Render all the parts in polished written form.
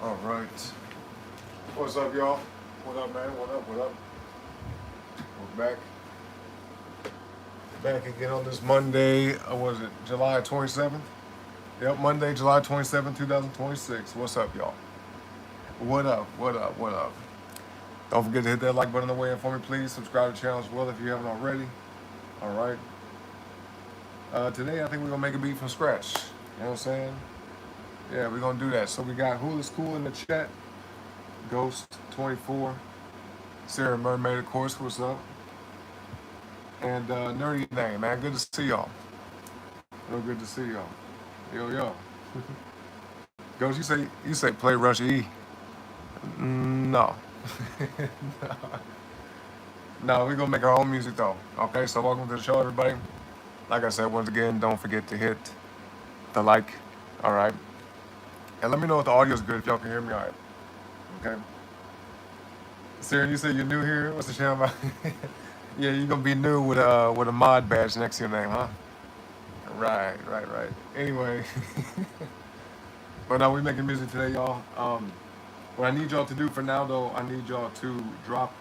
All right. What's up, y'all? What up, man? What up? What up? We're back. Back again on this Monday. Was it July 27th? Yep, Monday, July 27th, 2026. What's up, y'all? What up? What up? What up? Don't forget to hit that like button on the way in for me, please. Subscribe to the channel as well if you haven't already. All right. Today, I think we're going to make a beat from scratch. You know what I'm saying? Yeah, we're going to do that. So we got Who is Cool in the chat. Ghost24. Sarah Mermaid, of course. What's up? And Nerdy Name, man. Good to see y'all. Real good to see y'all. Yo, yo. Ghost, you say play Rush E. No. No, we're gonna make our own music though. Okay, so welcome to the show, everybody. Like I said, once again, don't forget to hit the like. All right. And let me know if the audio is good, if y'all can hear me all right. Okay. Sarah, you said you're new here. What's the channel about? Yeah, you're gonna be new with a mod badge next to your name, huh? Right. Anyway, but no, we're making music today, y'all. What I need y'all to do for now, though, I need y'all to drop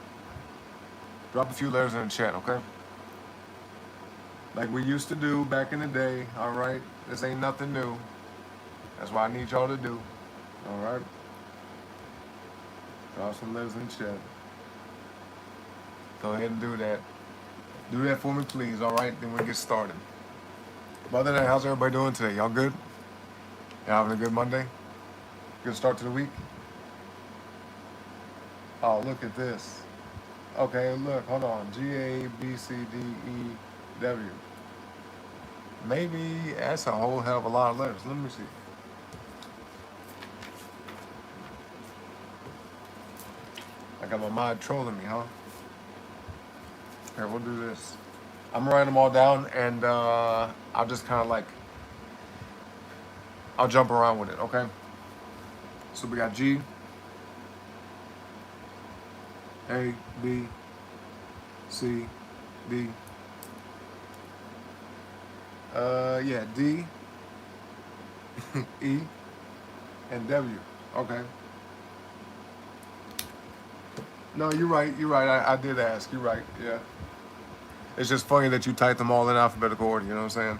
a few letters in the chat, okay? Like we used to do back in the day. All right, this ain't nothing new. That's what I need y'all to do. All right, drop some letters in the chat. Go ahead and do that. Do that for me, please. All right, then we get started. But other than that, how's everybody doing today? Y'all good? Y'all having a good Monday? Good start to the week? Oh, look at this. Okay, look, hold on. GABCDEW. Maybe that's a whole hell of a lot of letters. Let me see. I got my mod trolling me, huh? Here, we'll do this. I'm writing them all down, and I'll just kind of like, I'll jump around with it, okay? So we got G, A, B, C, D. Yeah, D, E, and W. Okay. No, you're right. I did ask. You're right. Yeah. It's just funny that you type them all in alphabetical order. You know what I'm saying?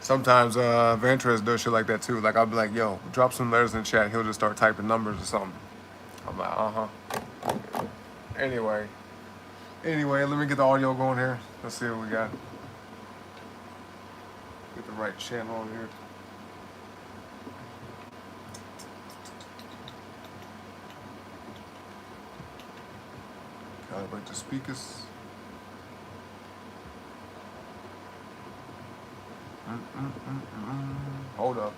Sometimes Ventress does shit like that too. Like I'll be like, "Yo, drop some letters in the chat." He'll just start typing numbers or something. I'm like, Anyway, let me get the audio going here. Let's see what we got. Get the right channel on here. Calibrate the speakers. Hold up.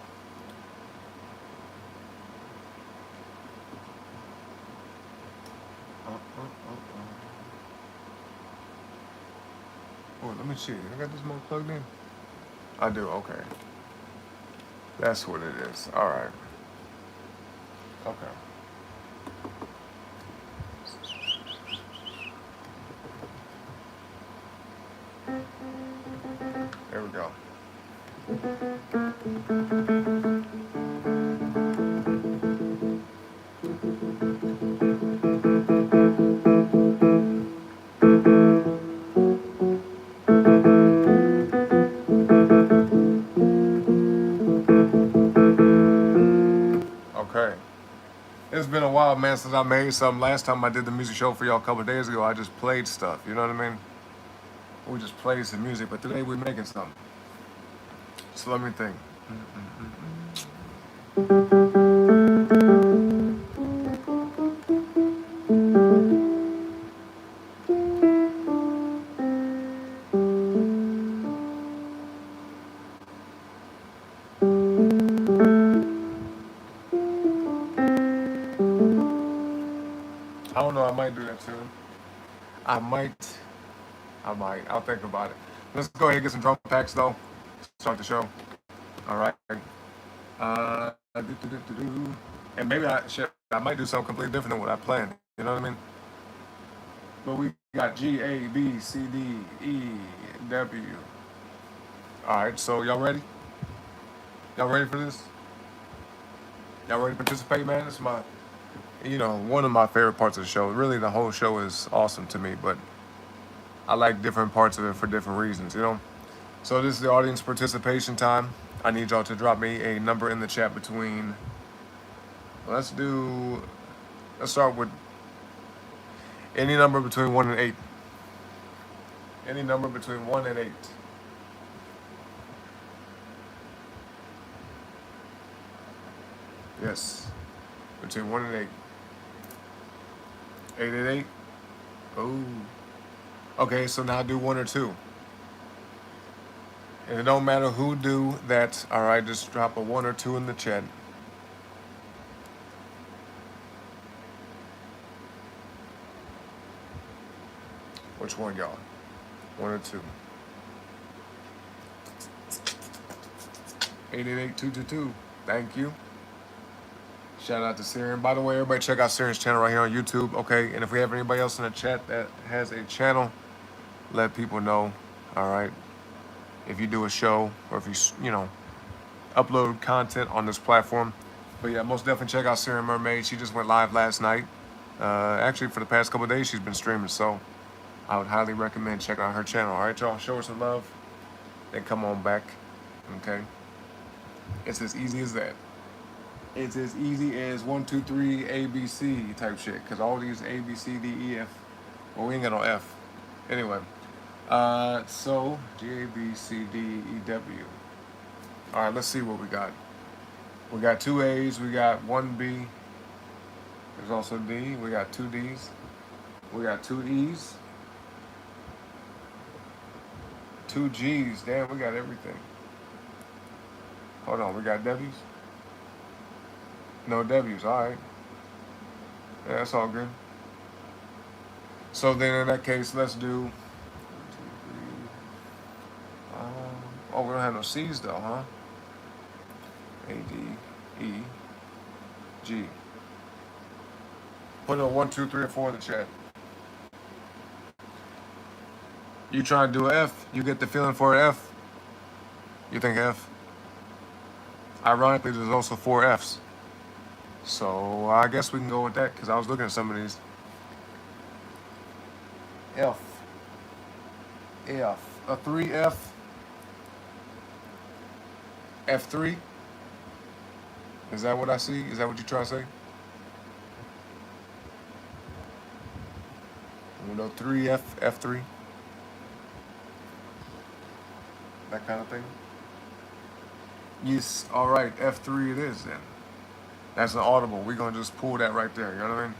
Oh, let me see. I got this mode plugged in. I do. Okay. That's what it is. All right. Okay. There we go. Okay. It's been a while, man, since I made something. Last time I did the music show for y'all a couple of days ago, I just played stuff. You know what I mean? We just played some music, but today we're making something. So let me think. I don't know. I might do that soon. I might. I'll think about it. Let's go ahead and get some drum packs, though. Start the show. All right. And maybe I might do something completely different than what I planned. You know what I mean? But we got G, A, B, C, D, E, W. All right. So y'all ready? Y'all ready for this? Y'all ready to participate, man? It's my, one of my favorite parts of the show. Really, the whole show is awesome to me, but I like different parts of it for different reasons. So this is the audience participation time. I need y'all to drop me a number in the chat between. Let's start with any number between 1 and 8. Any number between 1 and 8. Yes. Between 1 and 8. 888. Oh. Okay, so now do 1 or 2. And it don't matter who do that. All right, just drop a 1 or 2 in the chat. Which one, y'all? 1 or 2? 888-222. Thank you. Shout out to Syrian. By the way, everybody check out Syrian's channel right here on YouTube, okay? And if we have anybody else in the chat that has a channel, let people know, all right? If you do a show or if you upload content on this platform. But yeah, most definitely check out Syrian Mermaid. She just went live last night. Actually, for the past couple of days, she's been streaming, so I would highly recommend checking out her channel. All right, y'all, show her some love, then come on back, okay? It's as easy as that. It's as easy as 1, 2, 3, A, B, C type shit. Cause all these A, B, C, D, E, F. Well, we ain't got no F. Anyway, so G, A, B, C, D, E, W. All right, let's see what we got. We got 2 A's. We got 1 B. There's also D. We got 2 D's. We got 2 E's. 2 G's. Damn, we got everything. Hold on, we got W's. No W's, all right. Yeah, that's all good. So then in that case, let's do 1, 2, 3. Oh, we don't have no C's though, huh? A, D, E, G. Put a 1, 2, 3, or 4 in the chat. You trying to do an F, you get the feeling for an F. You think F? Ironically, there's also 4 F's. So I guess we can go with that because I was looking at some of these. F. F. A 3F. F3. Is that what I see? Is that what you're trying to say? No 3F, F3. That kind of thing. Yes, all right, F3 it is then. That's an audible. We're going to just pull that right there, you know what I mean?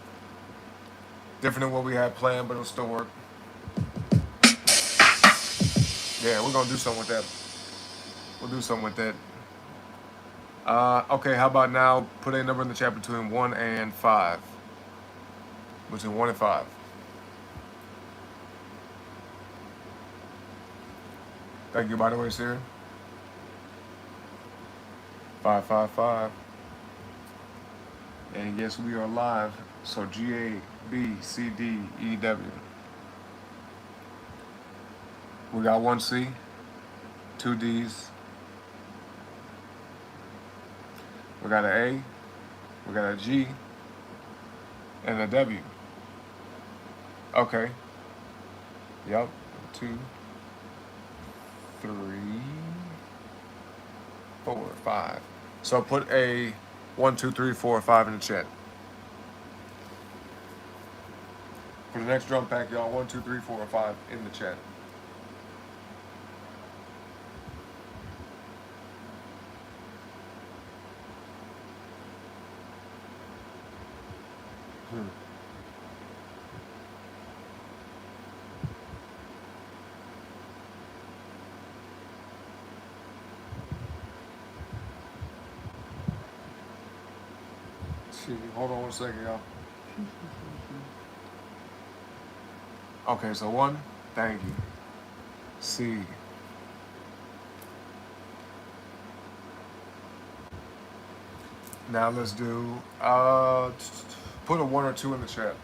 Different than what we had planned, but it'll still work. Yeah, we're going to do something with that. We'll do something with that. Okay, how about now, put a number in the chat between 1 and 5. Between 1 and 5. Thank you, by the way, Siri. 555. And yes, we are live. So G, A, B, C, D, E, W. We got 1 C, 2 D's. We got an A, we got a G, and a W. Okay. Yup. 2, 3, 4, 5. So put a 1, 2, 3, 4, 5 in the chat. For the next drum pack, y'all, 1, 2, 3, 4, 5 in the chat. Hold on 1 second, y'all. Okay, so 1, thank you. C. Now let's do, put a 1 or 2 in the chat.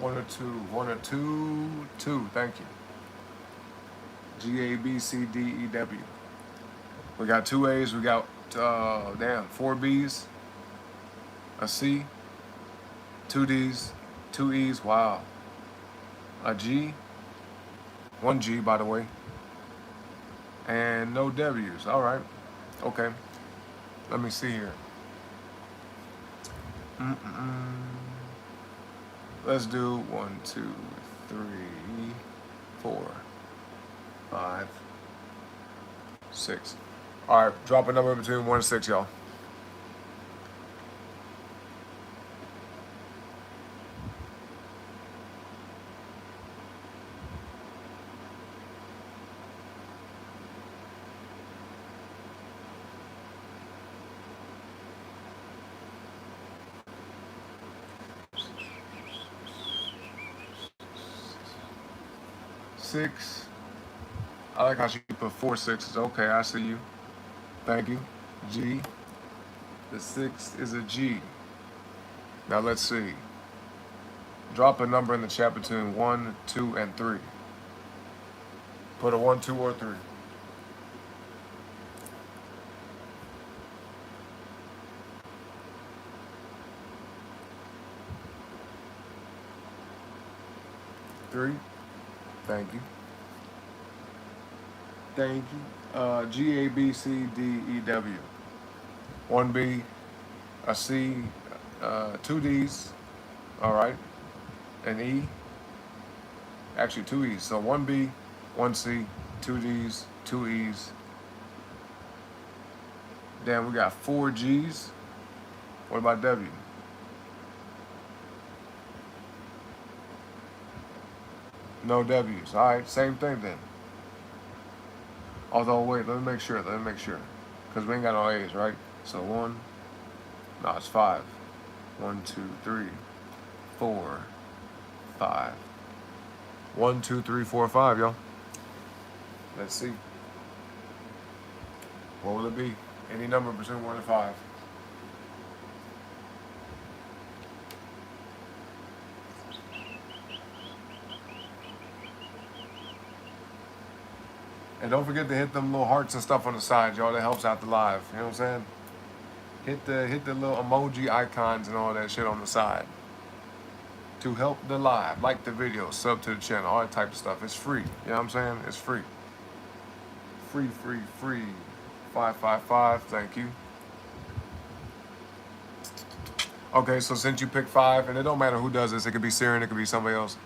One or two. One or two. Two. Thank you. G, A, B, C, D, E, W. We got two A's. We got, four B's. A C. Two D's. Two E's. Wow. A G. One G, by the way. And no W's. All right. Okay. Let me see here. Let's do 1, 2, 3, 4, 5, 6. All right, drop a number between 1 and 6, y'all. Six. I like how she put 4 6s. Okay, I see you. Thank you. G. The 6 is a G. Now let's see. Drop a number in the chat between 1, 2, and 3. Put a 1, 2, or 3. Three. Thank you. Thank you. G, A, B, C, D, E, W. 1 B, a C, 2 D's, all right, an E, actually 2 E's. So 1 B, 1 C, 2 D's, 2 E's. Then we got 4 G's. What about W? No W's. All right, same thing then. Although, wait, let me make sure. Because we ain't got no A's, right? So 1, no, it's 5. 1, 2, 3, 4, 5. 1, 2, 3, 4, 5, y'all. Let's see. What will it be? Any number between 1 and 5. And don't forget to hit them little hearts and stuff on the side, y'all. That helps out the live. You know what I'm saying? Hit the little emoji icons and all that shit on the side to help the live. Like the video, sub to the channel, all that type of stuff. It's free. You know what I'm saying? It's free. Free. 555. Thank you. Okay, so since you picked 5, and it don't matter who does this, it could be Siren, it could be somebody else.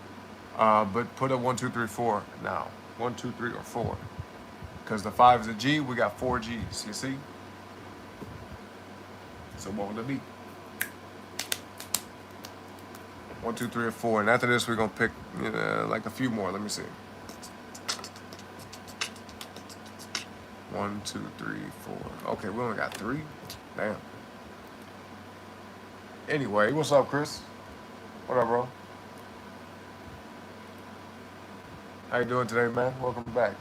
But put a 1, 2, 3, 4 now. 1, 2, 3, or 4. Because the 5 is a G, we got 4 G's, you see? So what will it be? 1, 2, 3, or 4. And after this, we're going to pick like a few more. Let me see. 1, 2, 3, 4. Okay, we only got 3. Damn. Anyway, what's up, Chris? What up, bro? How you doing today, man? Welcome back.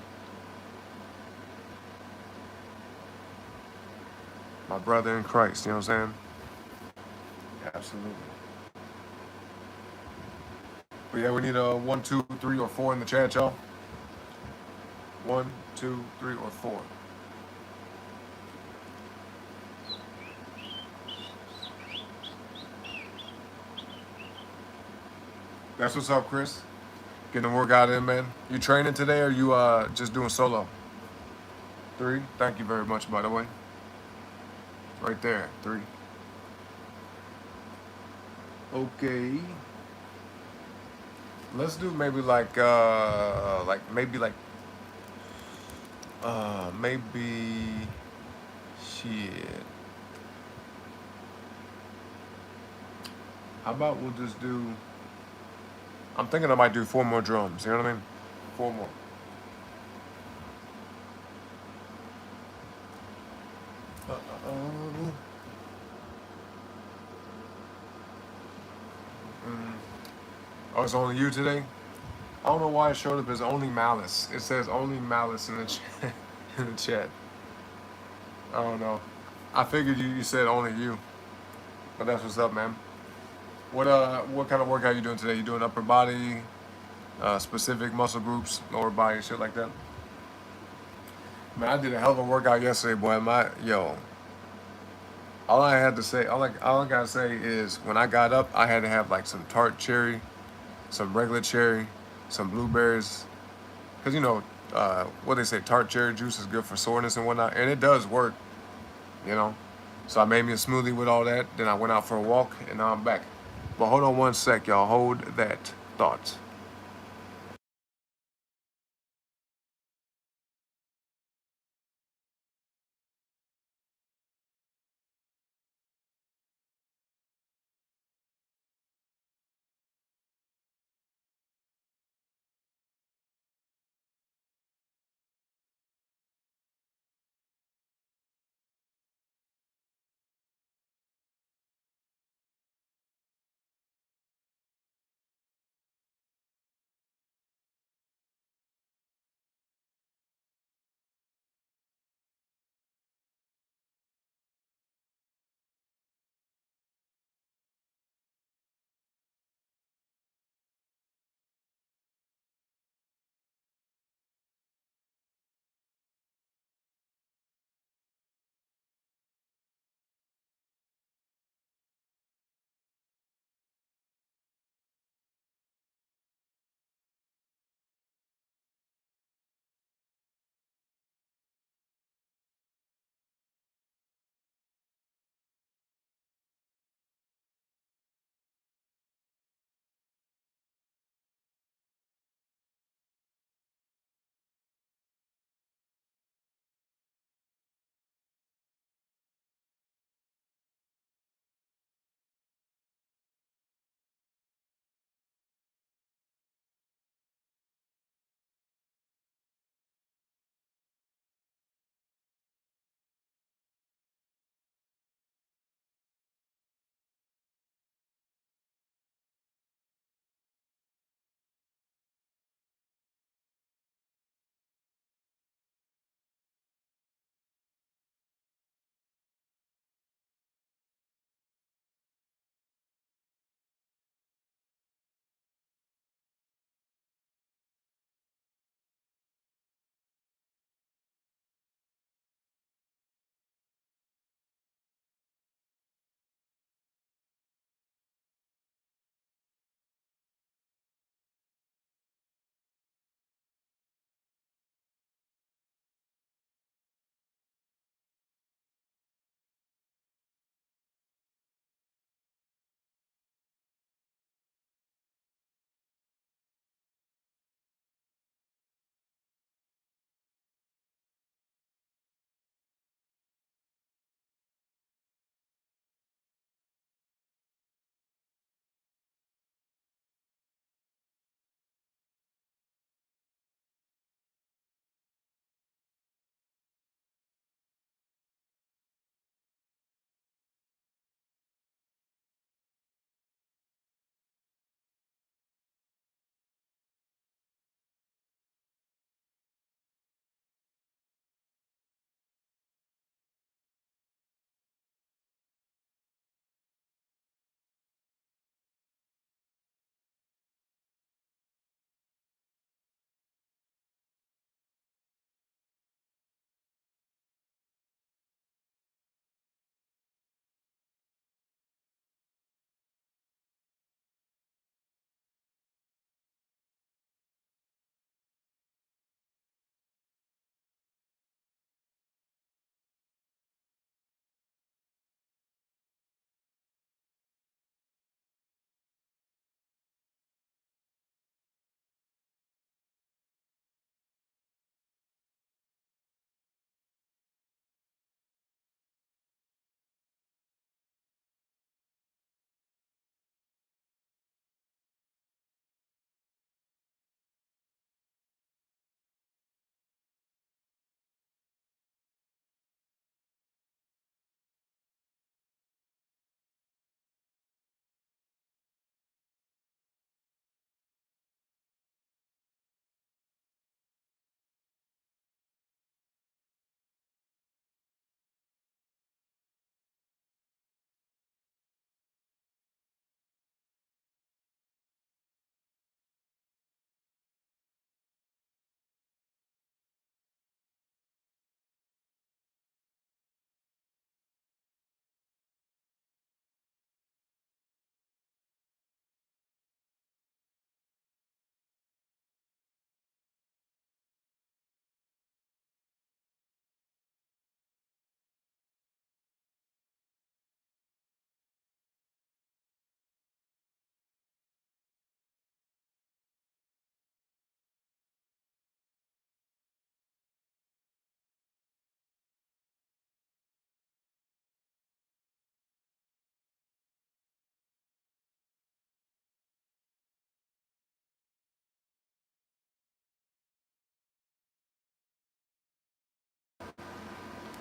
My brother in Christ, you know what I'm saying? Absolutely. But yeah, we need a 1, 2, 3, or 4 in the chat, y'all. 1, 2, 3, or 4. That's what's up, Chris. Getting the workout in, man. You training today, or you just doing solo? 3. Thank you very much, by the way. Right there, 3. Okay. Let's do maybe maybe shit. How about we'll just do, I'm thinking I might do 4 more drums, you know what I mean? 4 more. Oh, it's only you today? I don't know why it showed up as only Malice. It says only Malice in the chat. In the chat. I don't know. I figured you said only you. But that's what's up, man. What kind of workout you doing today? You doing upper body, specific muscle groups, lower body, shit like that? Man, I did a hell of a workout yesterday, boy. All I had to say, all I gotta say is when I got up, I had to have like some tart cherry, some regular cherry, some blueberries, cause what they say, tart cherry juice is good for soreness and whatnot, and it does work, you know. So I made me a smoothie with all that. Then I went out for a walk, and now I'm back. But hold on one sec, y'all. Hold that thought.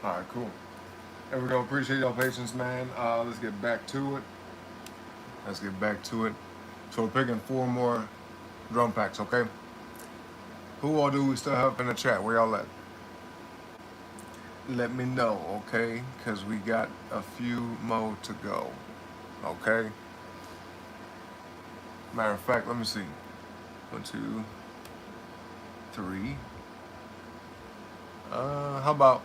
All right, cool. There we go. Appreciate your patience, man. Let's get back to it. Let's get back to it. So we're picking 4 more drum packs, okay? Who all do we still have in the chat? Where y'all at? Let me know, okay? Because we got a few more to go, okay? Matter of fact, let me see. 1, 2, 3. How about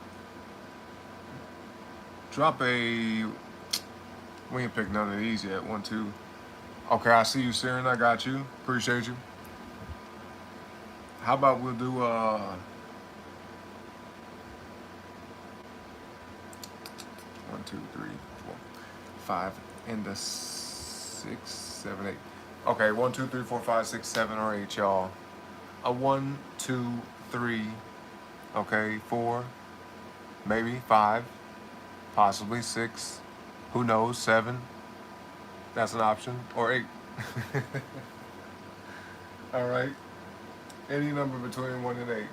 drop a... We ain't picked none of these yet. 1, 2. Okay, I see you, Siren. I got you. Appreciate you. How about we'll do 1, 2, 3, 4, 5, and the 6, 7, 8. Okay, 1, 2, 3, 4, 5, 6, 7, or 8, y'all. A 1, 2, 3. Okay, 4, maybe 5, possibly 6. Who knows? 7. That's an option. Or 8. All right. Any number between 1 and 8.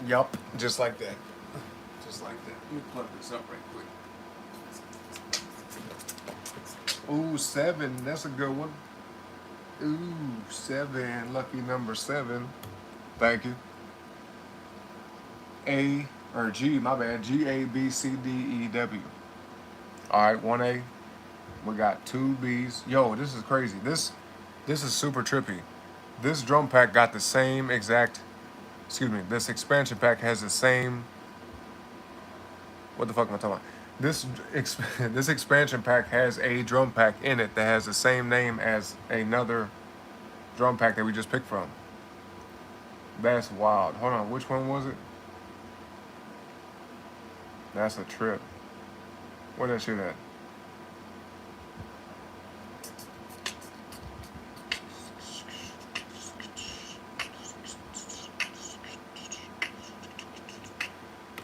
Yup, just like that. Just like that. Let me plug this up right quick. Ooh, 7. That's a good one. Ooh, 7. Lucky number 7. Thank you. A, or G, my bad. G, A, B, C, D, E, W. All right, 1A. We got 2 B's. Yo, this is crazy. This is super trippy. This drum pack got the same exact, this expansion pack has the same, what the fuck am I talking about? This expansion pack has a drum pack in it that has the same name as another drum pack that we just picked from. That's wild. Hold on, which one was it? That's a trip. Where that shit at?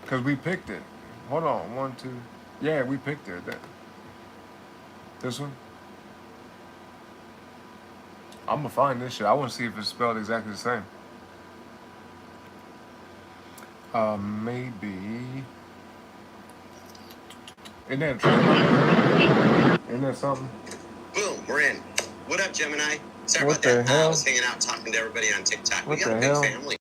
Because we picked it. Hold on, 1, 2. Yeah, we picked it. This one? I'm going to find this shit. I want to see if it's spelled exactly the same. Maybe. Isn't that true? Isn't that something? Boom, we're in. What up, Gemini? Sorry What about the that. hell? I was hanging out talking to everybody on TikTok. What We got the a big hell? family.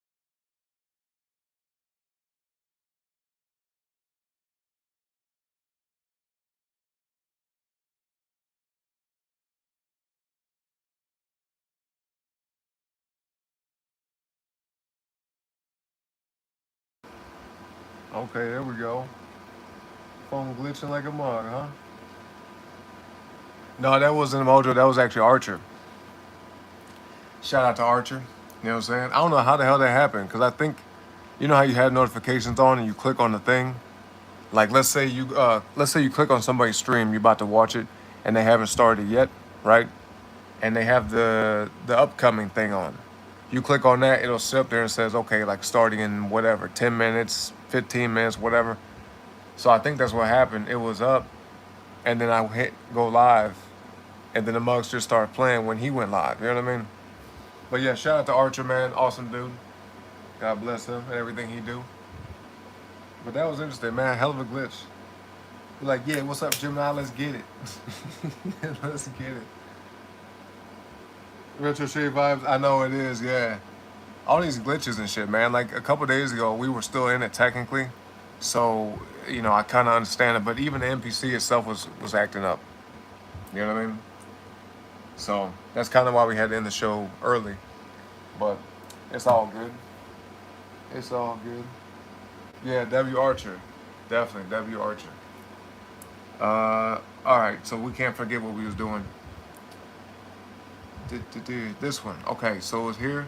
Okay, there we go. Phone glitching like a mug, huh? No, that wasn't Mojo. That was actually Archer. Shout out to Archer. You know what I'm saying? I don't know how the hell that happened because I think, you know how you have notifications on and you click on the thing. Like let's say you click on somebody's stream, you're about to watch it, and they haven't started yet, right? And they have the upcoming thing on. You click on that, it'll sit up there and says, okay, like starting in whatever, 10 minutes, 15 minutes, whatever. So I think that's what happened. It was up, and then I hit go live, and then the mugs just started playing when he went live. You know what I mean? But yeah, shout out to Archer, man. Awesome dude. God bless him and everything he do. But that was interesting, man. Hell of a glitch. We're like, yeah, what's up, Gemini? Let's get it. Let's get it. Retro Shade vibes. I know it is, yeah. All these glitches and shit, man. Like a couple days ago, we were still in it technically. So, you know, I kind of understand it. But even the NPC itself was acting up. You know what I mean? So that's kind of why we had to end the show early. But it's all good. It's all good. Yeah, W Archer. Definitely, W Archer. Alright, so we can't forget what we was doing. This one. Okay, so it's here.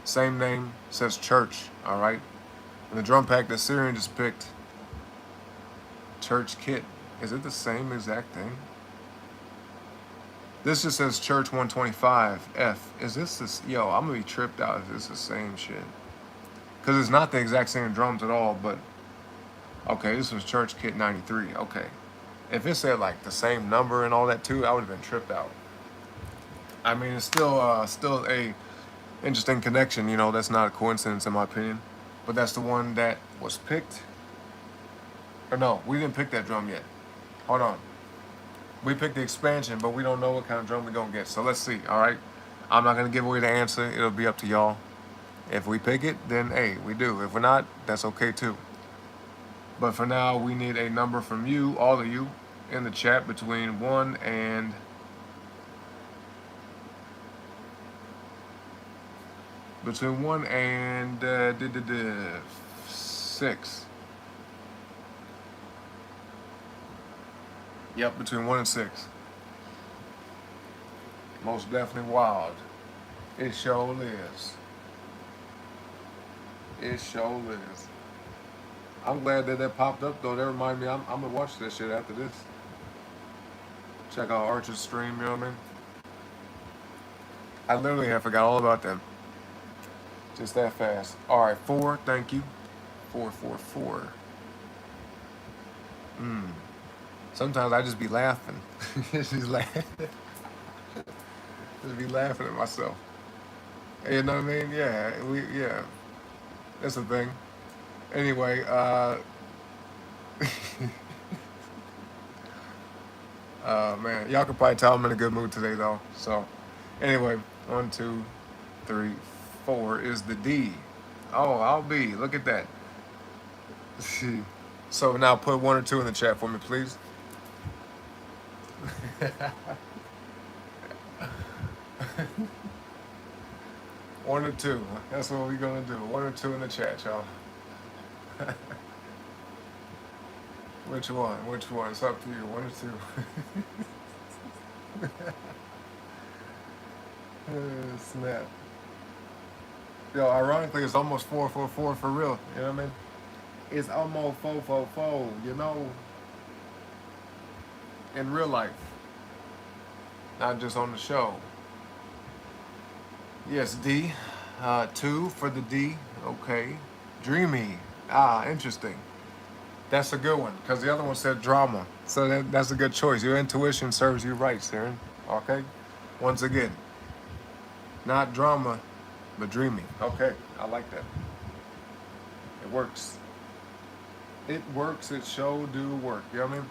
Same name. Says church. Alright. And the drum pack that Syrian just picked. Church kit. Is it the same exact thing? This just says Church 125 F. Is this? Yo, I'm gonna be tripped out if this is the same shit. Because it's not the exact same drums at all, but... Okay, this was Church Kit 93. Okay. If it said like the same number and all that too, I would have been tripped out. I mean, it's still a Interesting connection, you know, that's not a coincidence in my opinion. But that's the one that was picked. Or no, we didn't pick that drum yet. Hold on. We picked the expansion, but we don't know what kind of drum we're gonna get. So let's see, alright? I'm not gonna give away the answer, it'll be up to y'all. If we pick it, then hey, we do. If we're not, that's okay too. But for now, we need a number from you, all of you, in the chat between 1 and 6. Yep, between 1 and 6. Most definitely wild. It sure is. It sure is. I'm glad that that popped up though. That reminded me, I'm gonna watch this shit after this. Check out Archer's stream, you know what I mean? I literally have forgot all about them. Just that fast. Alright, 4, thank you. 4. Sometimes I just be laughing. just be laughing at myself. You know what I mean? Yeah. That's the thing. Anyway, man, y'all can probably tell I'm in a good mood today though. So, anyway, 1, 2, 3, 4 is the D. Oh, I'll be. Look at that. So now put 1 or 2 in the chat for me, please. 1 or 2. That's what we're gonna do. 1 or 2 in the chat, y'all. Which one? Which one? It's up to you. 1 or 2. Snap. Yo, ironically, it's almost 444 for real. You know what I mean? It's almost 444. You know, in real life, not just on the show. Yes, D. 2 for the D. Okay. Dreamy. Interesting. That's a good one, because the other one said drama. So that's a good choice. Your intuition serves you right, Saren. Okay? Once again, not drama, but dreamy. Okay, I like that. It works. It works. It sure do work. You know what I mean?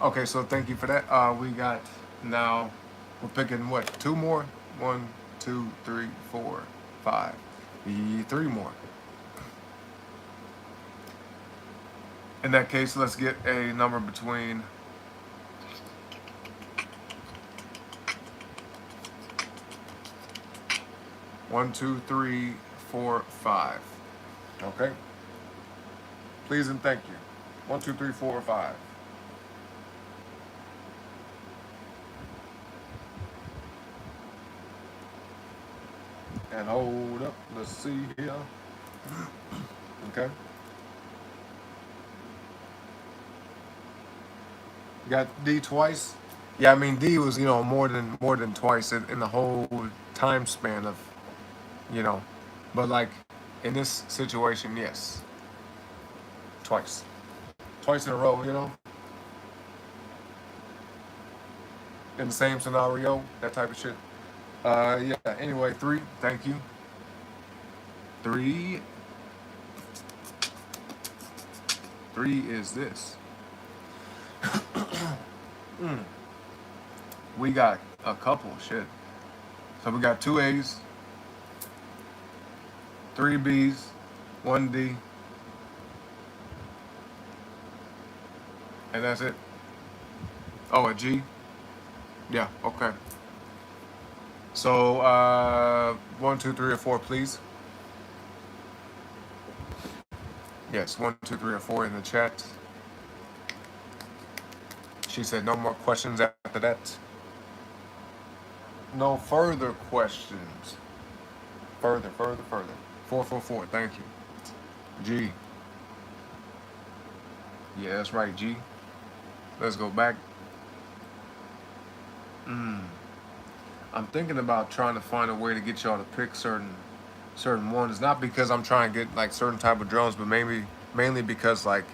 Okay, so thank you for that. We got, now, we're picking what? 2 more? 1, 2, 3, 4, 5. 3 more. In that case, let's get a number between 1, 2, 3, 4, 5. Okay? Please and thank you. 1, 2, 3, 4, 5. And hold up. Let's see here. Okay. Got D twice. Yeah, I mean D was, you know, more than twice in the whole time span of, you know, but like in this situation, yes, twice in a row, you know, in the same scenario, that type of shit. Yeah. Anyway, 3. Thank you. 3 is this. We got a couple shit. So we got 2 A's, 3 B's, 1 D, and that's it. Oh, a G? Yeah, okay. So 1, 2, 3, or 4, please. Yes, 1, 2, 3, or 4 in the chat. She said no more questions after that. No further questions. Further. 444, thank you. G. Yeah, that's right, G. Let's go back. I'm thinking about trying to find a way to get y'all to pick certain ones. Not because I'm trying to get like certain type of drums, but mainly because like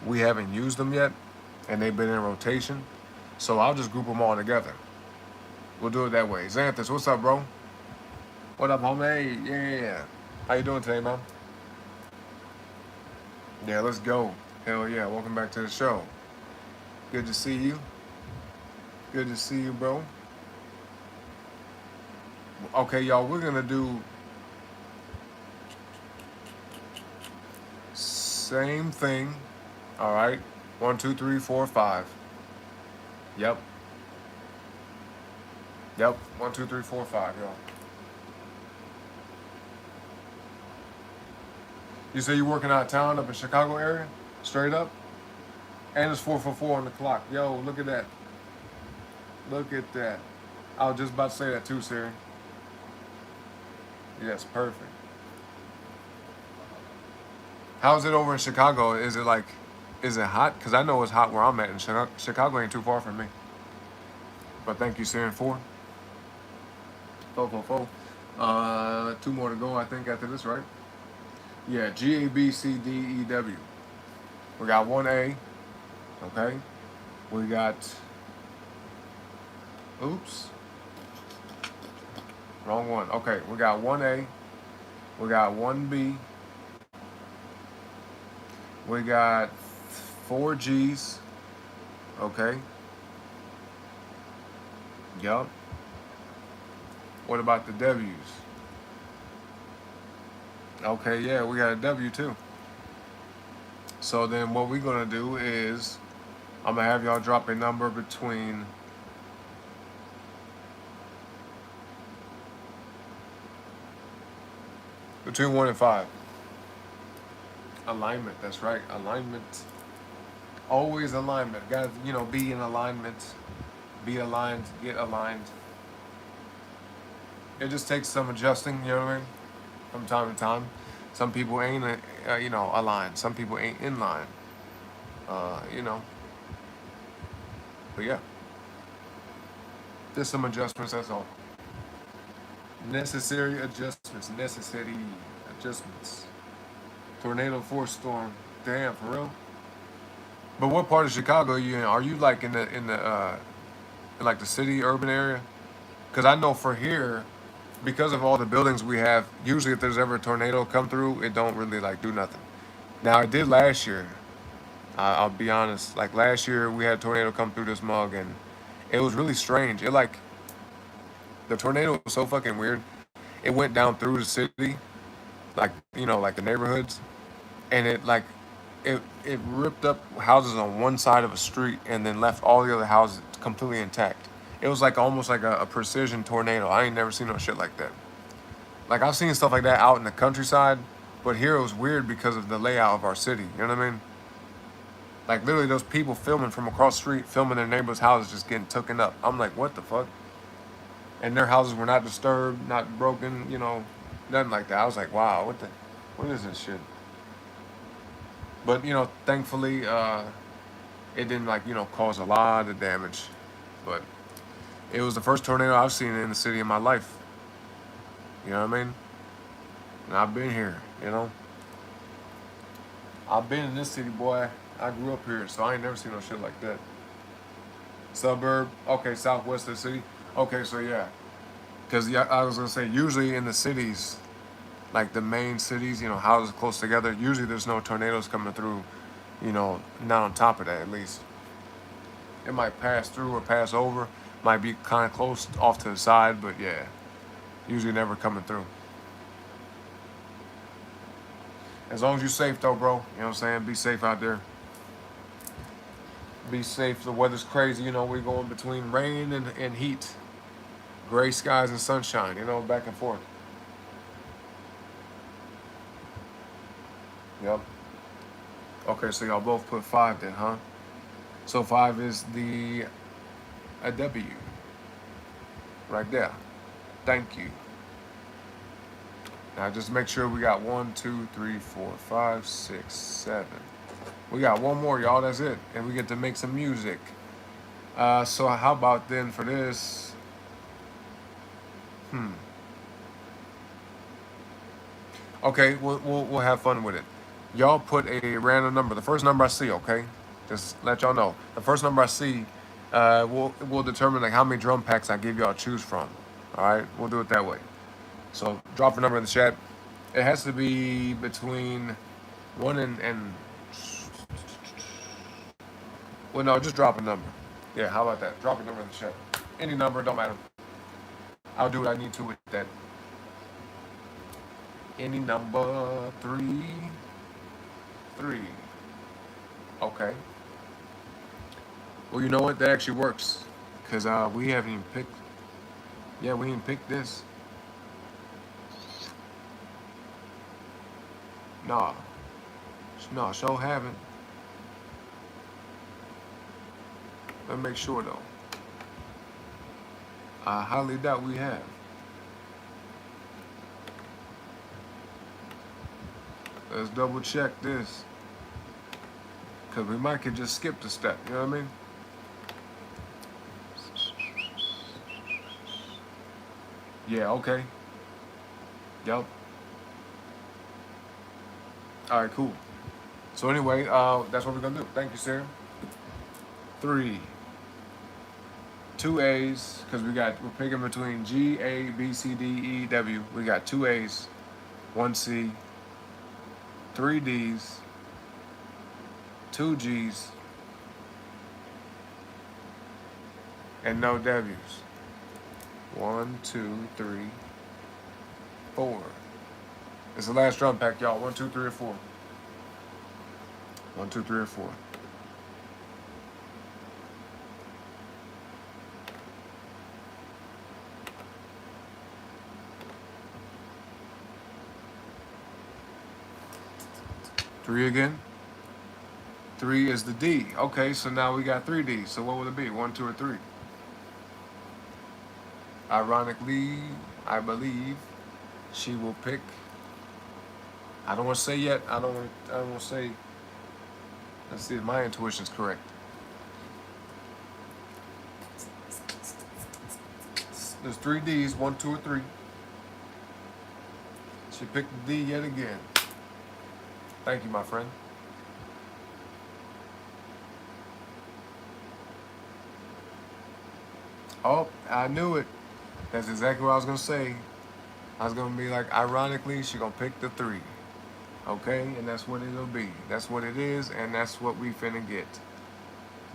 we haven't used them yet and they've been in rotation. So I'll just group them all together. We'll do it that way. Xanthus, what's up, bro? What up, homie? Yeah. How you doing today, man? Yeah, let's go. Hell yeah. Welcome back to the show. Good to see you. Good to see you, bro. Okay, y'all, we're gonna do same thing. All right. 1, 2, 3, 4, 5. Yep. Yep. 1, 2, 3, 4, 5, y'all. You say you're working out of town up in Chicago area? Straight up? And it's 4:44 on the clock. Yo, look at that. Look at that. I was just about to say that too, Siri. Yes, perfect. How's it over in Chicago? Is it hot? Because I know it's hot where I'm at, and Chicago ain't too far from me. But thank you, Siri, for. Four. Two more to go, I think, after this, right? Yeah, G, A, B, C, D, E, W. We got 1A, okay? We got, oops, wrong one. Okay, we got 1A, we got 1B, we got 4 Gs, okay? Yup. What about the W's? Okay, yeah, we got a W too. So then what we're gonna do is I'm gonna have y'all drop a number between between 1 and 5. Alignment, that's right. Alignment. Always alignment. Gotta, be in alignment. Be aligned, get aligned. It just takes some adjusting, you know what I mean? From time to time. Some people ain't, aligned. Some people ain't in line. You know. But yeah. Just some adjustments, that's all. Necessary adjustments. Necessary adjustments. Tornado force storm. Damn, for real? But what part of Chicago are you in? Are you like in like the city, urban area? Because I know for here, because of all the buildings we have, usually if there's ever a tornado come through, it don't really like do nothing. Now it did last year. I'll be honest. Like last year, we had a tornado come through this mug, and it was really strange. The tornado was so fucking weird. It went down through the city, like like the neighborhoods, and it ripped up houses on one side of a street and then left all the other houses completely intact. It was like almost like a precision tornado. I ain't never seen no shit like that. Like I've seen stuff like that out in the countryside, but here it was weird because of the layout of our city. You know what I mean? Like literally those people filming from across the street, filming their neighbors' houses just getting taken up. I'm like, what the fuck? And their houses were not disturbed, not broken, nothing like that. I was like, wow, what is this shit? But thankfully, it didn't cause a lot of damage. But it was the first tornado I've seen in the city in my life. You know what I mean? And I've been here, I've been in this city, boy. I grew up here, so I ain't never seen no shit like that. Suburb, okay, southwest of the city. Okay, so yeah. Because I was going to say, usually in the cities, like the main cities, houses close together, usually there's no tornadoes coming through, not on top of that at least. It might pass through or pass over, might be kind of close off to the side, but yeah, usually never coming through. As long as you're safe though, bro, you know what I'm saying? Be safe out there. Be safe. The weather's crazy, we're going between rain and heat. Gray skies and sunshine, back and forth. Yep. Okay, so y'all both put 5 then, huh? So 5 is a W. Right there. Thank you. Now just make sure we got 1, 2, 3, 4, 5, 6, 7. We got one more, y'all. That's it. And we get to make some music. So how about then for this? Okay, we'll have fun with it. Y'all put a random number. The first number I see, okay? Just let y'all know. The first number I see, we'll determine like how many drum packs I give y'all to choose from. All right, we'll do it that way. So drop a number in the chat. It has to be between 1 and well, no, just drop a number. Yeah, how about that? Drop a number in the chat. Any number, don't matter. I'll do what I need to with that. Any number, three. Okay. Well, you know what? That actually works. Because we haven't even picked. Yeah, we ain't picked this. Nah. No, sure haven't. Let me make sure, though. I highly doubt we have. Let's double check this. Because we might could just skip the step. You know what I mean? Yeah, okay. Yep. All right, cool. So anyway, that's what we're gonna do. Thank you, Sarah. 3, 2 A's, because we're picking between G, A, B, C, D, E, W. We got 2 A's, 1 C, 3 D's, 2 G's, and no W's. 1, 2, 3, 4. It's the last drum pack, y'all. 1, 2, 3, or 4. 1, 2, 3, or 4. Three again. 3 is the D. Okay, so now we got 3 D's. So what would it be? 1, 2, or 3? Ironically, I believe she will pick. I don't want to say yet. I don't want to say. Let's see if my intuition's correct. There's 3 D's, 1, 2, or 3. She picked the D yet again. Thank you, my friend. Oh, I knew it. That's exactly what I was gonna say. I was gonna be like, ironically, she gonna pick the 3. Okay, and that's what it'll be. That's what it is, and that's what we finna get.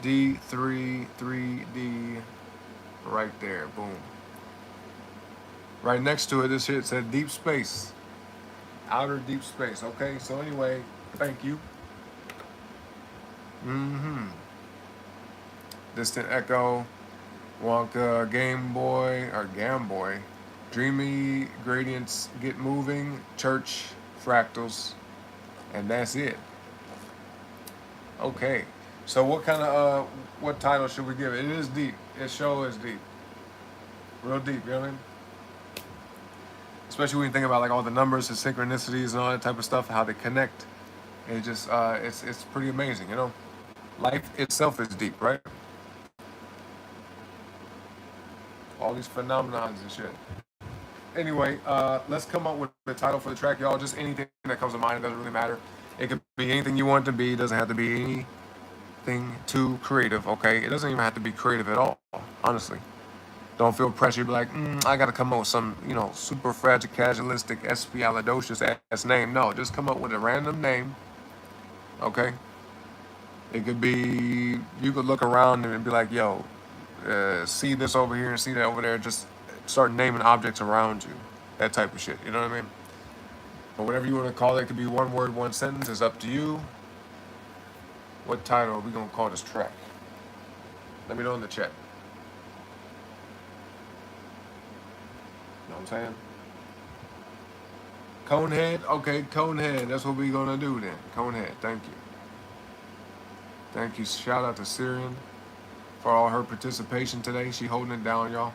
D, 3, 3D, right there, boom. Right next to it, this shit said deep space. Outer deep space, okay? So anyway, thank you. Distant Echo, Wonka, Game Boy, Dreamy, Gradients, Get Moving, Church, Fractals, and that's it. Okay, so what title should we give it? It is deep. It sure is deep. Real deep, you know what I mean? Especially when you think about like all the numbers and synchronicities and all that type of stuff, how they connect. It just, it's pretty amazing, you know? Life itself is deep, right? All these phenomenons and shit. Anyway, let's come up with the title for the track, y'all. Just anything that comes to mind. It doesn't really matter. It could be anything you want it to be. It doesn't have to be anything too creative, okay? It doesn't even have to be creative at all, honestly. Don't feel pressure. Be like, I got to come up with some, super fragile, casualistic, espialidocious ass name. No, just come up with a random name, okay? It could be, you could look around and be like, yo, see this over here and see that over there. Just start naming objects around you. That type of shit. You know what I mean? But whatever you want to call it, it could be one word, one sentence. It's up to you. What title are we going to call this track? Let me know in the chat. Know what I'm saying? Conehead? Okay, Conehead. That's what we're going to do then. Conehead. Thank you. Thank you. Shout out to Syrian for all her participation today. She holding it down, y'all.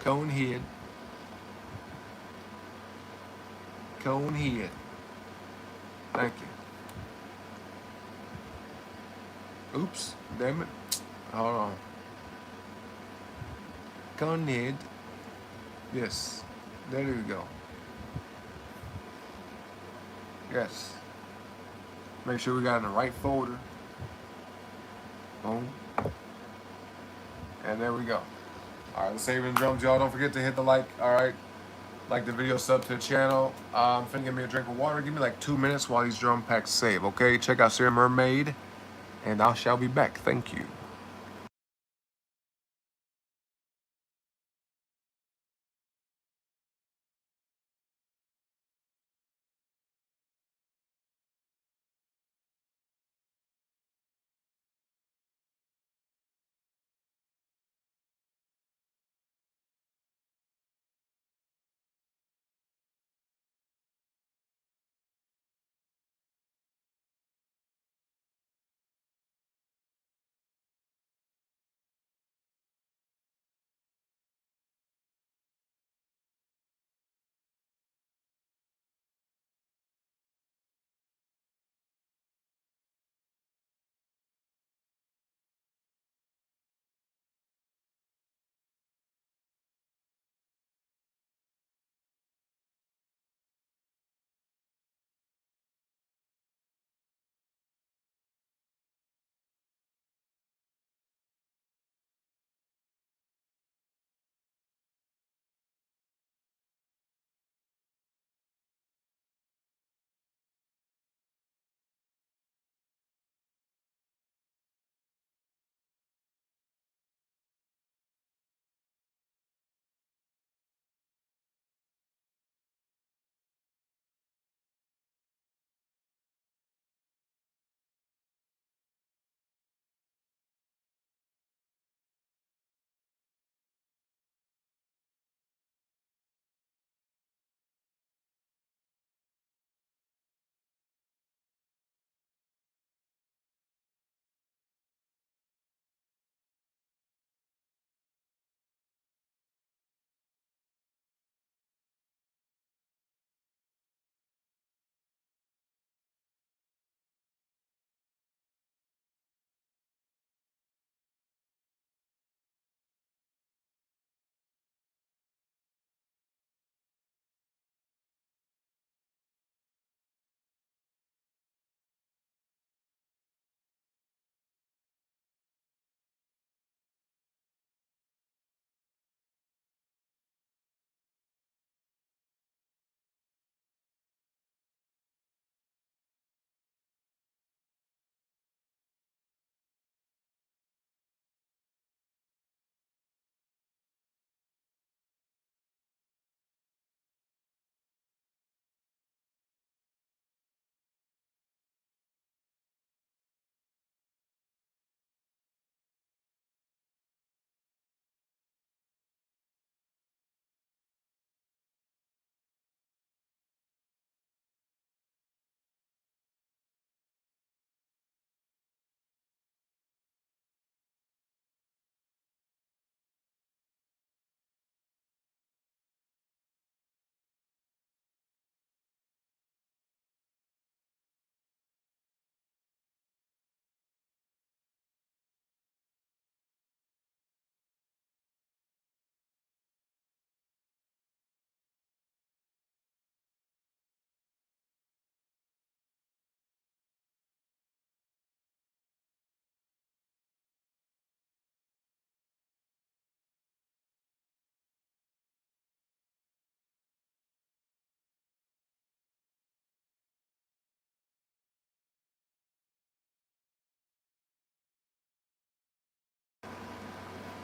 Conehead. Conehead. Thank you. Oops. Damn it. Hold on. Conehead. Yes. There you go. Yes. Make sure we got in the right folder. Boom. And there we go. All right, let's save in drums, y'all. Don't forget to hit the like. All right, like the video, sub to the channel. Finna give me a drink of water. Give me like 2 minutes while these drum packs save. Okay, check out Sierra Mermaid, and I shall be back. Thank you.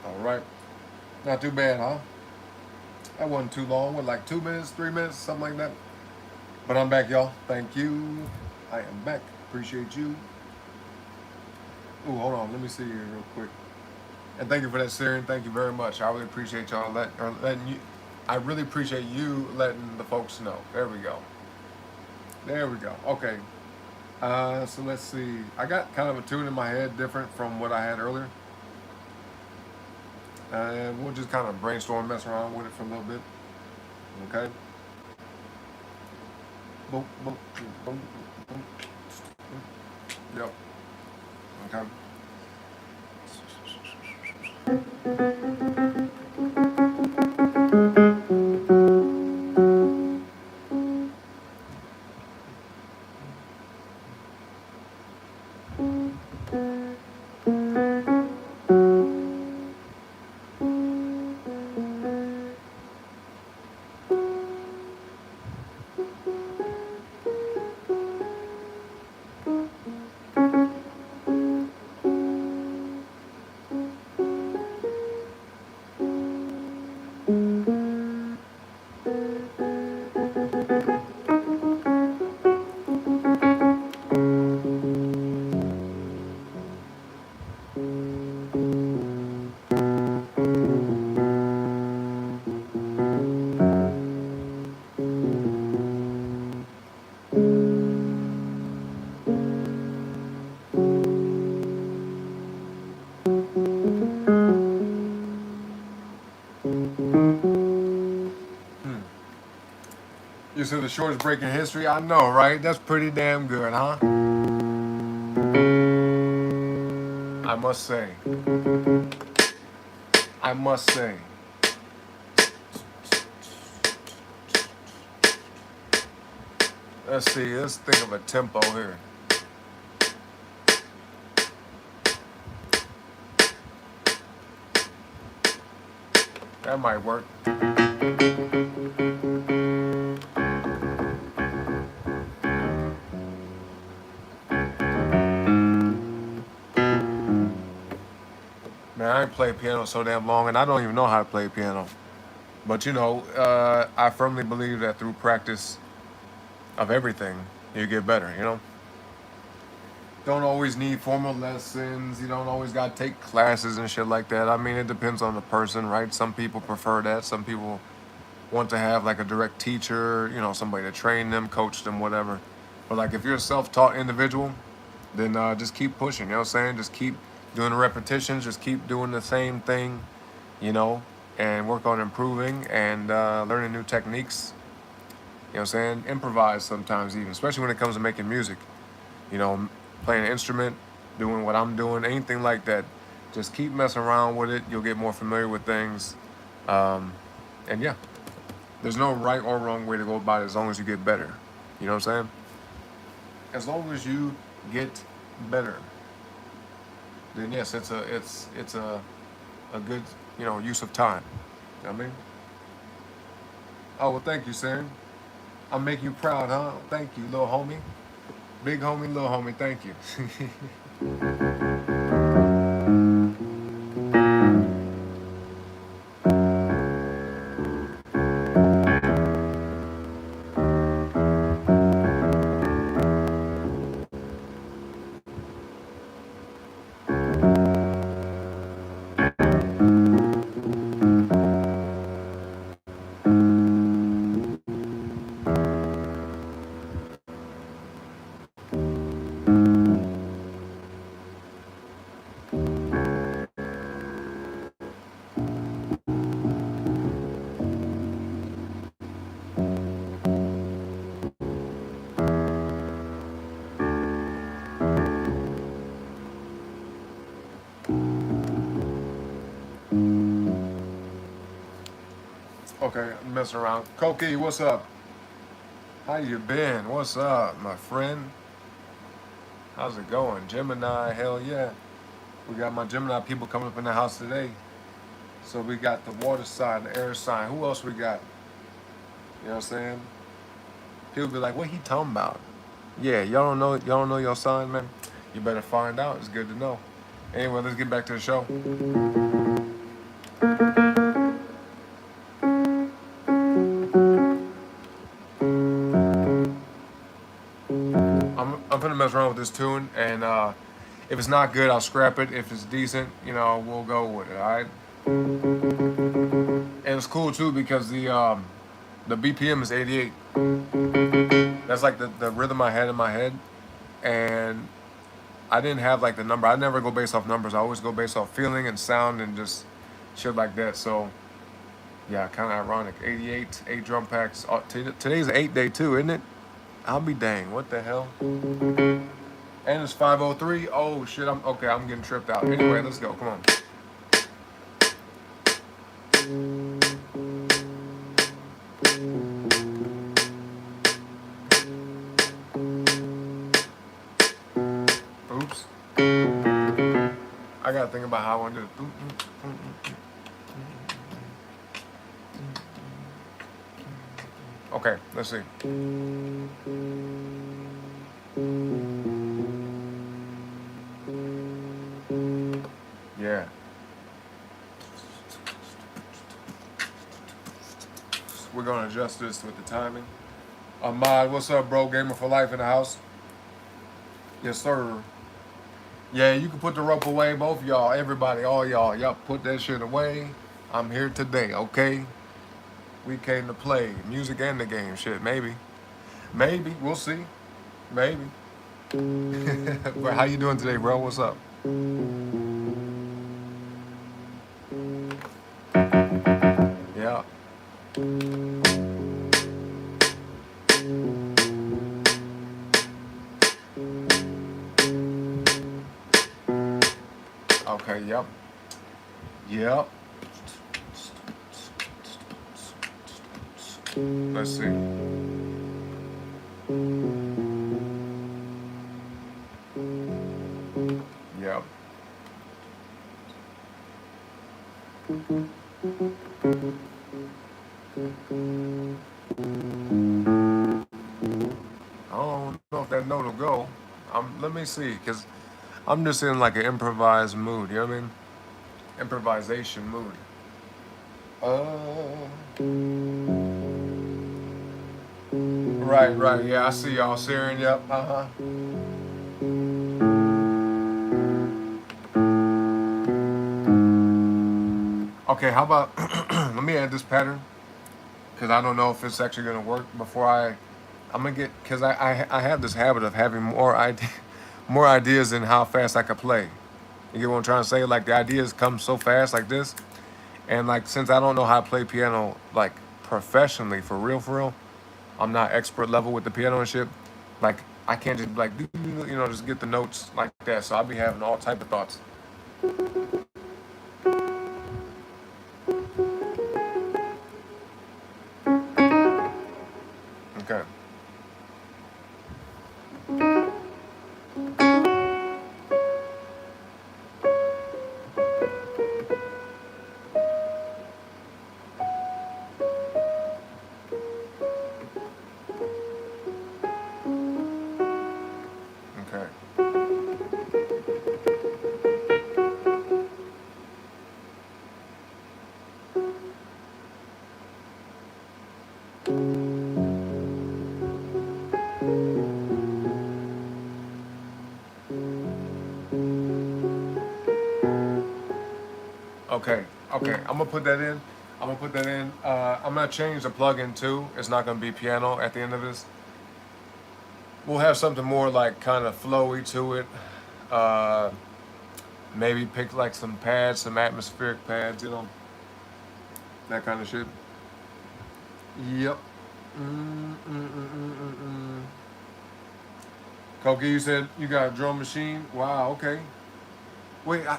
All right, not too bad, huh? That wasn't too long. What, like 2 minutes, 3 minutes, something like that. But I'm back, y'all. Thank you. I am back. Appreciate you. Ooh, hold on. Let me see here real quick. And thank you for that, Syrian. Thank you very much. I really appreciate y'all letting you. I really appreciate you letting the folks know. There we go. There we go. Okay. So let's see. I got kind of a tune in my head different from what I had earlier. And we'll just kind of brainstorm, mess around with it for a little bit. Okay. Boom, boom, boom, boom. Yep. Okay. You said the shortest break in history? I know, right? That's pretty damn good, huh? I must say. I must say. Let's see. Let's think of a tempo here. That might work. Man, I ain't played piano so damn long, and I don't even know how to play piano. But you know, I firmly believe that through practice of everything, you get better. You know, don't always need formal lessons. You don't always got to take classes and shit like that. I mean, it depends on the person, right? Some people prefer that. Some people want to have like a direct teacher, you know, somebody to train them, coach them, whatever. But like if you're a self-taught individual, then just keep pushing. You know what I'm saying? Just keep doing the repetitions. Just keep doing the same thing, you know, and work on improving and learning new techniques. You know what I'm saying? Improvise sometimes even, especially when it comes to making music. You know, playing an instrument, doing what I'm doing, anything like that. Just keep messing around with it. You'll get more familiar with things. And yeah, there's no right or wrong way to go about it as long as you get better. You know what I'm saying? As long as you get better, then yes, it's a good, you know, use of time. You know what I mean? Oh well, thank you, Sam. I'm making you proud, huh? Thank you, little homie. Big homie, little homie, thank you. Okay, I'm messing around. Koki, what's up? How you been? What's up, my friend? How's it going? Gemini, hell yeah. We got my Gemini people coming up in the house today. So we got the water sign, the air sign. Who else we got? You know what I'm saying? People be like, what he talking about? Yeah, y'all don't know your sign, man? You better find out. It's good to know. Anyway, let's get back to the show. I'm gonna mess around with this tune, and if it's not good, I'll scrap it. If it's decent, you know, we'll go with it. All right. And it's cool too because the BPM is 88. That's like the rhythm I had in my head, and I didn't have like the number. I never go based off numbers. I always go based off feeling and sound and just shit like that. So yeah, kind of ironic. 88, 8 drum packs. Today's an 8 day too, isn't it? I'll be dang. What the hell? And it's 5:03. Oh shit! I'm okay. I'm getting tripped out. Anyway, let's go. Come on. Oops. I gotta think about how I want to do it. Okay, let's see. Yeah. We're gonna adjust this with the timing. Ahmad, what's up, bro? Gamer for life in the house. Yes, sir. Yeah, you can put the rope away, both of y'all, everybody, all y'all. Y'all put that shit away. I'm here today, okay? We came to play music and the game. Shit, maybe. Maybe. We'll see. Maybe. But how you doing today, bro? What's up? Yeah. Okay, yep. Yep. Let's see. Yep. I don't know if that note will go. Let me see, because I'm just in like an improvised mood, you know what I mean? Improvisation mood. Uh, right, yeah, I see y'all, Syrian, yep, uh-huh. Okay, how about, let me add this pattern, because I don't know if it's actually going to work before I'm going to get, because I have this habit of having more ideas than how fast I could play. You get what I'm trying to say? Like, the ideas come so fast like this, and like, since I don't know how to play piano, like, professionally, for real, I'm not expert level with the piano and shit. Like, I can't just like, just get the notes like that. So I'll be having all type of thoughts. Okay. Okay. Okay. Okay. I'm gonna put that in. I'm gonna change the plugin too. It's not gonna be piano at the end of this. We'll have something more like kind of flowy to it. Uh, Maybe pick like some pads, some atmospheric pads, that kind of shit. Yep. Koki, you said you got a drum machine. Wow. Okay. Wait, I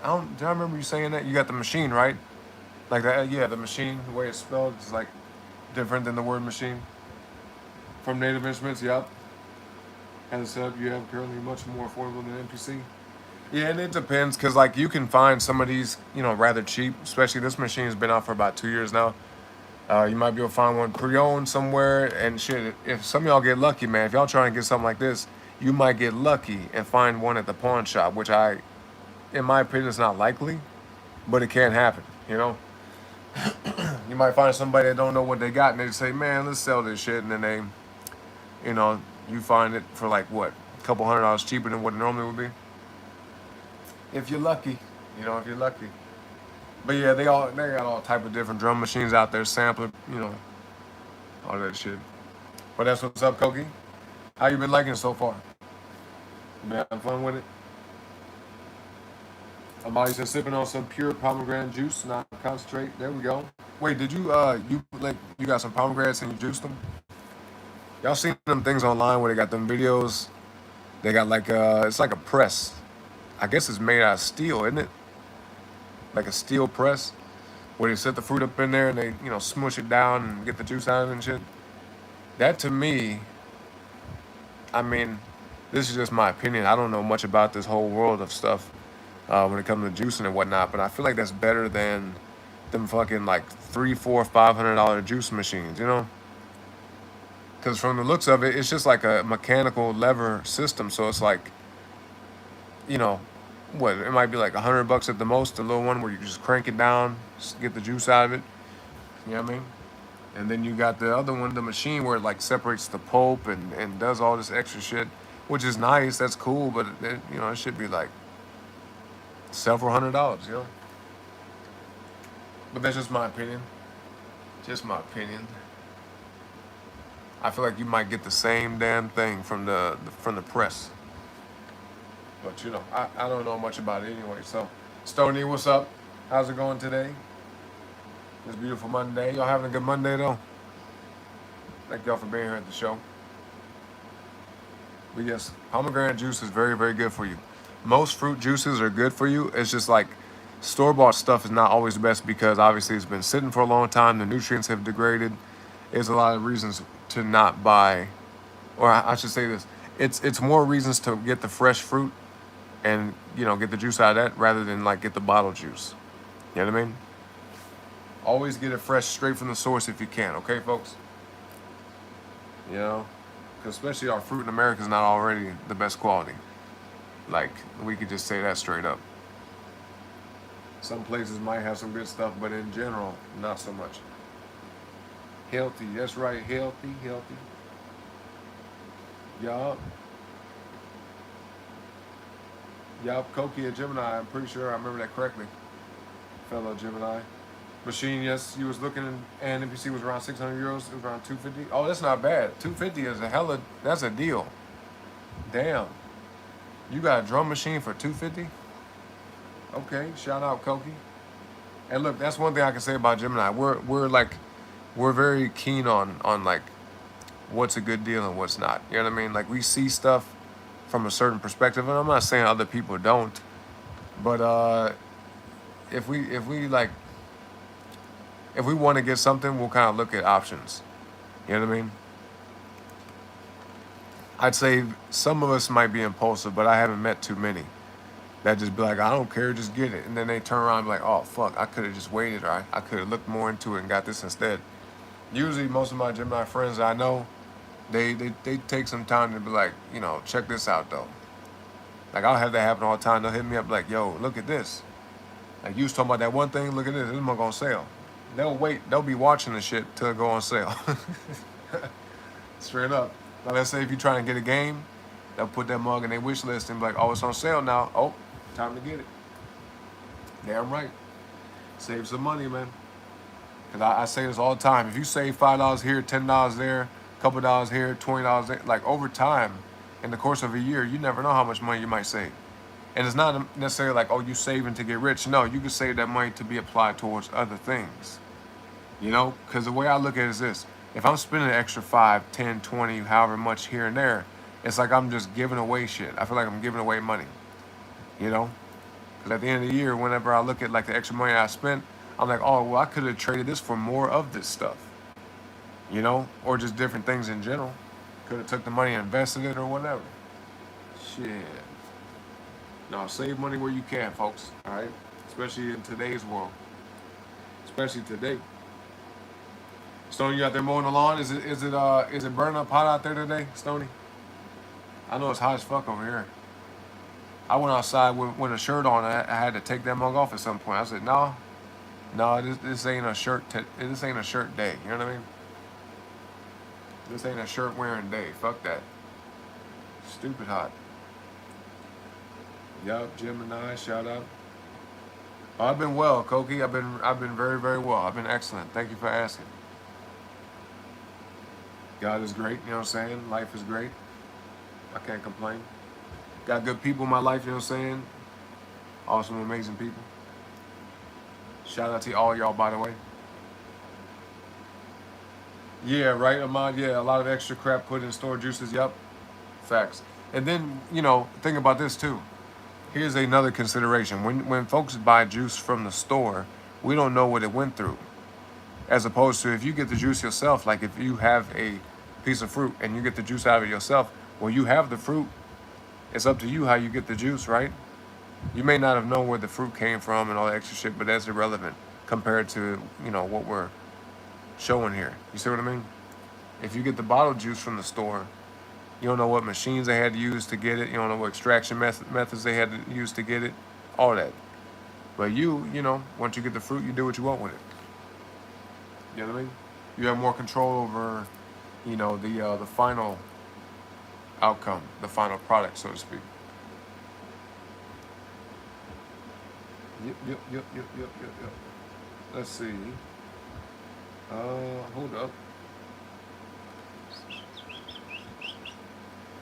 don't. Do I remember you saying that? You got the machine, right? Like that? Yeah, the machine. The way it's spelled is like different than the word machine. From Native Instruments. Yep. As a sub, you have currently much more affordable than MPC. Yeah, and it depends because like you can find some of these, rather cheap. Especially this machine has been out for about 2 years now. You might be able to find one pre-owned somewhere, and shit. If some of y'all get lucky, man, if y'all trying to get something like this, you might get lucky and find one at the pawn shop, which in my opinion, is not likely, but it can happen. You might find somebody that don't know what they got, and they say, "Man, let's sell this shit," and then you know, you find it for like what, a couple $100 cheaper than what it normally would be, if you're lucky. If you're lucky. But yeah, they got all type of different drum machines out there, sampler, all that shit. But that's what's up, Koki. How you been liking it so far? You been having fun with it? Amali said sipping on some pure pomegranate juice, not concentrate. There we go. Wait, did you got some pomegranates and you juiced them? Y'all seen them things online where they got them videos? They got like it's like a press. I guess it's made out of steel, isn't it? Like a steel press where they set the fruit up in there and they smush it down and get the juice out of it and shit. That to me, I mean, this is just my opinion. I don't know much about this whole world of stuff when it comes to juicing and whatnot, but I feel like that's better than them fucking like $300, $400, $500 juice machines, Because from the looks of it, it's just like a mechanical lever system. So it's like, you know, what it might be like $100 at the most, the little one where you can just crank it down, just get the juice out of it. You know what I mean? And then you got the other one, the machine where it like separates the pulp and does all this extra shit, which is nice. That's cool, but it should be like several $100s. But that's just my opinion. Just my opinion. I feel like you might get the same damn thing from the press. But I don't know much about it anyway. So, Stony, what's up? How's it going today? This beautiful Monday. Y'all having a good Monday though? Thank y'all for being here at the show. But yes, pomegranate juice is very, very good for you. most fruit juices are good for you. It's just like store-bought stuff is not always the best because obviously it's been sitting for a long time. The nutrients have degraded. There's a lot of reasons to not buy, or I should say this. It's more reasons to get the fresh fruit and get the juice out of that rather than like get the bottle juice. You know what I mean? Always get it fresh, straight from the source if you can. Okay, folks. You know, 'cause especially our fruit in America is not already the best quality. Like we could just say that straight up. Some places might have some good stuff, but in general, not so much. Healthy, that's right, healthy, healthy. Yup, yup. Koki and Gemini. I'm pretty sure I remember that correctly. Fellow Gemini. Machine, yes, you was looking, and NPC was around 600 euros. It was around 250. Oh, that's not bad. 250 is a hella. That's a deal. Damn, you got a drum machine for 250? Okay, shout out Koki. And look, that's one thing I can say about Gemini. We're very keen on like what's a good deal and what's not. You know what I mean? Like we see stuff from a certain perspective, and I'm not saying other people don't, but if we like if we want to get something, we'll kind of look at options. You know what I mean? I'd say some of us might be impulsive, but I haven't met too many that just be like, I don't care, just get it. And then they turn around and be like, oh, fuck, I could have just waited, or I could have looked more into it and got this instead. Usually, most of my Gemini friends I know, they take some time to be like, check this out, though. Like, I'll have that happen all the time. They'll hit me up like, yo, look at this. Like, you was talking about that one thing, look at this. This is on sale. They'll wait. They'll be watching the shit till it go on sale. Straight up. Now, let's say if you're trying to get a game, they'll put that mug in their wish list and be like, oh, it's on sale now. Oh, time to get it. Damn right. Save some money, man. Because I say this all the time. If you save $5 here, $10 there, a couple dollars here, $20 there, like over time, in the course of a year, you never know how much money you might save. And it's not necessarily like, oh, you saving to get rich. No, you can save that money to be applied towards other things. Because the way I look at it is this. If I'm spending an extra 5, 10, 20, however much here and there, it's like I'm just giving away shit. I feel like I'm giving away money. Because at the end of the year, whenever I look at like the extra money I spent, I'm like, oh, well, I could have traded this for more of this stuff. Or just different things in general. Could have took the money and invested it or whatever. Shit. No, save money where you can, folks. All right? Especially in today's world. Especially today. Stoney, you out there mowing the lawn? Is it burning up hot out there today, Stoney? I know it's hot as fuck over here. I went outside with a shirt on. I had to take that mug off at some point. I said, no, this ain't a shirt. This ain't a shirt day. You know what I mean? This ain't a shirt wearing day. Fuck that. Stupid hot. Yup, Gemini, shout out. Oh, I've been well, Koki. I've been very, very well. I've been excellent. Thank you for asking. God is great, you know what I'm saying? Life is great. I can't complain. Got good people in my life, you know what I'm saying? Awesome, amazing people. Shout out to all y'all, by the way. Yeah, right, Ahmad? Yeah, a lot of extra crap put in store juices, yup. Facts. And then, think about this too. Here's another consideration. When folks buy juice from the store, we don't know what it went through. As opposed to if you get the juice yourself, like if you have a piece of fruit and you get the juice out of it yourself, well, you have the fruit. It's up to you how you get the juice, right? You may not have known where the fruit came from and all that extra shit, but that's irrelevant compared to, what we're showing here. You see what I mean? If you get the bottled juice from the store, you don't know what machines they had to use to get it. You don't know what extraction methods they had to use to get it. All that. But once you get the fruit, you do what you want with it. You know what I mean? You have more control over, the final outcome, the final product, so to speak. Yep. Let's see. Hold up.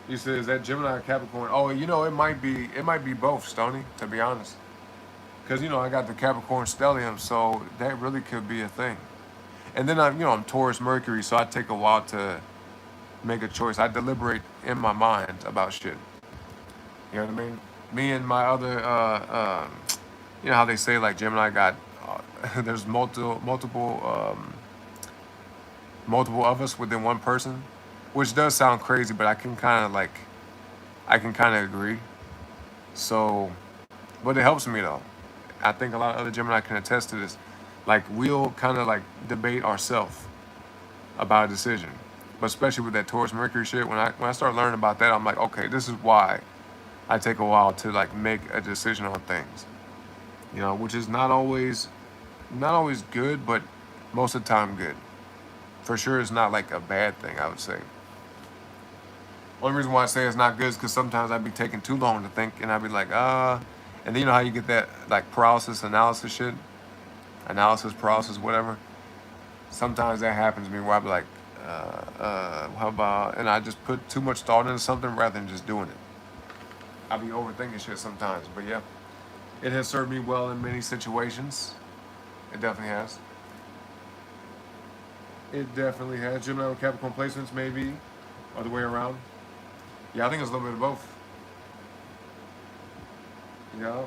You said, is that Gemini or Capricorn? Oh, it might be both, Stoney, to be honest. Because, I got the Capricorn stellium, so that really could be a thing. And then I'm Taurus Mercury, so I take a while to make a choice. I deliberate in my mind about shit. You know what I mean? Me and my other, you know how they say like Gemini got, there's multiple of us within one person, which does sound crazy, but I can kind of agree. So, but it helps me though. I think a lot of other Gemini can attest to this. Like we'll kind of like debate ourselves about a decision, but especially with that Taurus Mercury shit, when I start learning about that, I'm like, okay, this is why I take a while to like make a decision on things. You know, which is not always good, but most of the time good. For sure, it's not like a bad thing. I would say. Only reason why I say it's not good is because sometimes I'd be taking too long to think, and I'd be like, and then you know how you get that like paralysis analysis shit, analysis paralysis, whatever. Sometimes that happens to me where I'd be like, how about, and I just put too much thought into something rather than just doing it. I be overthinking shit sometimes, but yeah, it has served me well in many situations. It definitely has. It definitely has. Gemini with Capricorn placements, maybe, or the way around. Yeah, I think it's a little bit of both. Yeah,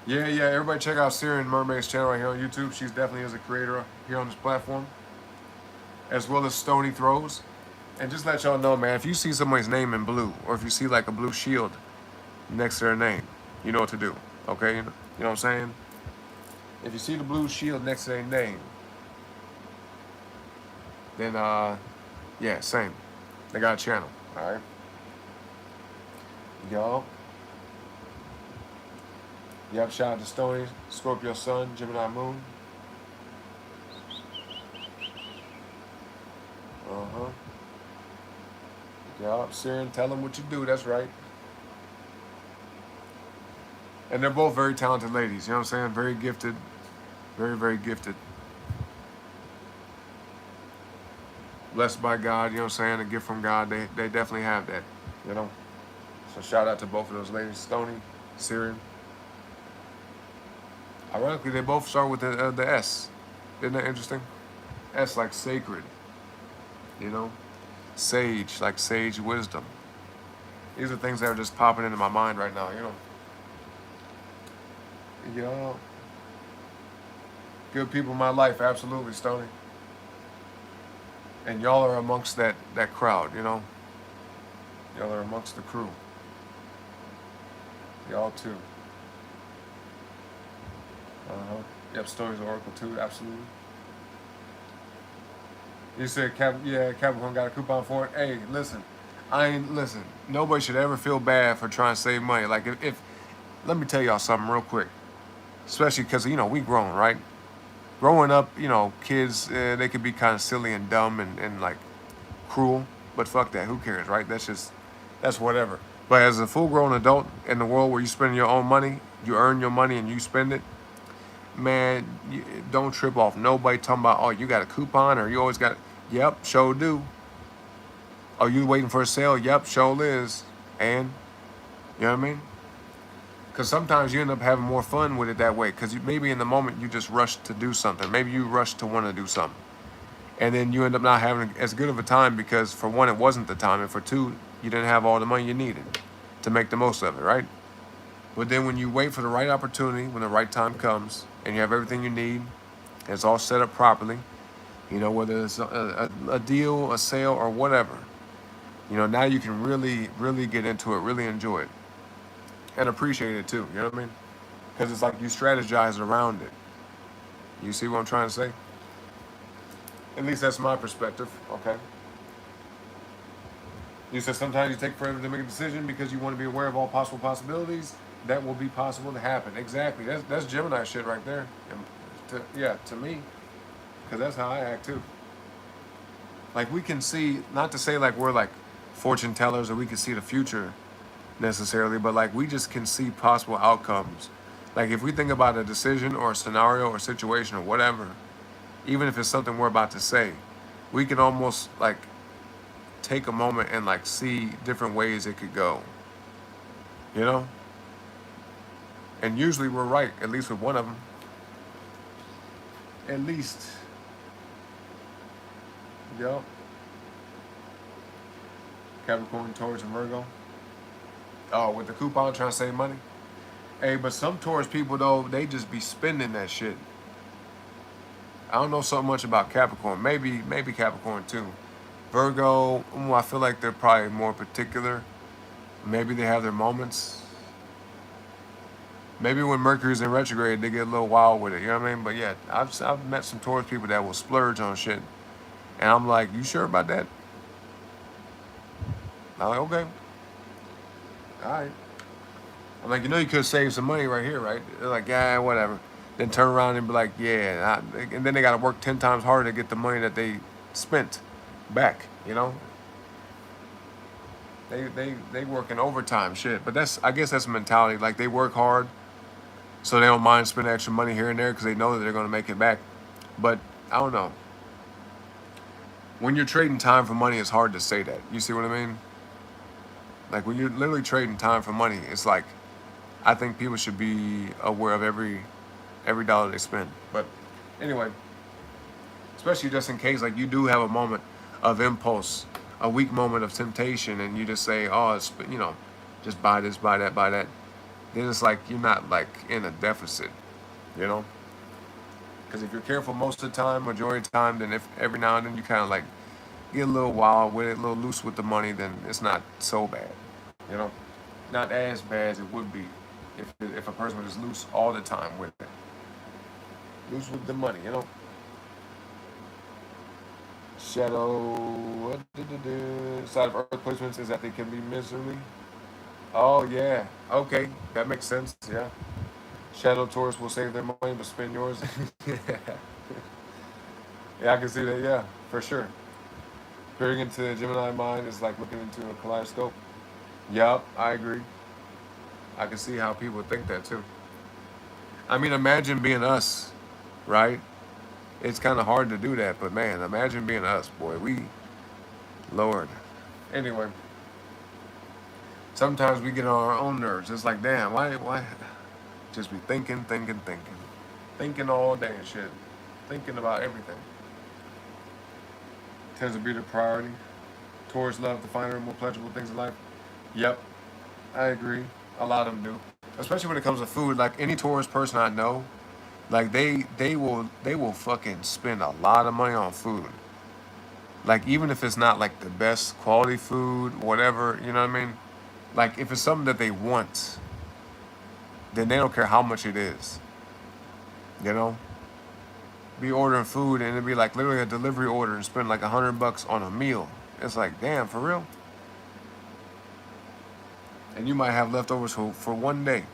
yeah, yeah. Everybody check out Syrian Mermaid's channel right here on YouTube. She's definitely is a creator here on this platform, as well as Stony Throws. And just let y'all know, man, if you see somebody's name in blue, or if you see like a blue shield next to their name, you know what to do. Okay, you know what I'm saying? If you see the blue shield next to their name, then yeah, same. They got a channel. All right, y'all. Yep, shout out to Stony, Scorpio Sun, Gemini Moon. Uh huh. Yup, Syrian, tell them what you do. That's right. And they're both very talented ladies. You know what I'm saying? Very gifted. Very, very gifted. Blessed by God. You know what I'm saying? A gift from God. They definitely have that. You know? So shout out to both of those ladies, Stony, Syrian. Ironically, they both start with the S. Isn't that interesting? S like sacred. You know? Sage, like sage wisdom. These are things that are just popping into my mind right now, you know? Yeah. Good people in my life, absolutely, Stony. And y'all are amongst that crowd, you know? Y'all are amongst the crew. Y'all too. Uh-huh. Yep, Stories Oracle too, absolutely. You said Capricorn got a coupon for it. Hey, listen. Listen, nobody should ever feel bad for trying to save money. Like if let me tell y'all something real quick. Especially because, you know, we grown, right? Growing up, you know, kids, they could be kind of silly and dumb and like cruel, but fuck that. Who cares, right? That's whatever. But as a full grown adult in the world where you spend your own money, you earn your money and you spend it, man, don't trip off nobody talking about, oh, you got a coupon or you always got, yep, sure do. Oh, you waiting for a sale? Yep, sure is. And, you know what I mean? Because sometimes you end up having more fun with it that way. Because maybe in the moment you just rush to do something. Maybe you rush to want to do something. And then you end up not having as good of a time because for one, it wasn't the time. And for two, you didn't have all the money you needed to make the most of it, right? But then when you wait for the right opportunity, when the right time comes, and you have everything you need, and it's all set up properly, you know, whether it's a deal, a sale, or whatever, you know, now you can really, really get into it, really enjoy it, and appreciate it too. You know what I mean? Because it's like you strategize around it. You see what I'm trying to say? At least that's my perspective. Okay. You said sometimes you take forever to make a decision because you want to be aware of all possible possibilities that will be possible to happen. Exactly. That's Gemini shit right there. And to me, because that's how I act too. Like we can see, not to say like we're like fortune tellers or we can see the future necessarily, but like we just can see possible outcomes. Like if we think about a decision or a scenario or situation or whatever, even if it's something we're about to say, we can almost like take a moment and like see different ways it could go. You know? And usually we're right, at least with one of them. At least. Yup. Capricorn, Taurus, and Virgo. Oh, with the coupon trying to save money. Hey, but some Taurus people though, they just be spending that shit. I don't know so much about Capricorn. Maybe Capricorn too. Virgo, I feel like they're probably more particular. Maybe they have their moments. Maybe when Mercury's in retrograde, they get a little wild with it. You know what I mean? But yeah, I've met some Taurus people that will splurge on shit, and I'm like, you sure about that? I'm like, okay, all right. I'm like, you could save some money right here, right? They're like, yeah, whatever. Then turn around and be like, yeah, and then they got to work 10 times harder to get the money that they spent back. They working overtime shit. But I guess that's a mentality. Like they work hard, so they don't mind spending extra money here and there because they know that they're going to make it back. But I don't know. When you're trading time for money, it's hard to say that. You see what I mean? Like when you're literally trading time for money, it's like I think people should be aware of every dollar they spend. But anyway, especially just in case like you do have a moment of impulse, a weak moment of temptation, and you just say, oh, it's, just buy this, buy that, buy that. Then it's like you're not like in a deficit, you know? Because if you're careful most of the time, majority of the time, then if every now and then you kind of like get a little wild with it, a little loose with the money, then it's not so bad, you know? Not as bad as it would be if a person was just loose all the time with it. Loose with the money, you know? Shadow, side of Earth placements is that they can be miserly. Oh, yeah. Okay, that makes sense, yeah. Shadow tourists will save their money but spend yours. Yeah, I can see that, yeah, for sure. Peering into the Gemini mind is like looking into a kaleidoscope. Yup, I agree. I can see how people think that too. I mean, imagine being us, right? It's kind of hard to do that, but man, imagine being us, boy. Lord. Anyway, sometimes we get on our own nerves. It's like, damn, why? Just be thinking all day and shit, thinking about everything. Tends to be the priority. Towards love, the finer and more pleasurable things in life. Yep, I agree. A lot of them do, especially when it comes to food. Like any tourist person I know, like they will fucking spend a lot of money on food. Like even if it's not like the best quality food, whatever, you know what I mean? Like if it's something that they want, then they don't care how much it is. You know, be ordering food and it'd be like literally a delivery order and spend like $100 on a meal. It's like damn, for real. And you might have leftovers for one day.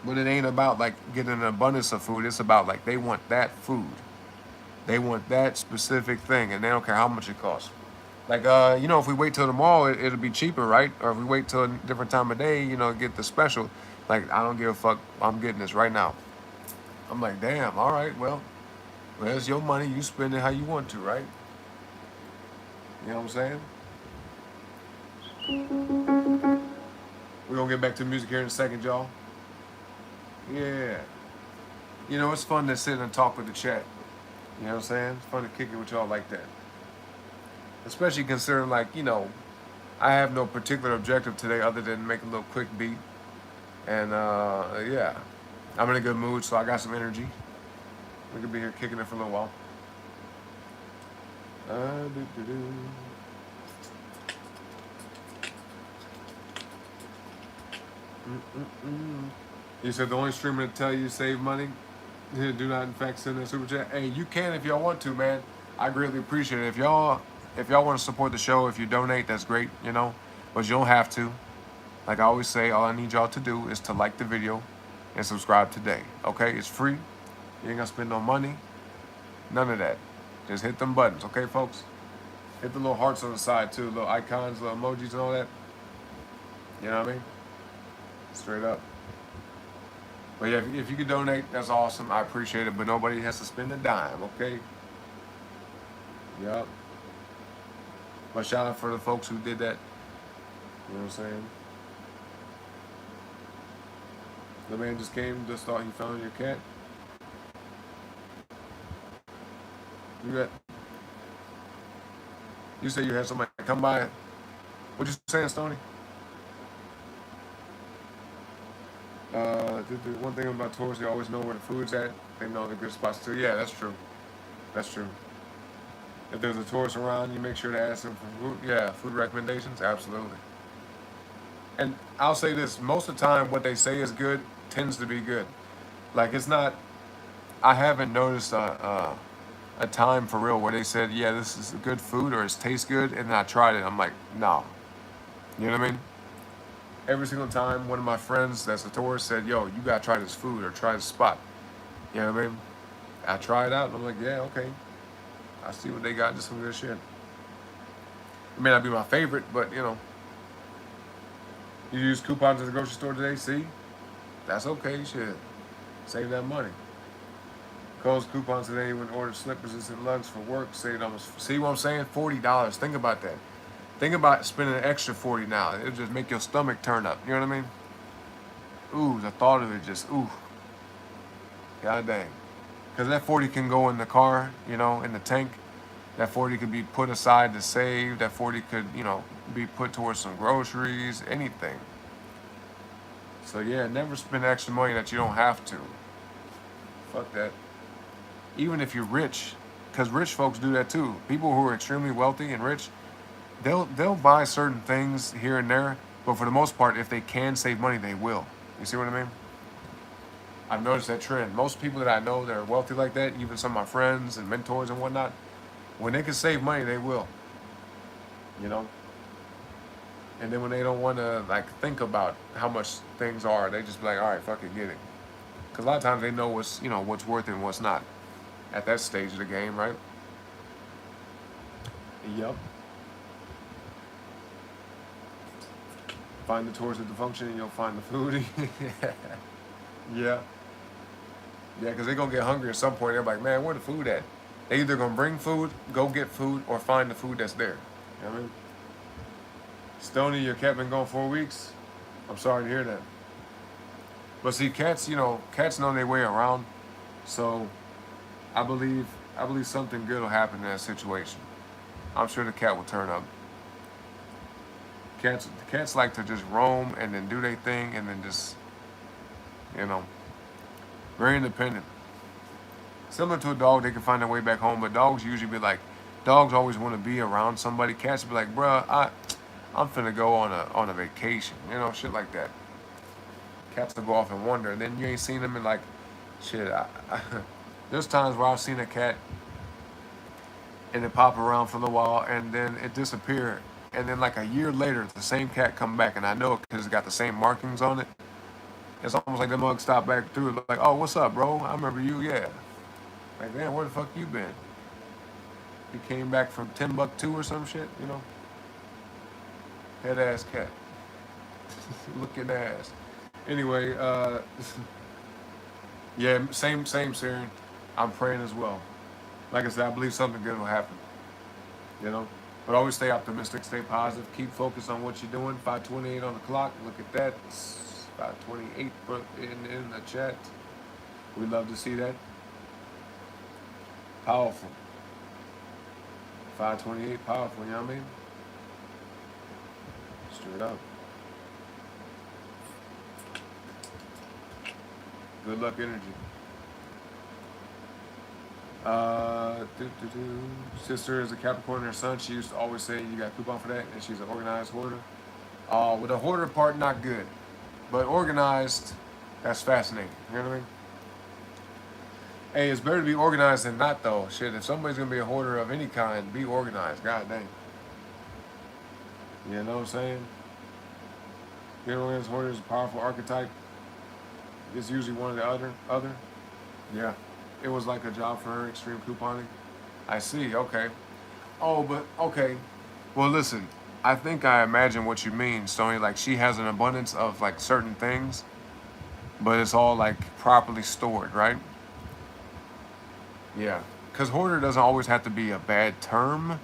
But it ain't about like getting an abundance of food. It's about like they want that food. They want that specific thing, and they don't care how much it costs. Like, if we wait till tomorrow, it'll be cheaper, right? Or if we wait till a different time of day, get the special. Like, I don't give a fuck. I'm getting this right now. I'm like, damn. All right, well, it's your money. You spend it how you want to, right? You know what I'm saying? We're gonna get back to the music here in a second, y'all. Yeah. It's fun to sit and talk with the chat. You know what I'm saying? It's fun to kick it with y'all like that. Especially considering, like, I have no particular objective today other than make a little quick beat. And, yeah. I'm in a good mood, so I got some energy. We could be here kicking it for a little while. You said the only streamer to tell you to save money, do not in fact send a super chat. Hey, you can if y'all want to, man. I greatly appreciate it. If y'all want to support the show, if you donate, that's great, but you don't have to. Like I always say, all I need y'all to do is to like the video and subscribe today. Okay, it's free. You ain't gonna spend no money. None of that. Just hit them buttons, okay, folks? Hit the little hearts on the side too, little icons, little emojis, and all that. You know what I mean? Straight up. But yeah, if you could donate, that's awesome. I appreciate it, but nobody has to spend a dime, okay? Yup. But shout out for the folks who did that. You know what I'm saying? The man just came, just thought he found your cat. You got You said you had somebody come by. What you saying, Stoney? The one thing about tourists, they always know where the food's at. They know the good spots too. Yeah, that's true. That's true. If there's a tourist around, you make sure to ask them for food. Yeah, food recommendations. Absolutely. And I'll say this: most of the time, what they say is good tends to be good. Like it's not. I haven't noticed a time for real where they said, "Yeah, this is good food" or "it tastes good," and then I tried it. I'm like, "No." You know what I mean? Every single time, one of my friends that's a tourist said, "Yo, you gotta try this food or try this spot." You know what I mean? I try it out, and I'm like, "Yeah, okay. I see what they got. Just some good shit." It may not be my favorite, but you know, you use coupons at the grocery store today. See, that's okay. You should save that money. Cole's coupons today when ordered slippers and lugs for work saved almost. See what I'm saying? $40. Think about that. Think about spending an extra 40 now. It'll just make your stomach turn up. You know what I mean? Ooh, the thought of it just ooh, god dang. Because that 40 can go in the car, you know, in the tank. That 40 could be put aside to save. That 40 could, you know, be put towards some groceries, anything. So yeah, never spend extra money that you don't have to. Fuck that. Even if you're rich, because rich folks do that too. People who are extremely wealthy and rich, they'll buy certain things here and there, but for the most part, if they can save money, they will. You see what I mean? I've noticed that trend. Most people that I know that are wealthy like that, even some of my friends and mentors and whatnot, when they can save money, they will. You know? And then when they don't want to like think about how much things are, they just be like, all right, fuck it, get it. Because a lot of times they know what's, you know, what's worth it and what's not at that stage of the game, right? Yep. Find the tours at the function and you'll find the food. Yeah. Yeah, because they're going to get hungry at some point. They're like, man, where the food at? They either going to bring food, go get food, or find the food that's there. You know what I mean? Stoney, your cat been gone 4 weeks? I'm sorry to hear that. But see, cats, you know, cats know their way around. So I believe something good will happen in that situation. I'm sure the cat will turn up. Cats like to just roam and then do their thing and then just, you know, very independent. Similar to a dog, they can find their way back home, but dogs usually be like, dogs always want to be around somebody. Cats be like, bruh, I'm finna go on a vacation, you know, shit like that. Cats will go off and wander, and then you ain't seen them in like, shit. There's times where I've seen a cat and it pop around for a little while, and then it disappear, and then like a year later, the same cat come back, and I know it because it's got the same markings on it. It's almost like the mug stopped back through it, like, oh, what's up, bro? I remember you, yeah. Like, man, where the fuck you been? You came back from Timbuktu or some shit, you know? Head ass cat. Looking ass. Anyway, yeah, same, Syrian. I'm praying as well. Like I said, I believe something good will happen. You know? But always stay optimistic, stay positive, keep focused on what you're doing. 528 on the clock. Look at that. 528 put in the chat. We love to see that. Powerful. 528, powerful, you know what I mean? Straight up. Good luck energy. Sister is a Capricorn, her son, she used to always say you got a coupon for that, and she's an organized hoarder. With the hoarder part, not good. But organized, that's fascinating. You know what I mean? Hey, it's better to be organized than not, though. Shit, if somebody's gonna be a hoarder of any kind, be organized. God dang. You know what I'm saying? Being organized hoarder is a powerful archetype. It's usually one or the other. Yeah. It was like a job for her, extreme couponing. I see, okay. Oh, but okay. Well, listen, I think I imagine what you mean, Stoney. Like she has an abundance of like certain things, but it's all like properly stored, right? Yeah. Because hoarder doesn't always have to be a bad term.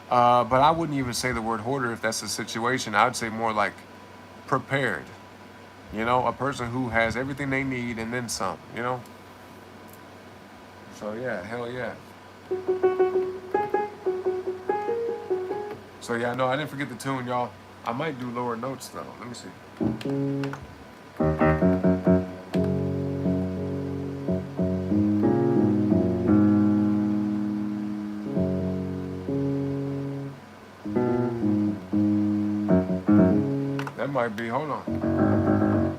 But I wouldn't even say the word hoarder if that's the situation. I would say more like prepared. You know, a person who has everything they need and then some, you know? So yeah, hell yeah. So yeah, no, I didn't forget the tune, y'all. I might do lower notes though. Let me see. That might be. Hold on.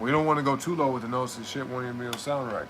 We don't want to go too low with the notes and shit won't even be able to sound right.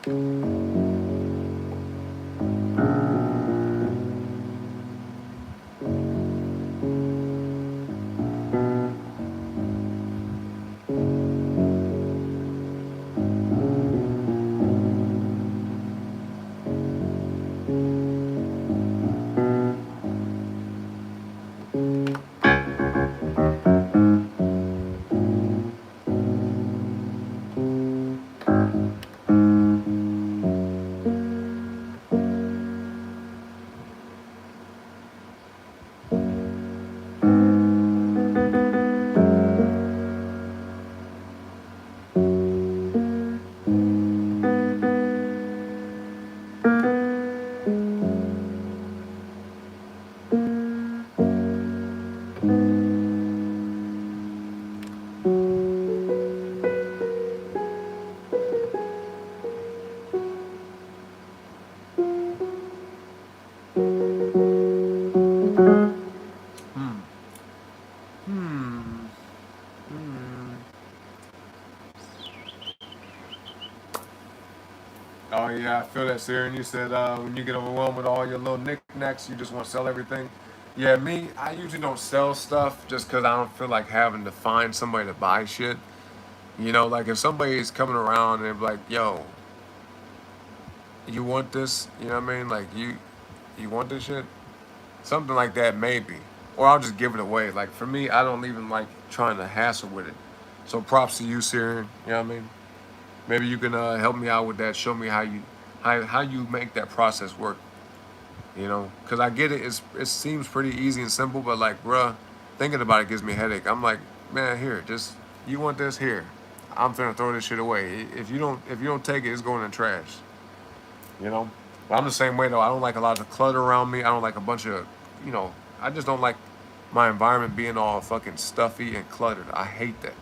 Oh yeah, I feel that, Siren. You said when you get overwhelmed with all your little knickknacks, you just want to sell everything. Yeah, me, I usually don't sell stuff just because I don't feel like having to find somebody to buy shit. You know, like if somebody's coming around and they're like, "Yo, you want this?" You know what I mean? Like you want this shit? Something like that, maybe. Or I'll just give it away. Like for me, I don't even like trying to hassle with it. So props to you, Siren. You know what I mean? Maybe you can help me out with that. Show me how you make that process work. You know, because I get it. It seems pretty easy and simple, but like, bruh, thinking about it gives me a headache. I'm like, man, here, just you want this here. I'm finna throw this shit away. If you don't take it, it's going in the trash. You know. But I'm the same way though. I don't like a lot of clutter around me. I don't like a bunch of, you know, I just don't like my environment being all fucking stuffy and cluttered. I hate that.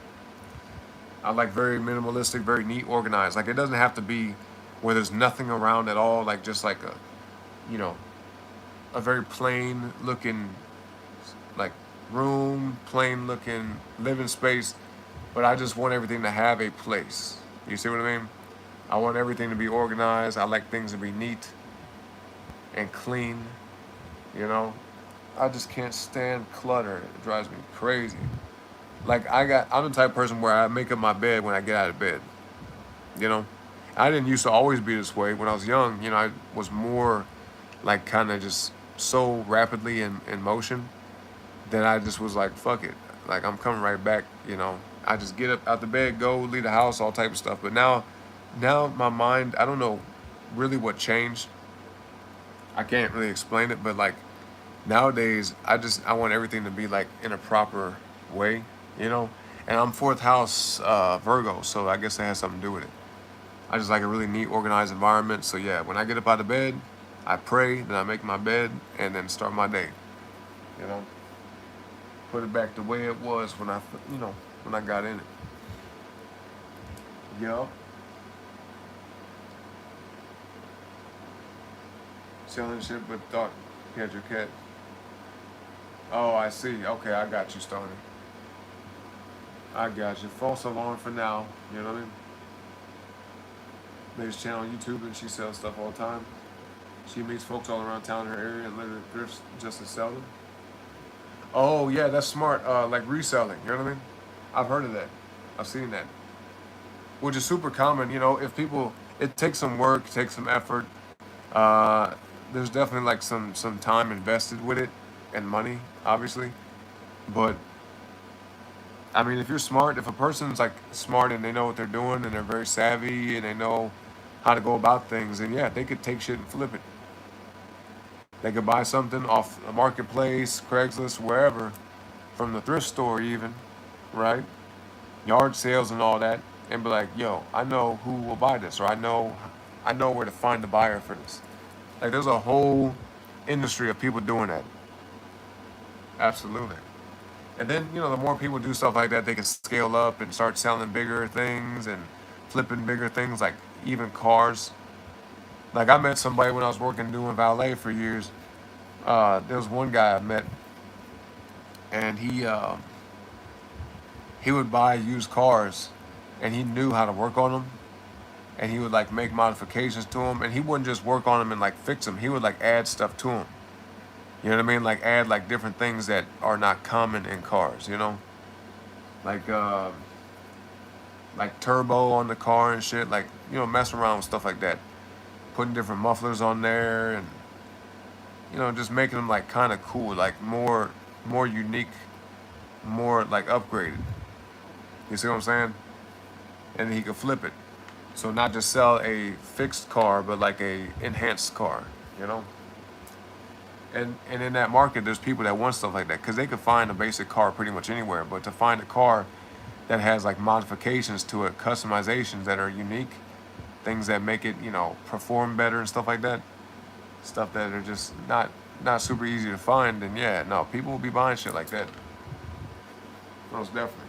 I like very minimalistic, very neat, organized. Like it doesn't have to be where there's nothing around at all. Like just like a, you know, a very plain looking, like room, plain looking living space. But I just want everything to have a place. You see what I mean? I want everything to be organized. I like things to be neat and clean. You know, I just can't stand clutter. It drives me crazy. Like I'm the type of person where I make up my bed when I get out of bed. You know, I didn't used to always be this way. When I was young, you know, I was more like kind of just so rapidly in motion that I just was like, fuck it. Like I'm coming right back. You know, I just get up out the bed, go leave the house, all type of stuff. But now my mind, I don't know really what changed. I can't really explain it, but like nowadays, I want everything to be like in a proper way, you know. And I'm fourth house Virgo, so I guess that has something to do with it. I just like a really neat, organized environment. So yeah, when I get up out of bed, I pray, then I make my bed, and then start my day. You know, put it back the way it was when you know, when I got in it. Yup. Selling shit, but thought catch your cat. Oh, I see. Okay, I got you, Stony. I got you. False alarm for now. You know what I mean? There's channel on YouTube and she sells stuff all the time. She meets folks all around town in her area and literally thrifts just to sell them. Oh yeah, that's smart. Like reselling. You know what I mean? I've heard of that. I've seen that, which is super common. You know, if people, it takes some work, takes some effort. Uh, there's definitely like some time invested with it and money, obviously. But I mean, if you're smart, if a person's like smart and they know what they're doing and they're very savvy and they know how to go about things, then yeah, they could take shit and flip it. They could buy something off a marketplace, Craigslist, wherever, from the thrift store even, right? Yard sales and all that, and be like, yo, I know who will buy this, or I know where to find the buyer for this. Like there's a whole industry of people doing that. Absolutely. And then, the more people do stuff like that, they can scale up and start selling bigger things and flipping bigger things, like even cars. Like I met somebody when I was working doing valet for years. There was one guy I met, and he would buy used cars, and he knew how to work on them, and he would like make modifications to them, and he wouldn't just work on them and like fix them. He would like add stuff to them. You know what I mean? Like add like different things that are not common in cars. Like like turbo on the car and shit. Like mess around with stuff like that, putting different mufflers on there, and just making them like kind of cool, like more unique, more like upgraded. You see what I'm saying? And then he could flip it. So not just sell a fixed car, but like a enhanced car. You know. And in that market, there's people that want stuff like that because they could find a basic car pretty much anywhere. But to find a car that has like modifications to it, customizations that are unique, things that make it perform better and stuff like that, stuff that are just not super easy to find, then yeah, no, people will be buying shit like that. Most definitely.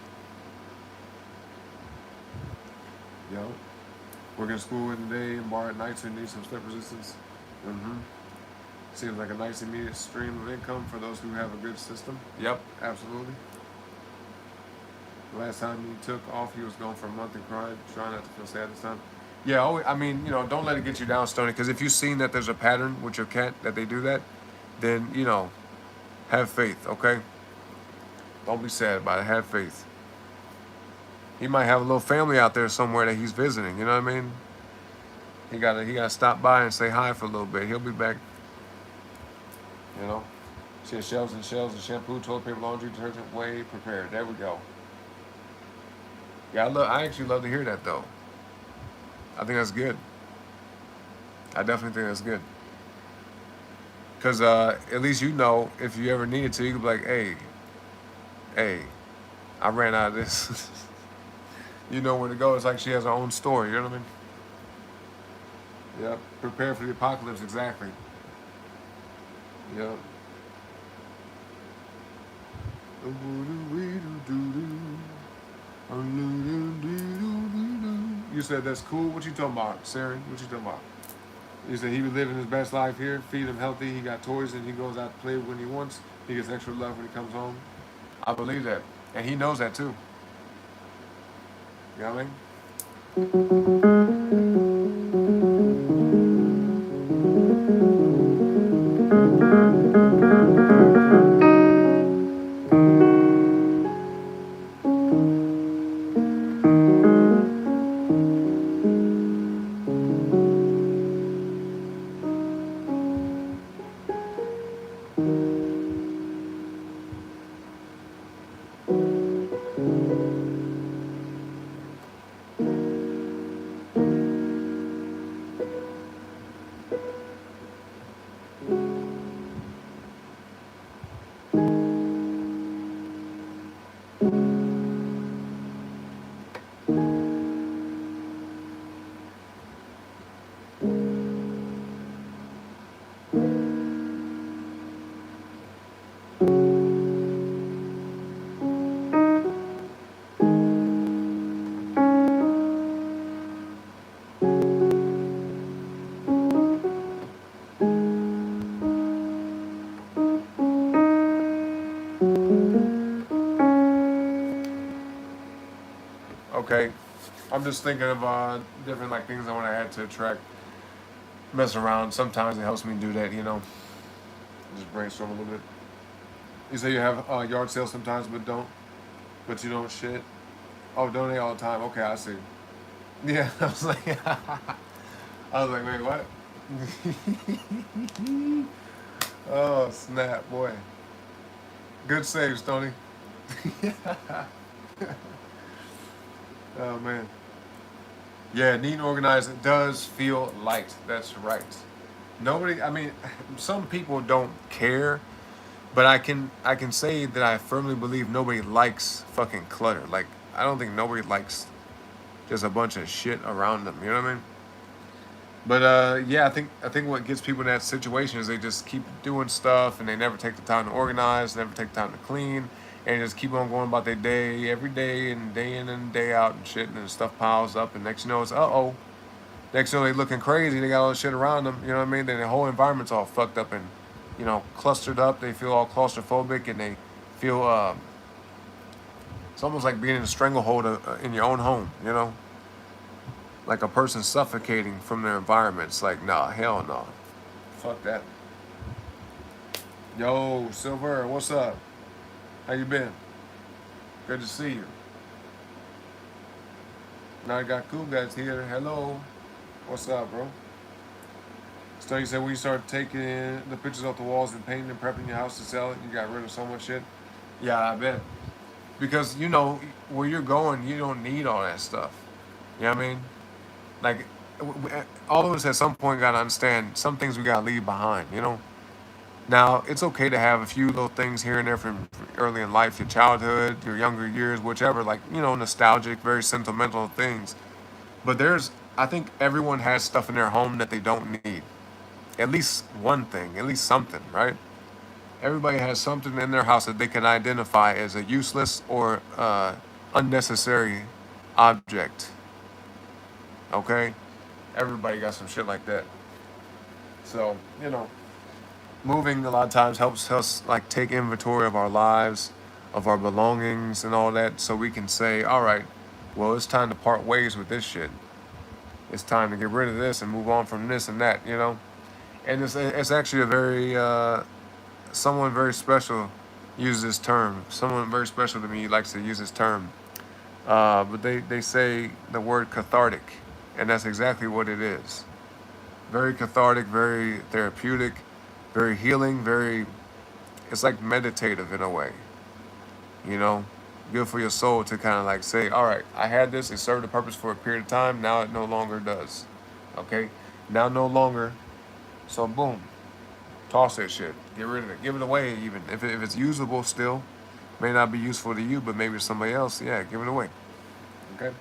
Yo, working school in the day and bar at night, so you need some step resistance. Mm-hmm. Seems like a nice immediate stream of income for those who have a good system. Yep, absolutely. The last time he took off, he was gone for a month and cried, trying not to feel sad this time. Yeah, I mean, don't let it get you down, Stoney, because if you've seen that there's a pattern with your cat that they do that, then, have faith, okay? Don't be sad about it. Have faith. He might have a little family out there somewhere that he's visiting, you know what I mean? He gotta stop by and say hi for a little bit. He'll be back, you know? She has shelves and shelves of shampoo, toilet paper, laundry, detergent, way prepared. There we go. Yeah, I actually love to hear that, though. I think that's good. I definitely think that's good. Because at least if you ever needed to, you could be like, hey, I ran out of this. You know where to go. It's like she has her own store, you know what I mean? Yep. Prepare for the apocalypse, exactly. Yep. You said that's cool? What you talking about, Saren? What you talking about? You said he was living his best life here, feed him healthy, he got toys and he goes out to play when he wants. He gets extra love when he comes home. I believe that. And he knows that too. You know what I mean? Okay, I'm just thinking of different like things I want to add to the track. Mess around. Sometimes it helps me do that, Just brainstorm a little bit. You say you have yard sales sometimes, but you don't shit. Oh, donate all the time. Okay, I see. Yeah, I was like, wait, what? Oh snap, boy. Good save, Stoney. Oh man. Yeah, neat and organized. It does feel light. That's right. Nobody. I mean, some people don't care, but I can say that I firmly believe nobody likes fucking clutter. Like I don't think nobody likes just a bunch of shit around them. You know what I mean? But yeah, I think what gets people in that situation is they just keep doing stuff and they never take the time to organize, never take the time to clean, and just keep on going about their day every day and day in and day out and shit, and then stuff piles up, and next you know it's oh, next you know they looking crazy, they got all this shit around them, you know what I mean? Then the whole environment's all fucked up and clustered up. They feel all claustrophobic and they feel it's almost like being in a stranglehold in your own home, like a person suffocating from their environment. It's like, nah, hell no. Fuck that. Yo, Silver, what's up? How you been? Good to see you. Now I got cool guys here. Hello. What's up, bro? So you said when you start taking the pictures off the walls and painting and prepping your house to sell it, you got rid of so much shit? Yeah, I bet. Because, where you're going, you don't need all that stuff. You know what I mean? Like, all of us at some point got to understand some things we got to leave behind. Now, it's okay to have a few little things here and there from early in life, your childhood, your younger years, whichever, like, nostalgic, very sentimental things. But I think everyone has stuff in their home that they don't need. At least one thing, at least something, right? Everybody has something in their house that they can identify as a useless or unnecessary object, okay? Everybody got some shit like that. So, moving a lot of times helps us like take inventory of our lives, of our belongings and all that, so we can say, all right, well, it's time to part ways with this shit. It's time to get rid of this and move on from this and that. And it's actually a very someone very special uses this term. Someone very special to me likes to use this term. But they say the word cathartic, and that's exactly what it is. Very cathartic, very therapeutic, very healing, very, it's like meditative in a way, you know? Good for your soul to kind of like say, all right, I had this, it served a purpose for a period of time, now it no longer does. Okay? Now no longer. So boom, toss that shit. Get rid of it. Give it away even. If it's usable still, may not be useful to you, but maybe to somebody else, yeah, give it away. Okay?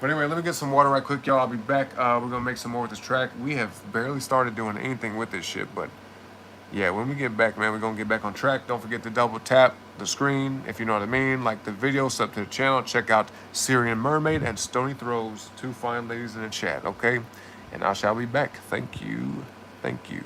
But anyway, let me get some water right quick, y'all. I'll be back. We're gonna make some more with this track. We have barely started doing anything with this shit, but yeah, when we get back, man, we're gonna get back on track. Don't forget to double tap the screen, if you know what I mean. Like the video, sub to the channel. Check out Syrian Mermaid and Stony Throws, two fine ladies in the chat, okay? And I shall be back. Thank you. Thank you.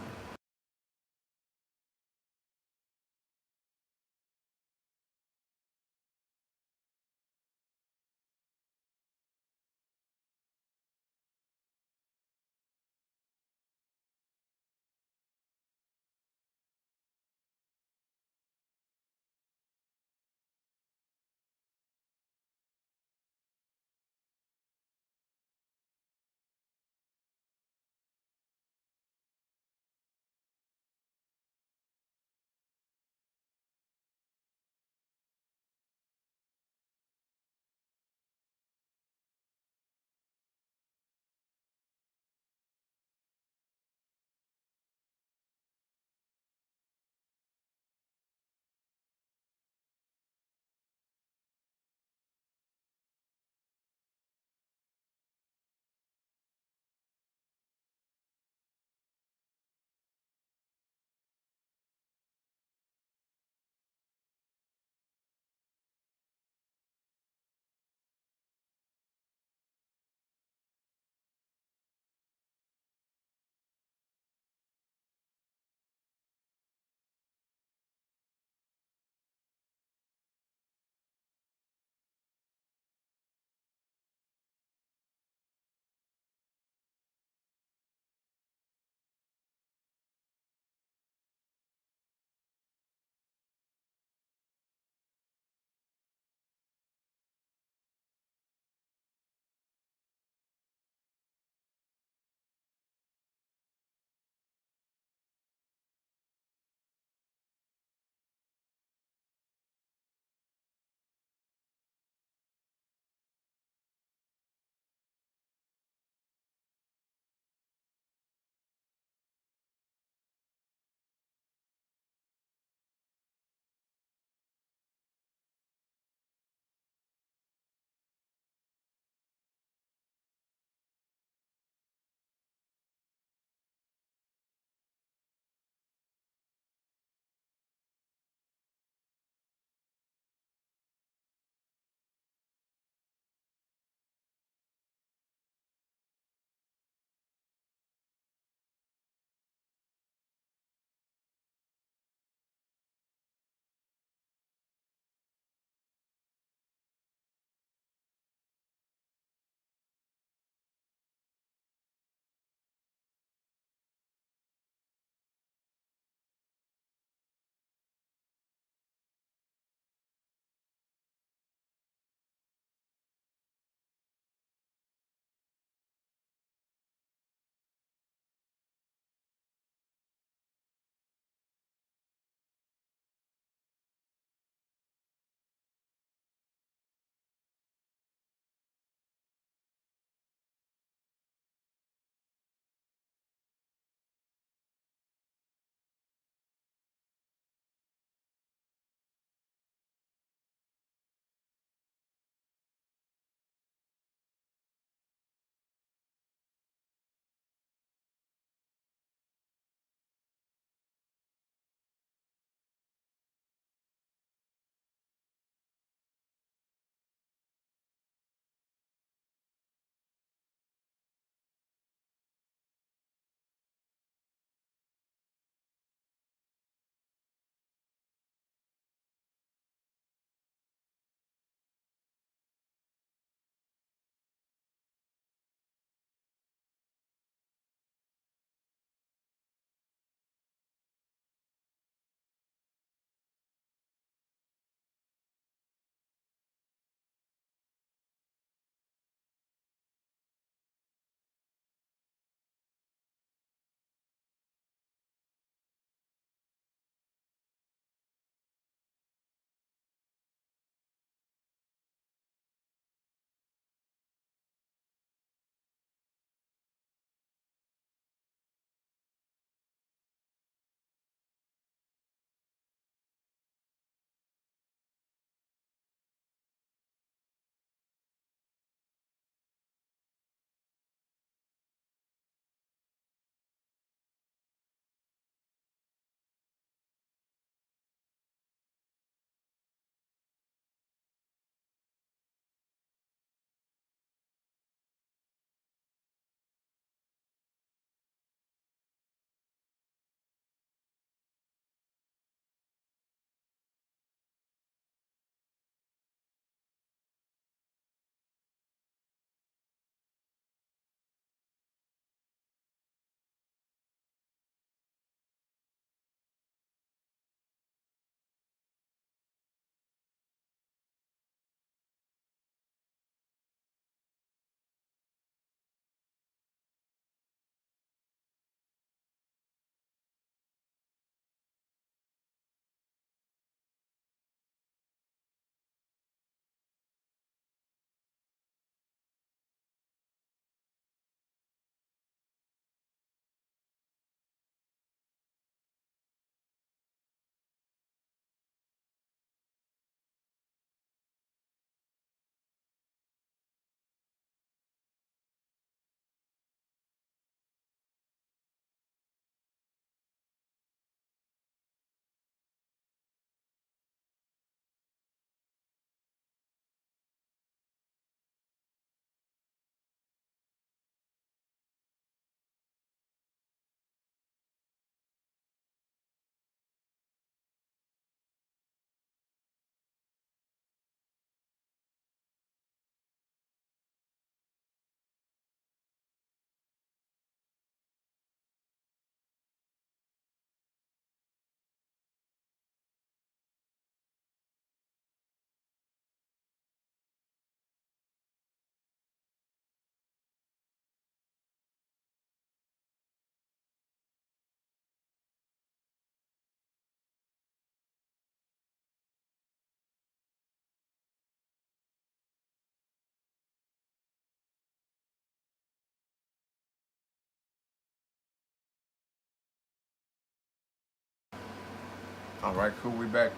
All right, cool. We back.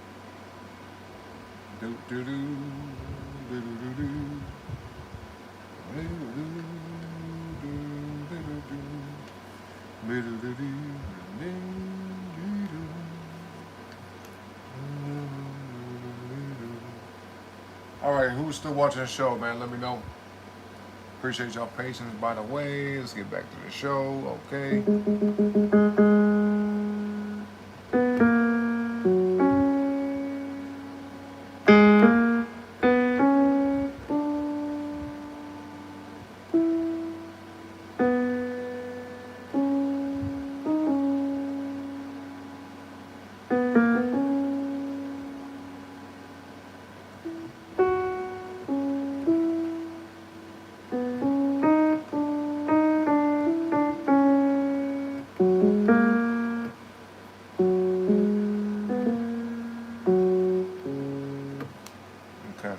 Do do do do do do. All right, who's still watching the show, man? Let me know. Appreciate y'all patience, by the way. Let's get back to the show. Okay. Okay.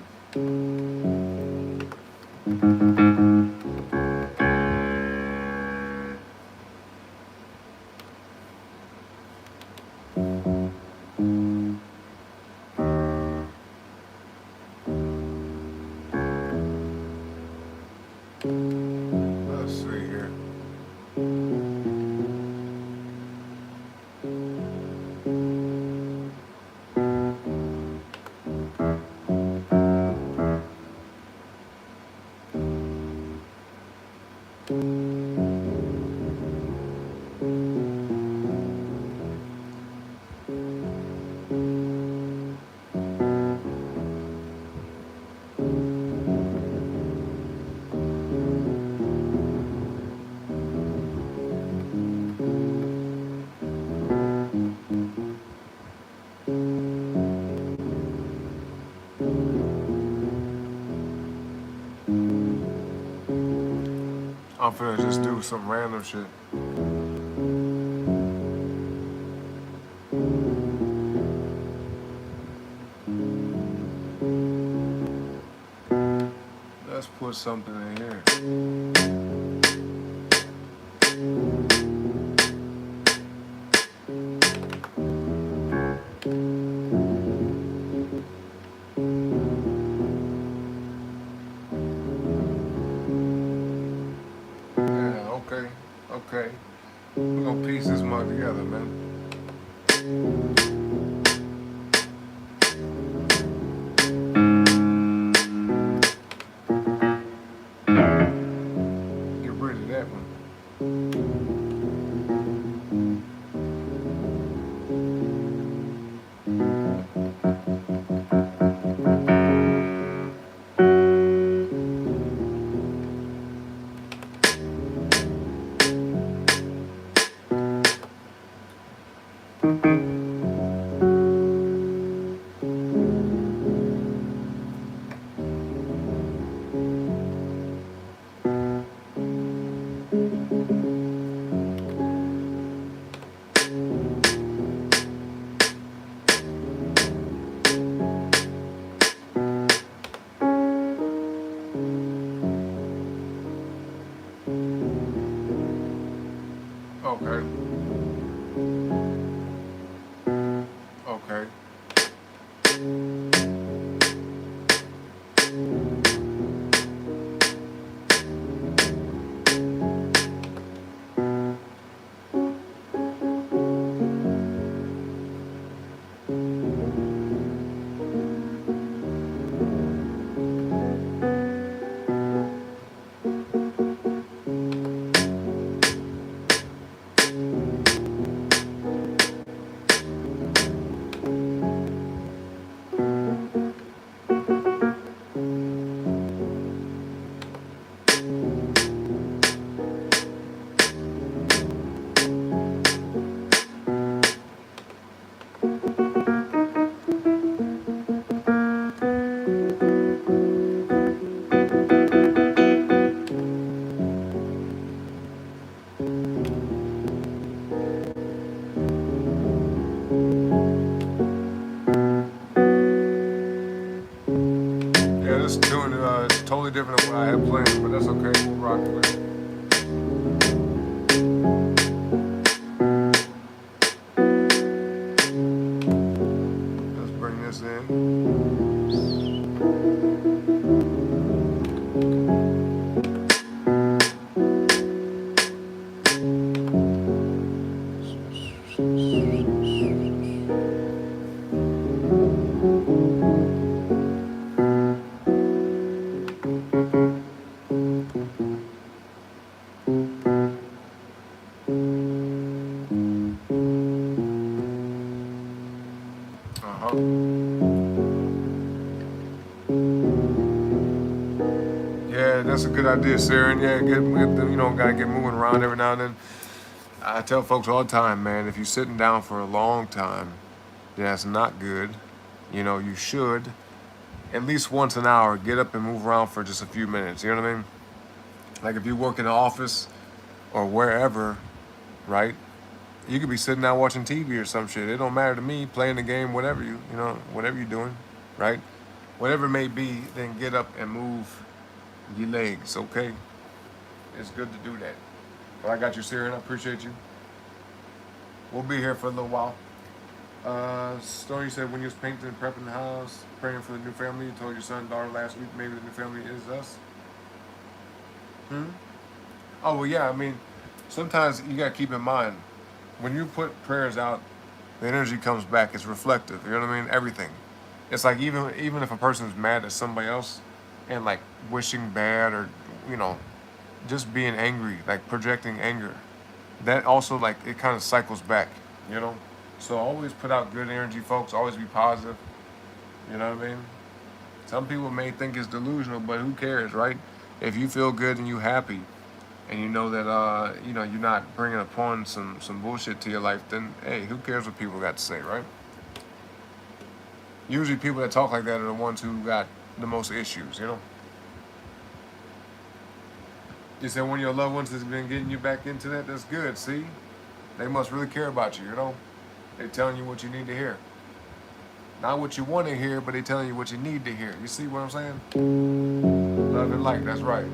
Let's see here. I'm finna just do some random shit. Let's put something in here. Yeah, okay, okay. We're gonna piece this mug together, man. Get rid of that one. Okay. Okay. Yeah, that's a good idea, Sarah. And yeah, gotta get moving around every now and then. I tell folks all the time, man, if you're sitting down for a long time, that's not good. You should at least once an hour get up and move around for just a few minutes. You know what I mean? Like if you work in the office or wherever, right? You could be sitting down watching TV or some shit. It don't matter to me, playing the game, whatever you're doing, right? Whatever it may be, then get up and move your legs, okay? It's good to do that. But I got you, Siri, and I appreciate you. We'll be here for a little while. Story, you said when you was painting and prepping the house, praying for the new family, you told your son and daughter last week maybe the new family is us. Oh, well, yeah, I mean, sometimes you got to keep in mind, when you put prayers out, the energy comes back. It's reflective. You know what I mean? Everything. It's like even if a person's mad at somebody else and like wishing bad or, you know, just being angry, like projecting anger, that also like it kind of cycles back, you know? So always put out good energy, folks. Always be positive. You know what I mean? Some people may think it's delusional, but who cares, right? If you feel good and you happy, and you know that you're not bringing upon some bullshit to your life, then hey, who cares what people got to say, right? Usually people that talk like that are the ones who got the most issues, you know? You said one of your loved ones has been getting you back into that? That's good, see? They must really care about you, you know? They're telling you what you need to hear. Not what you want to hear, but they're telling you what you need to hear. You see what I'm saying? Love and light, that's right.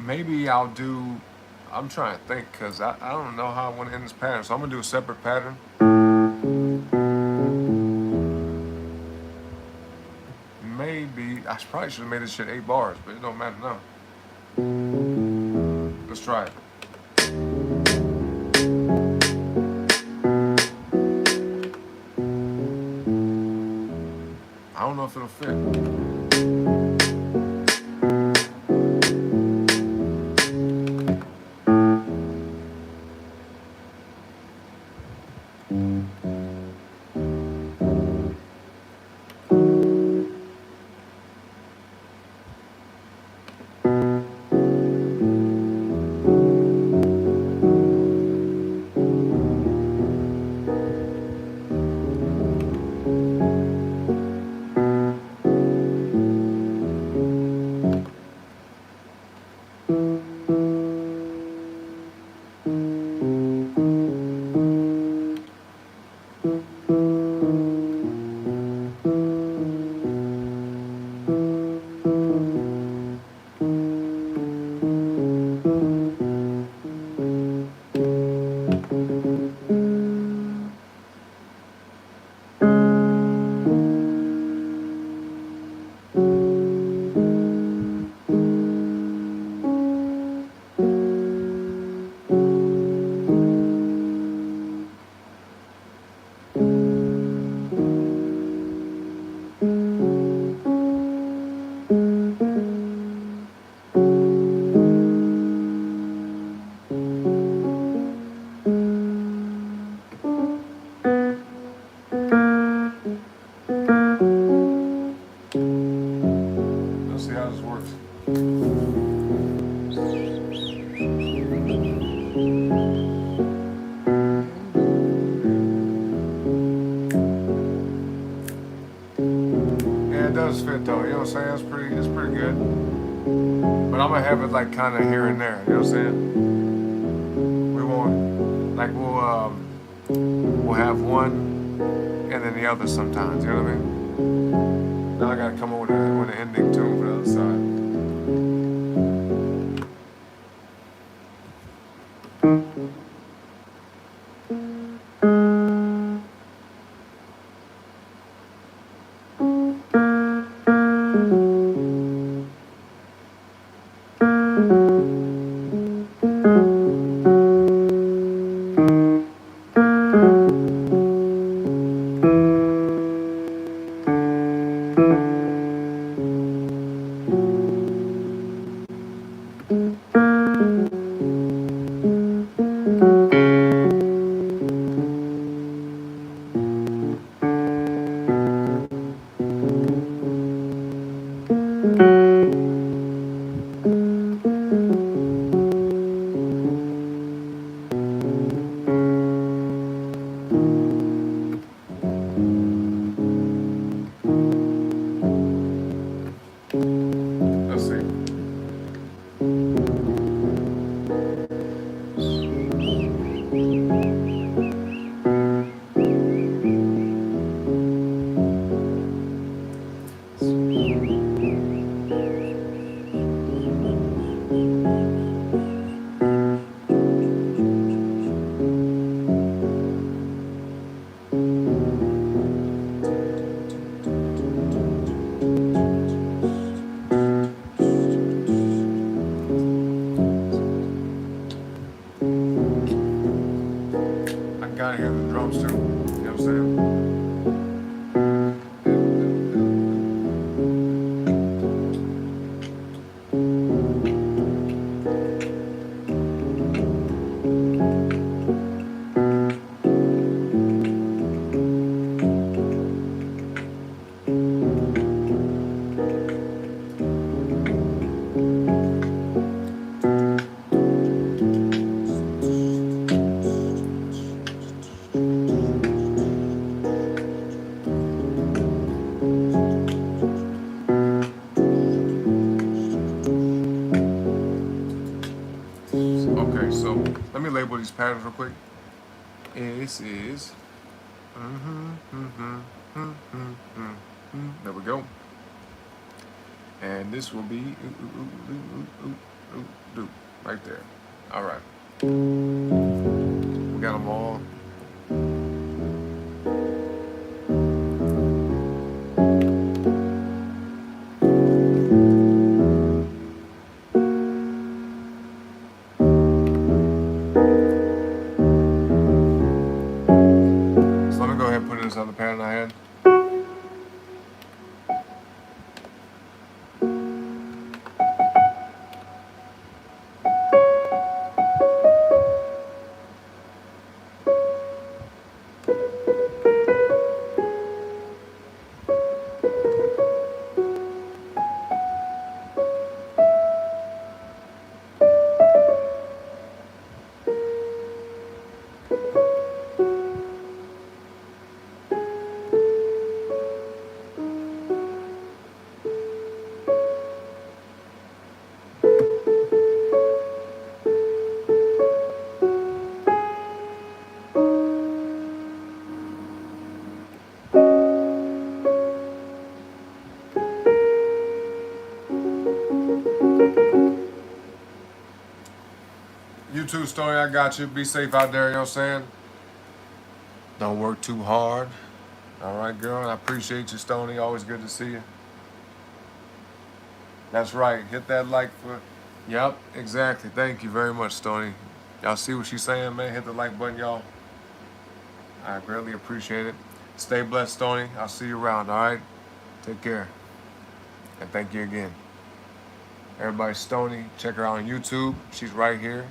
Maybe I'm trying to think because I don't know how I want to end this pattern. So I'm going to do a separate pattern. Maybe, I probably should have made this shit 8 bars, but it don't matter now. Let's try it. I don't know if it'll fit. Fit though, you know what I'm saying? It's pretty good. But I'm gonna have it like kind of here and there, you know what I'm saying? We won't like we'll have one and then the other sometimes, you know what I mean? Now I gotta come up with an ending tune for the other side. Okay, so let me label these patterns real quick. This is. There we go. And this will be right there. All right. We got them all. So let me go ahead and put in this other pattern I had. You too, Stony. I got you. Be safe out there. You know what I'm saying? Don't work too hard. All right, girl. I appreciate you, Stony. Always good to see you. That's right. Hit that like for. Yep, exactly. Thank you very much, Stony. Y'all see what she's saying, man? Hit the like button, y'all. I greatly appreciate it. Stay blessed, Stony. I'll see you around, all right? Take care. And thank you again. Everybody, Stony, check her out on YouTube. She's right here.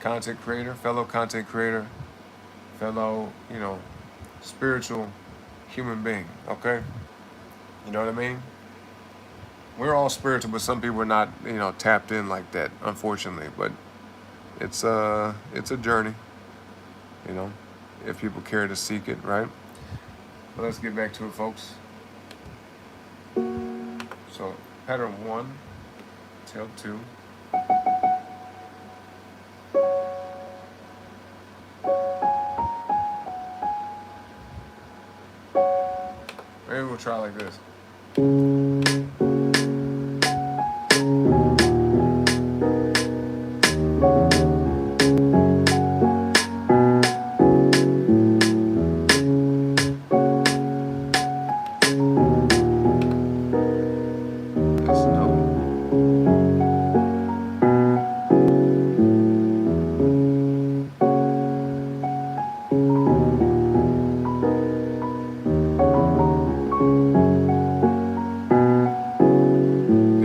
Content creator, fellow content creator, fellow, spiritual human being, okay? You know what I mean? We're all spiritual, but some people are not, tapped in like that, unfortunately. But it's a journey, if people care to seek it, right? But let's get back to it, folks. So pattern 1, tail 2. Maybe we'll try like this.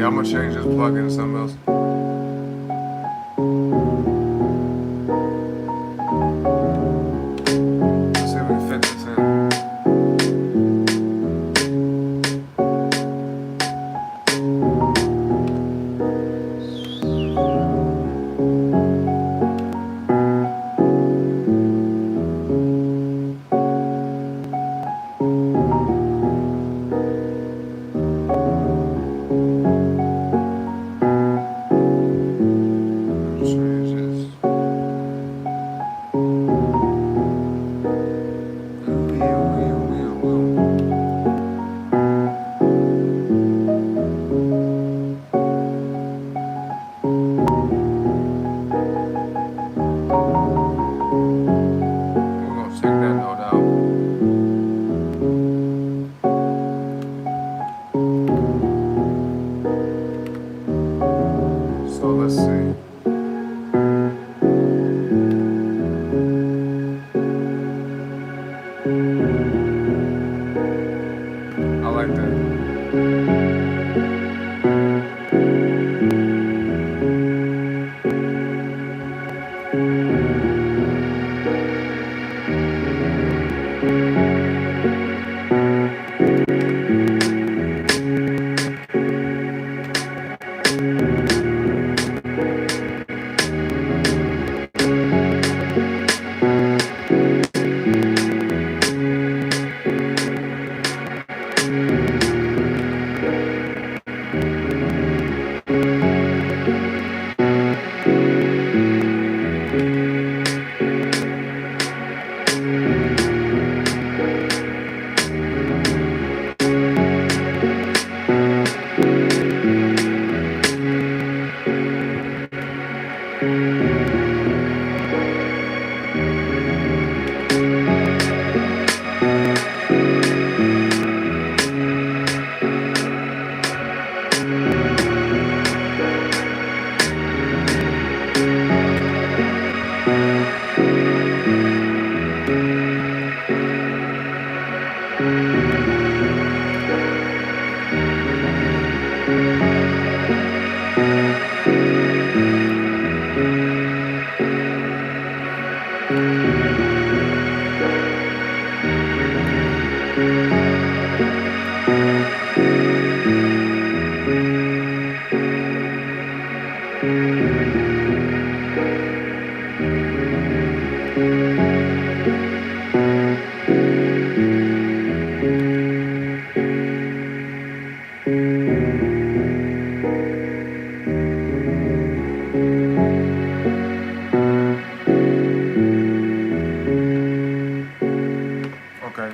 I'm gonna change this plug into something else. Let's see if we can fit this in.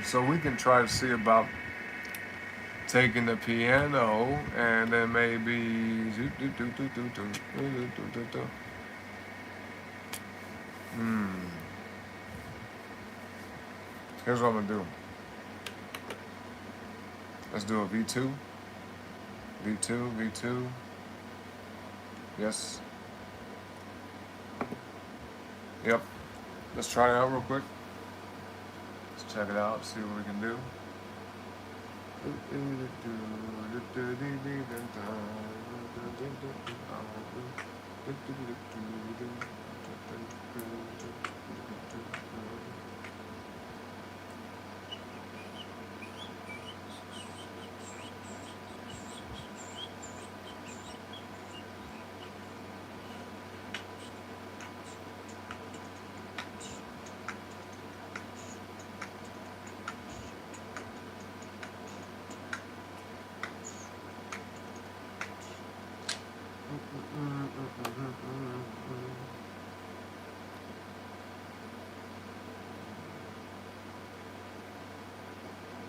So we can try to see about taking the piano and then maybe. Here's what I'm gonna do. Let's do a V2. V2, V2. Yes. Yep. Let's try it out real quick. Let's check it out, see what we can do.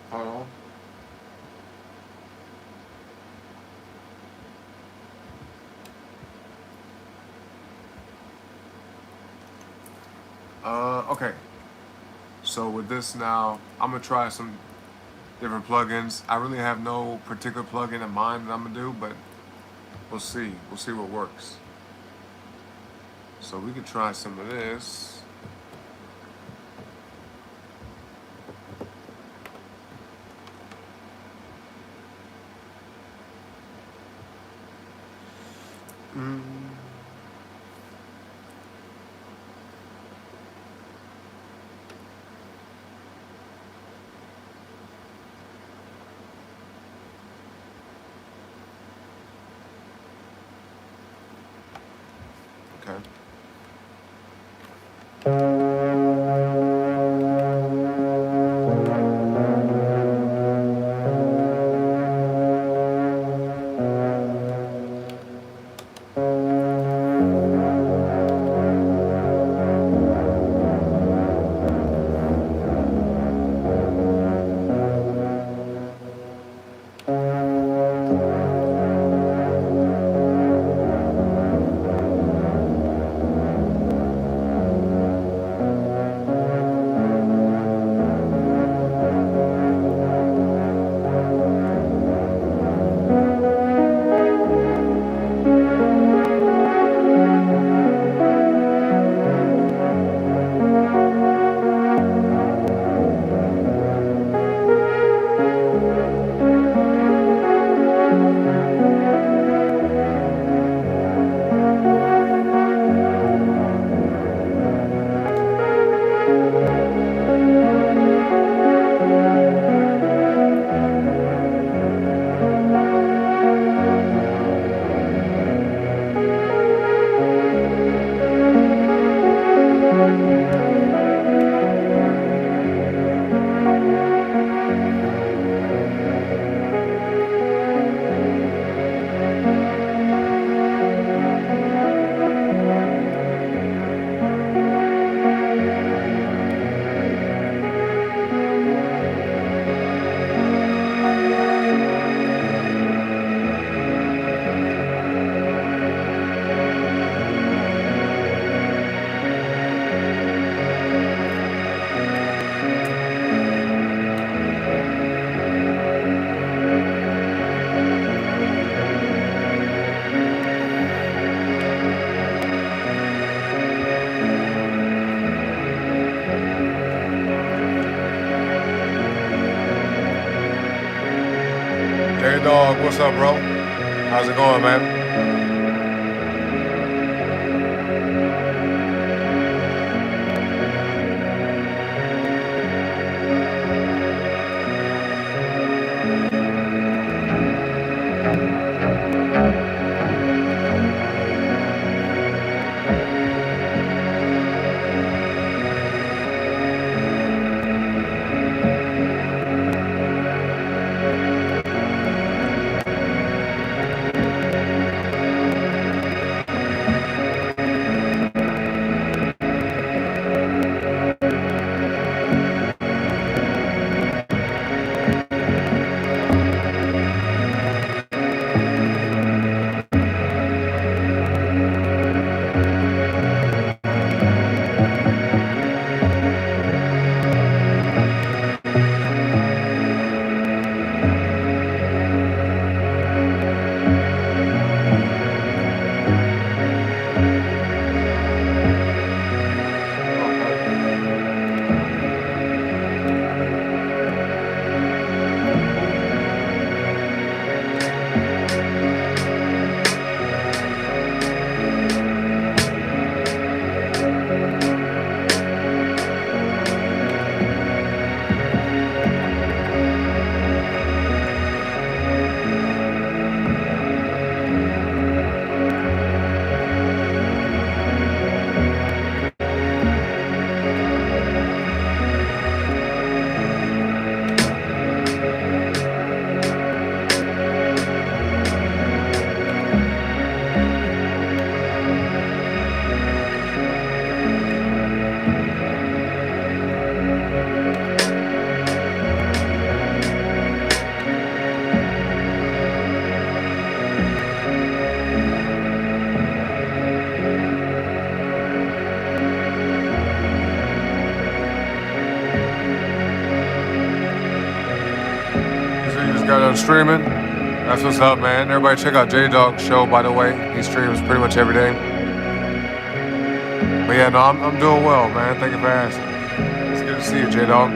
Hold on. Okay. So with this now, I'm gonna try some different plugins. I really have no particular plugin in mind that I'm gonna do, but we'll see. We'll see what works. So we could try some of this. Okay. Hey dog, what's up, bro? How's it going, man? streaming. That's what's up, man. Everybody check out J Dog's show, by the way. He streams pretty much every day. But yeah, no, I'm doing well, man. Thank you for asking. It's good to see you, J Dog.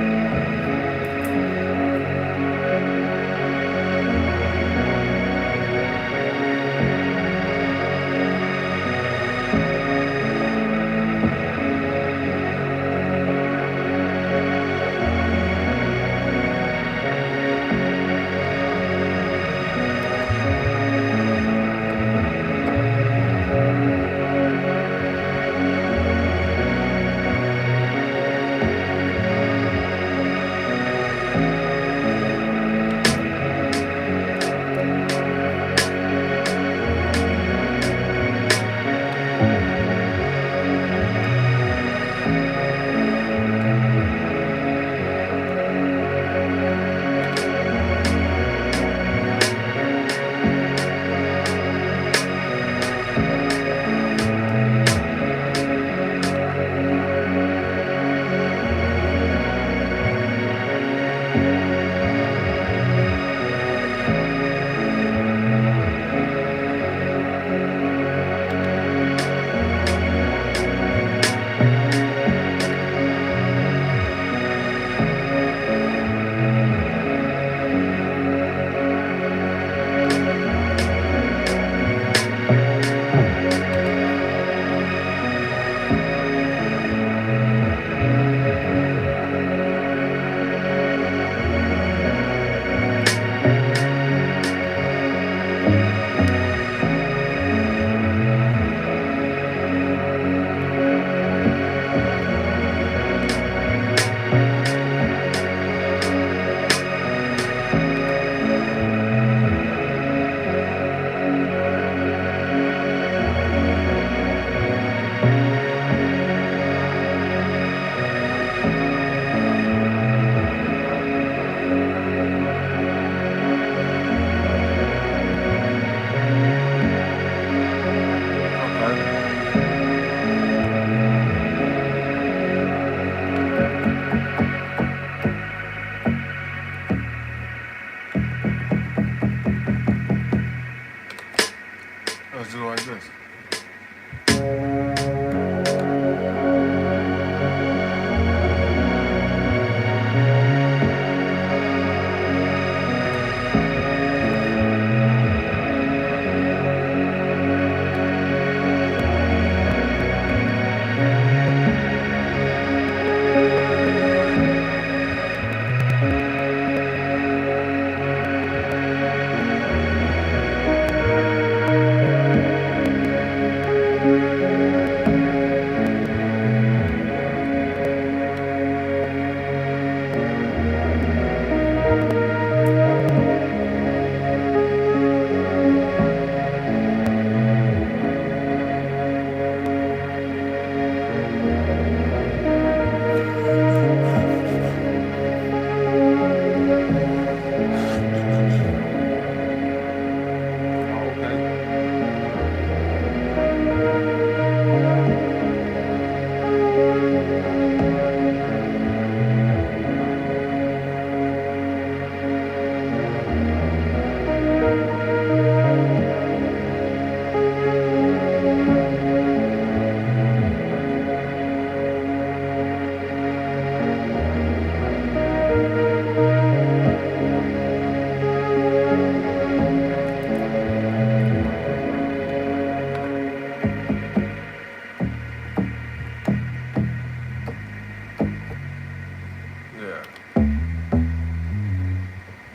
Let's do it like this.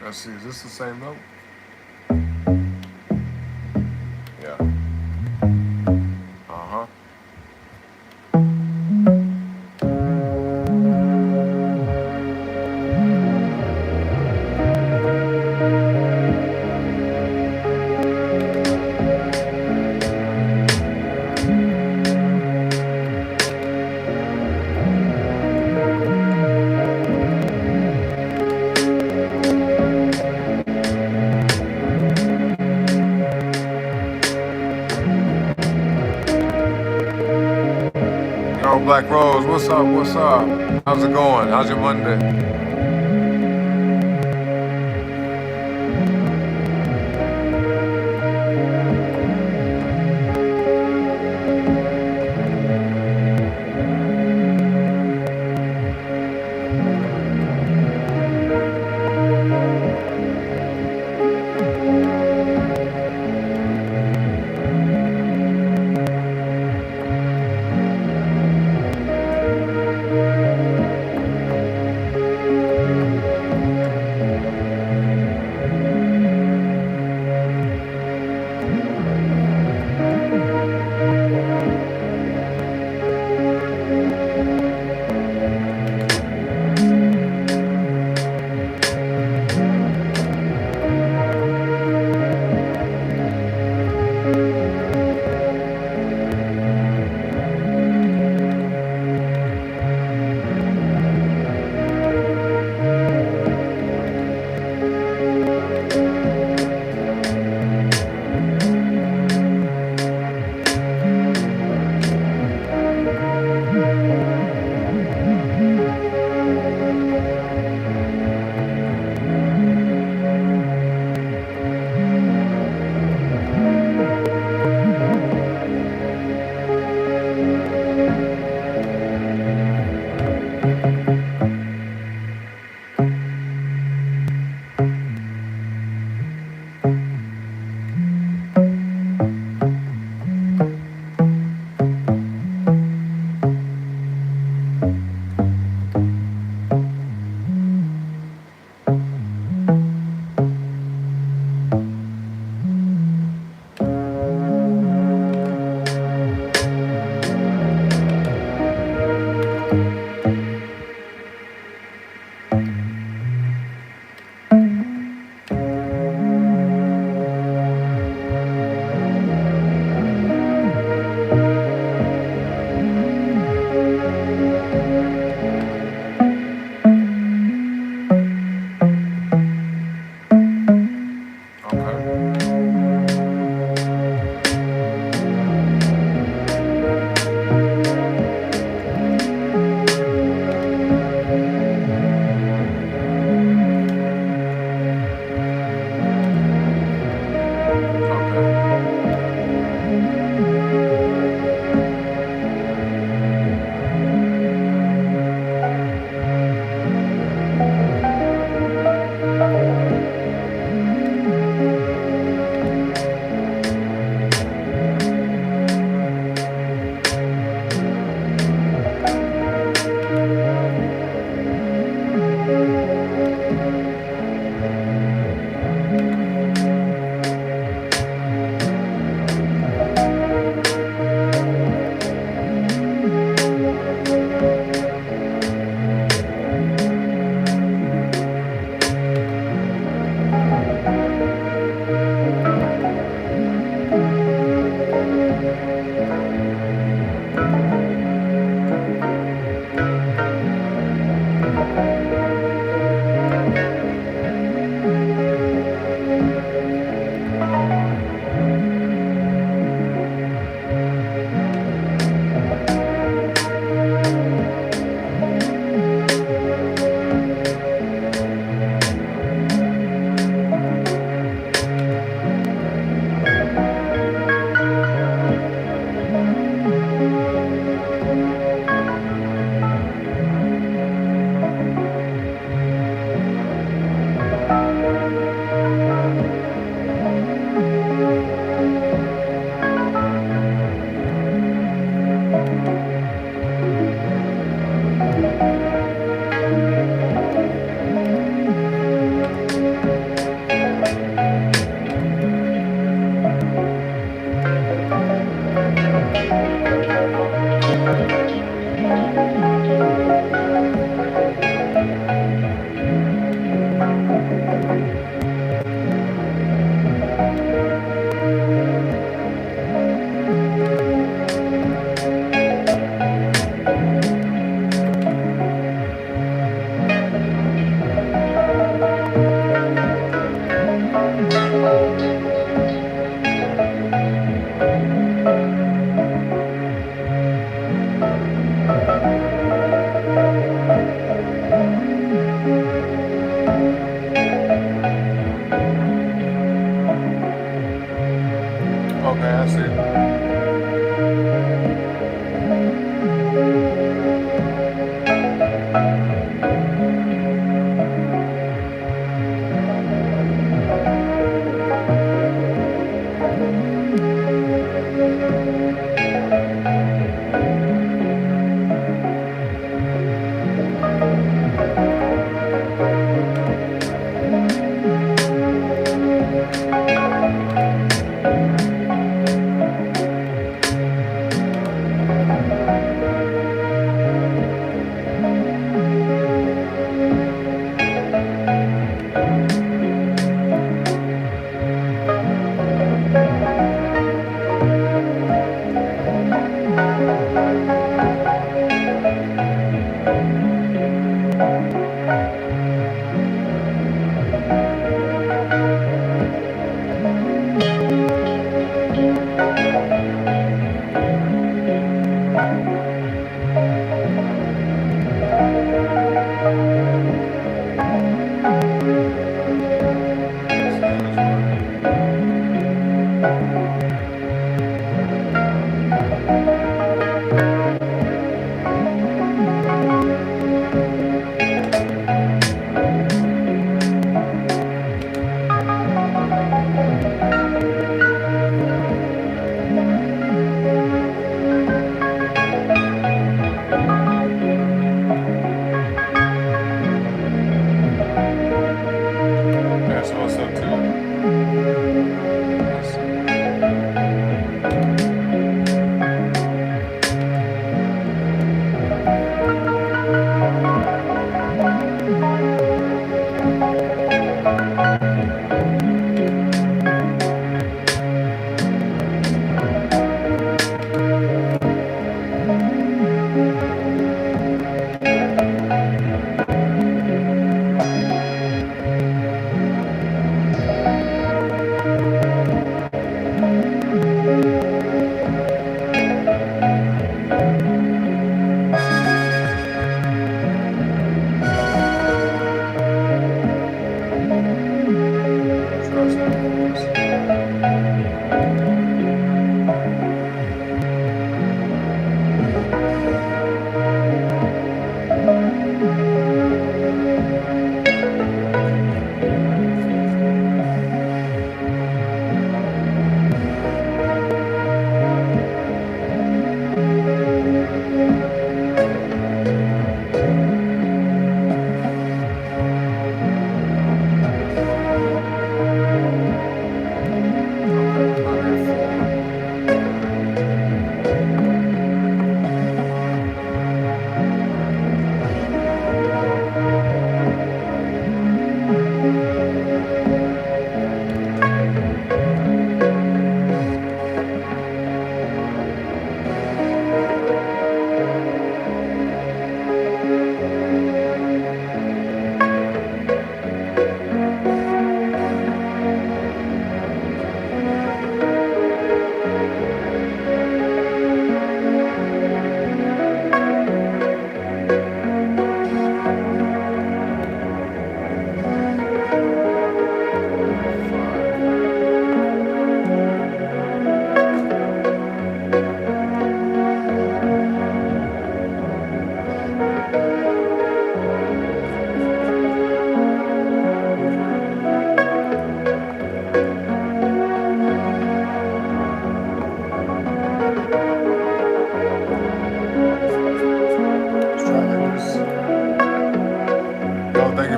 Let's see, is this the same note? Yeah. Uh-huh. Yo, Black Rose, what's up? What's up? How's it going? How's your Monday?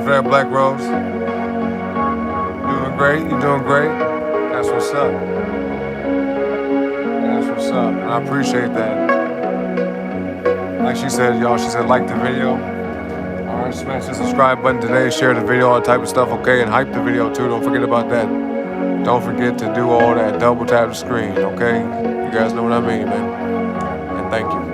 for that, Black Rose. Doing great. You doing great. That's what's up. That's what's up. And I appreciate that. Like she said, y'all, she said like the video. Alright, smash the subscribe button today, share the video, all that type of stuff, okay? And hype the video too. Don't forget about that. Don't forget to do all that. Double tap the screen, okay? You guys know what I mean, man. And thank you.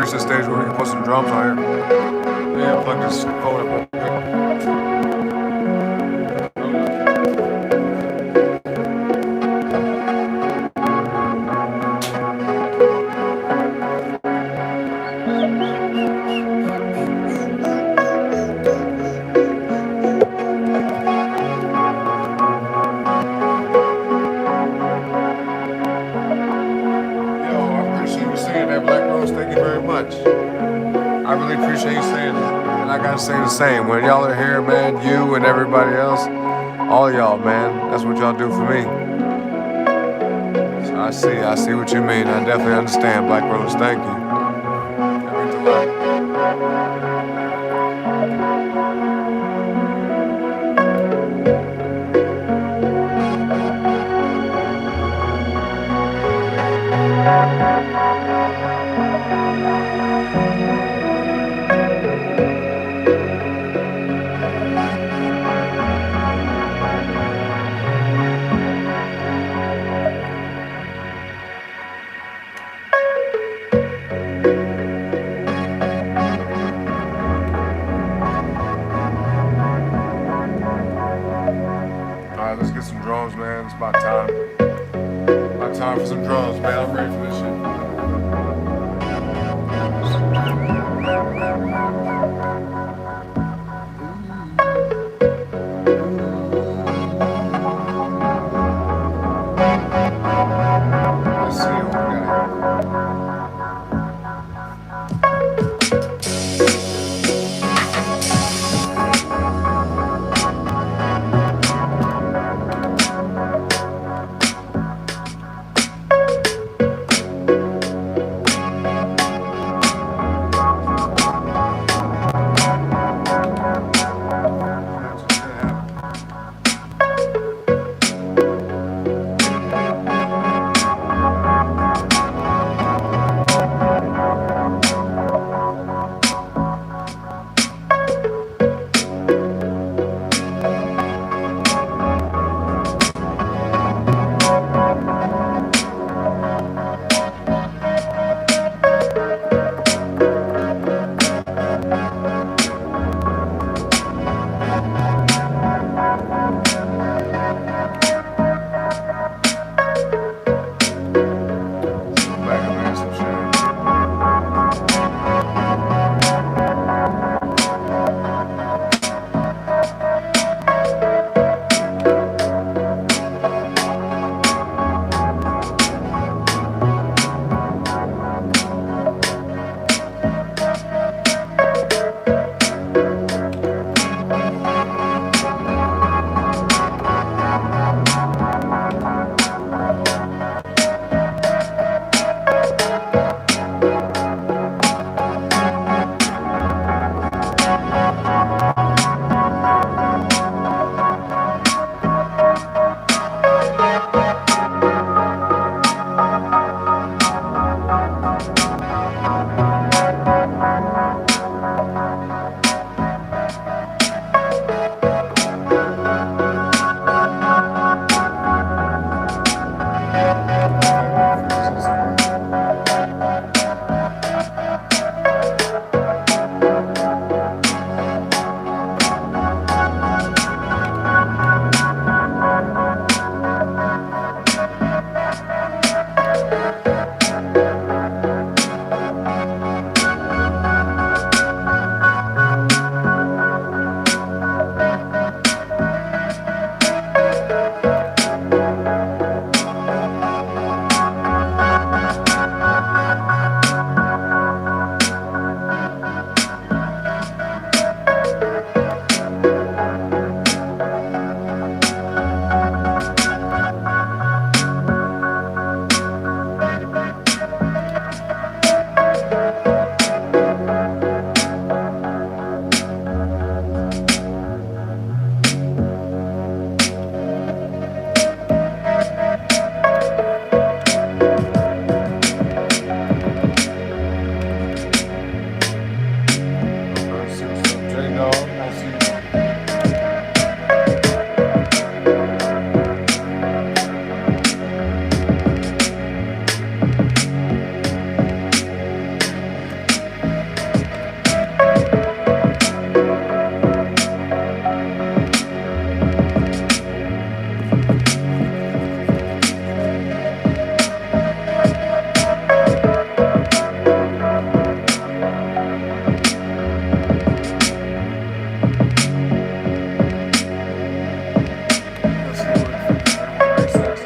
The stage where we can put some drums on here. Yeah, plug this phone up. I really appreciate you saying it. And I gotta say the same. When y'all are here, man, you and everybody else, all y'all, man, that's what y'all do for me. So I see what you mean. I definitely understand, Black Rose. Thank you. That means a lot. Alright, let's get some drums, man. It's about time. About time for some drums, man. I'm ready for this shit. Let's see what we got here. Let's see what's up, J-Dog. I see you. Let's see what makes sense.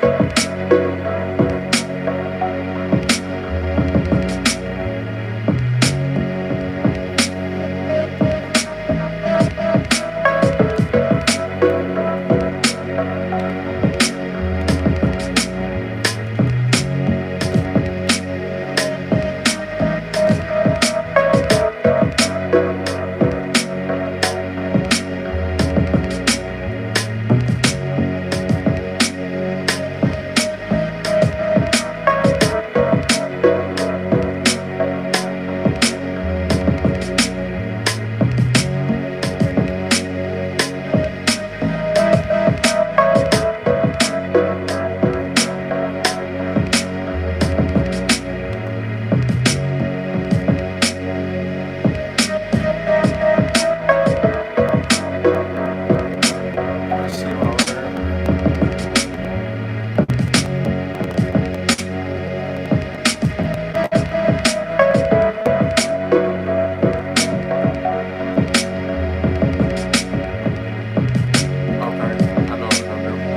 Let's see what there. Okay, I know what I'm doing.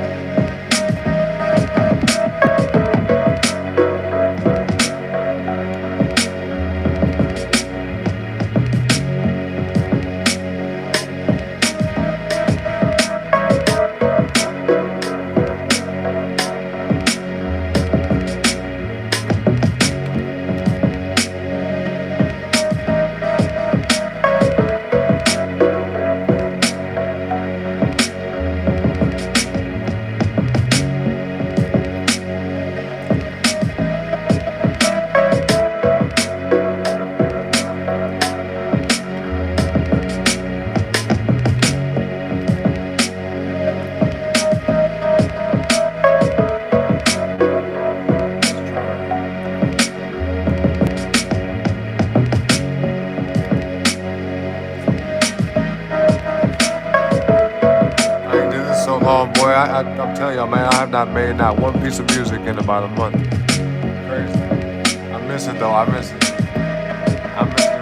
I ain't did this so long, boy. I'm telling y'all, man, I have not made not one piece of music in about a month. Crazy. I miss it though. I miss it. I miss it.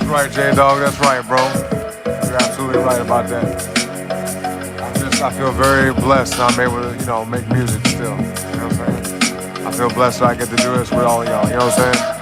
right, J-Dog. That's right, bro. You're absolutely right about that. I feel very blessed that I'm able to, make music still. You know what I'm saying? I feel blessed that I get to do this with all of y'all. You know what I'm saying?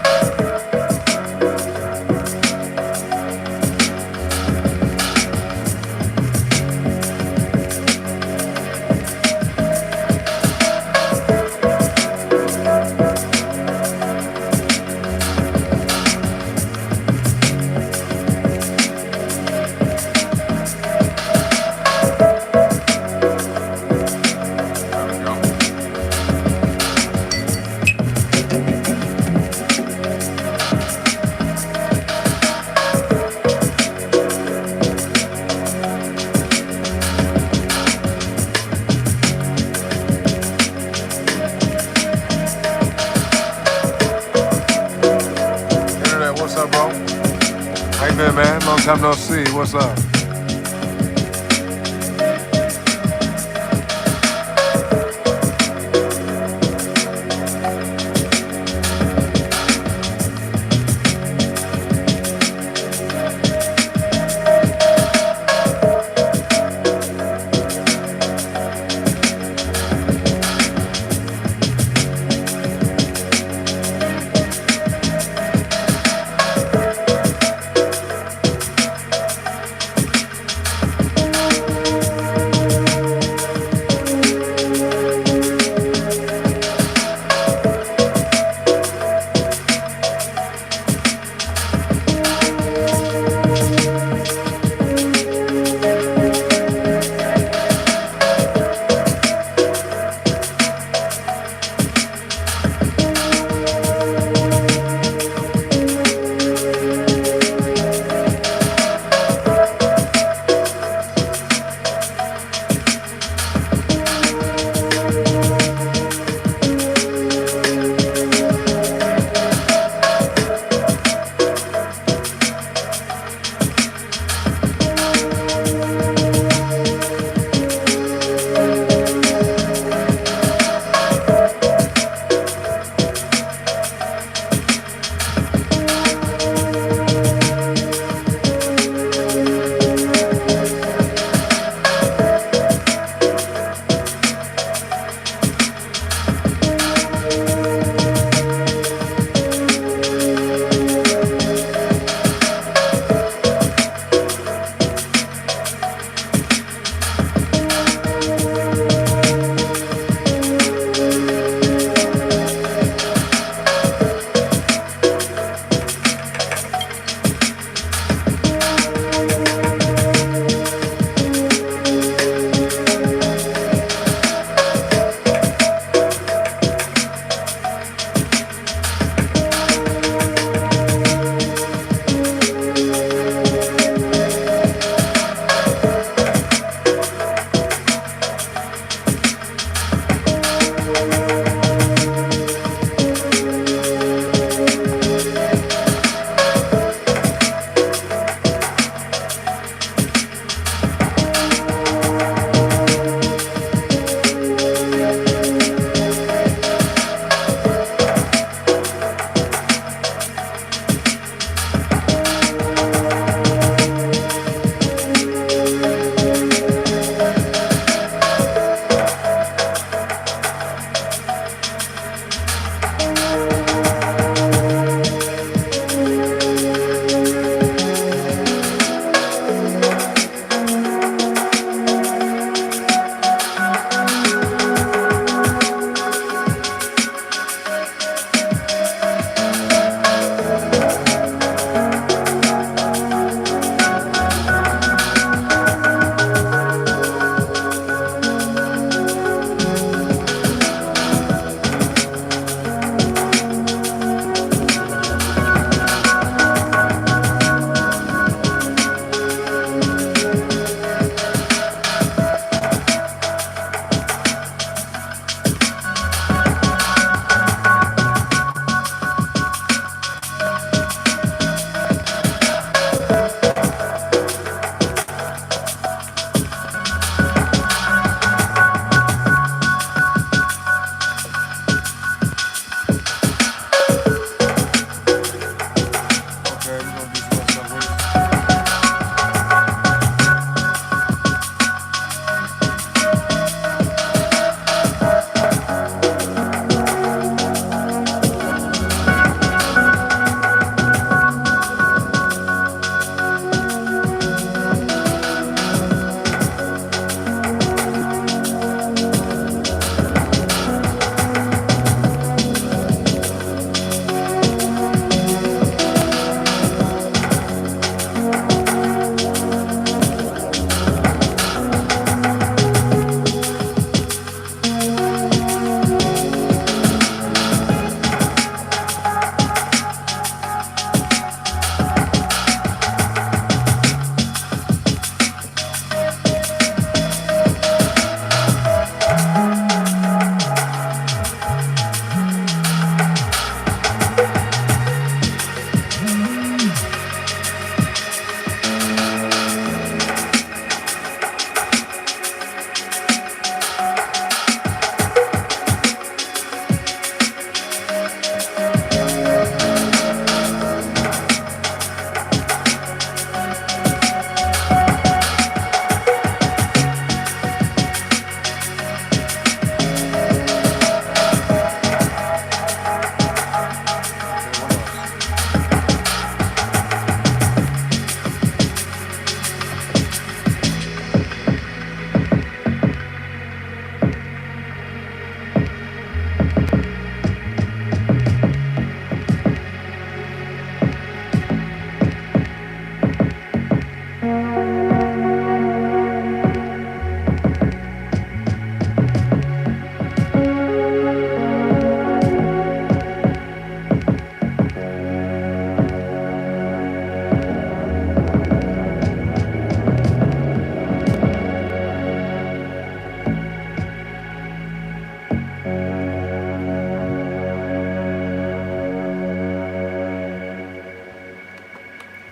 Internet, what's up, bro? How you been, man? Long time no see. What's up?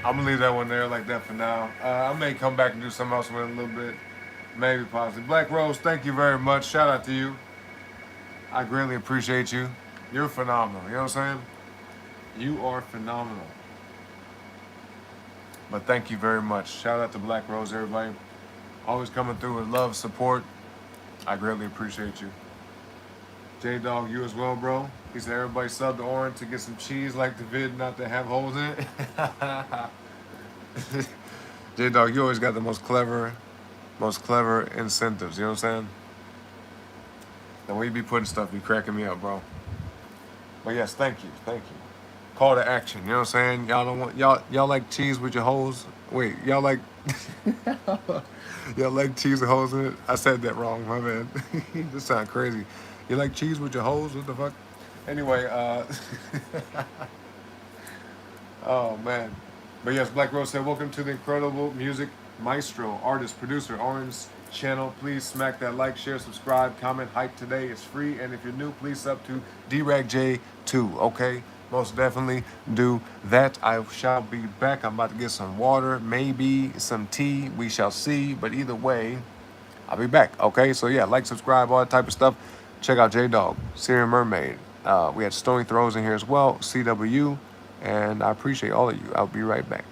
I'm gonna leave that one there like that for now. I may come back and do something else with it a little bit, maybe possibly. Black Rose, thank you very much. Shout out to you. I greatly appreciate you. You're phenomenal. You know what I'm saying? You are phenomenal. But thank you very much. Shout out to Black Rose, everybody. Always coming through with love, support. I greatly appreciate you. J Dog, you as well, bro. He said everybody sub the orange to get some cheese like the vid, not to have holes in it. J Dog, you always got the most clever incentives. You know what I'm saying? The way you be putting stuff be cracking me up, bro. But yes, thank you. Call to action. You know what I'm saying? Y'all don't want y'all like cheese with your holes. Wait, y'all like y'all like cheese with holes in it? I said that wrong. My bad. This sound crazy. You like cheese with your holes? What the fuck? Anyway, oh man. But yes, Black Rose said, welcome to the incredible music maestro, artist, producer, Orange channel. Please smack that like, share, subscribe, comment, hype today. It's free. And if you're new, please sub to DRAGJ2, okay? Most definitely do that. I shall be back. I'm about to get some water, maybe some tea. We shall see. But either way, I'll be back, okay? So yeah, like, subscribe, all that type of stuff. Check out J-Dog, Syrian Mermaid. We had Stony Throws in here as well, CW. And I appreciate all of you. I'll be right back.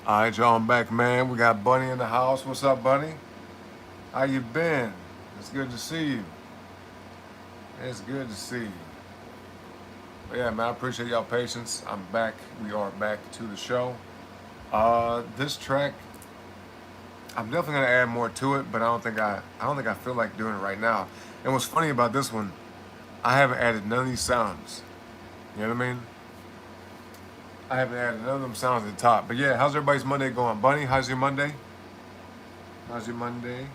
All right, y'all, I'm back, man. We got Bunny in the house. What's up, Bunny? How you been? It's good to see you. It's good to see you. But yeah, man, I appreciate y'all patience. I'm back. We are back to the show. This track, I'm definitely gonna add more to it, but I don't think I feel like doing it right now. And what's funny about this one, I haven't added none of these sounds. You know what I mean? I haven't added none of them sounds at the top. But yeah, how's everybody's Monday going? Bunny, how's your Monday? How's your Monday?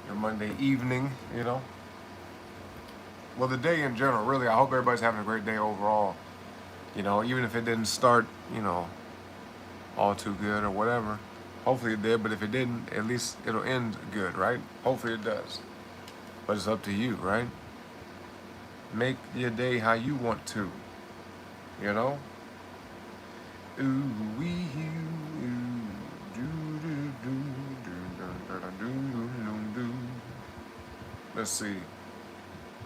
Your Monday evening, you know? Well, the day in general, really, I hope everybody's having a great day overall. You know, even if it didn't start, all too good or whatever. Hopefully it did, but if it didn't, at least it'll end good, right? Hopefully it does. But it's up to you, right? Make your day how you want to, you know? Ooh, wee, ooh, do, do, do, do, do, do, do, do, do. Let's see.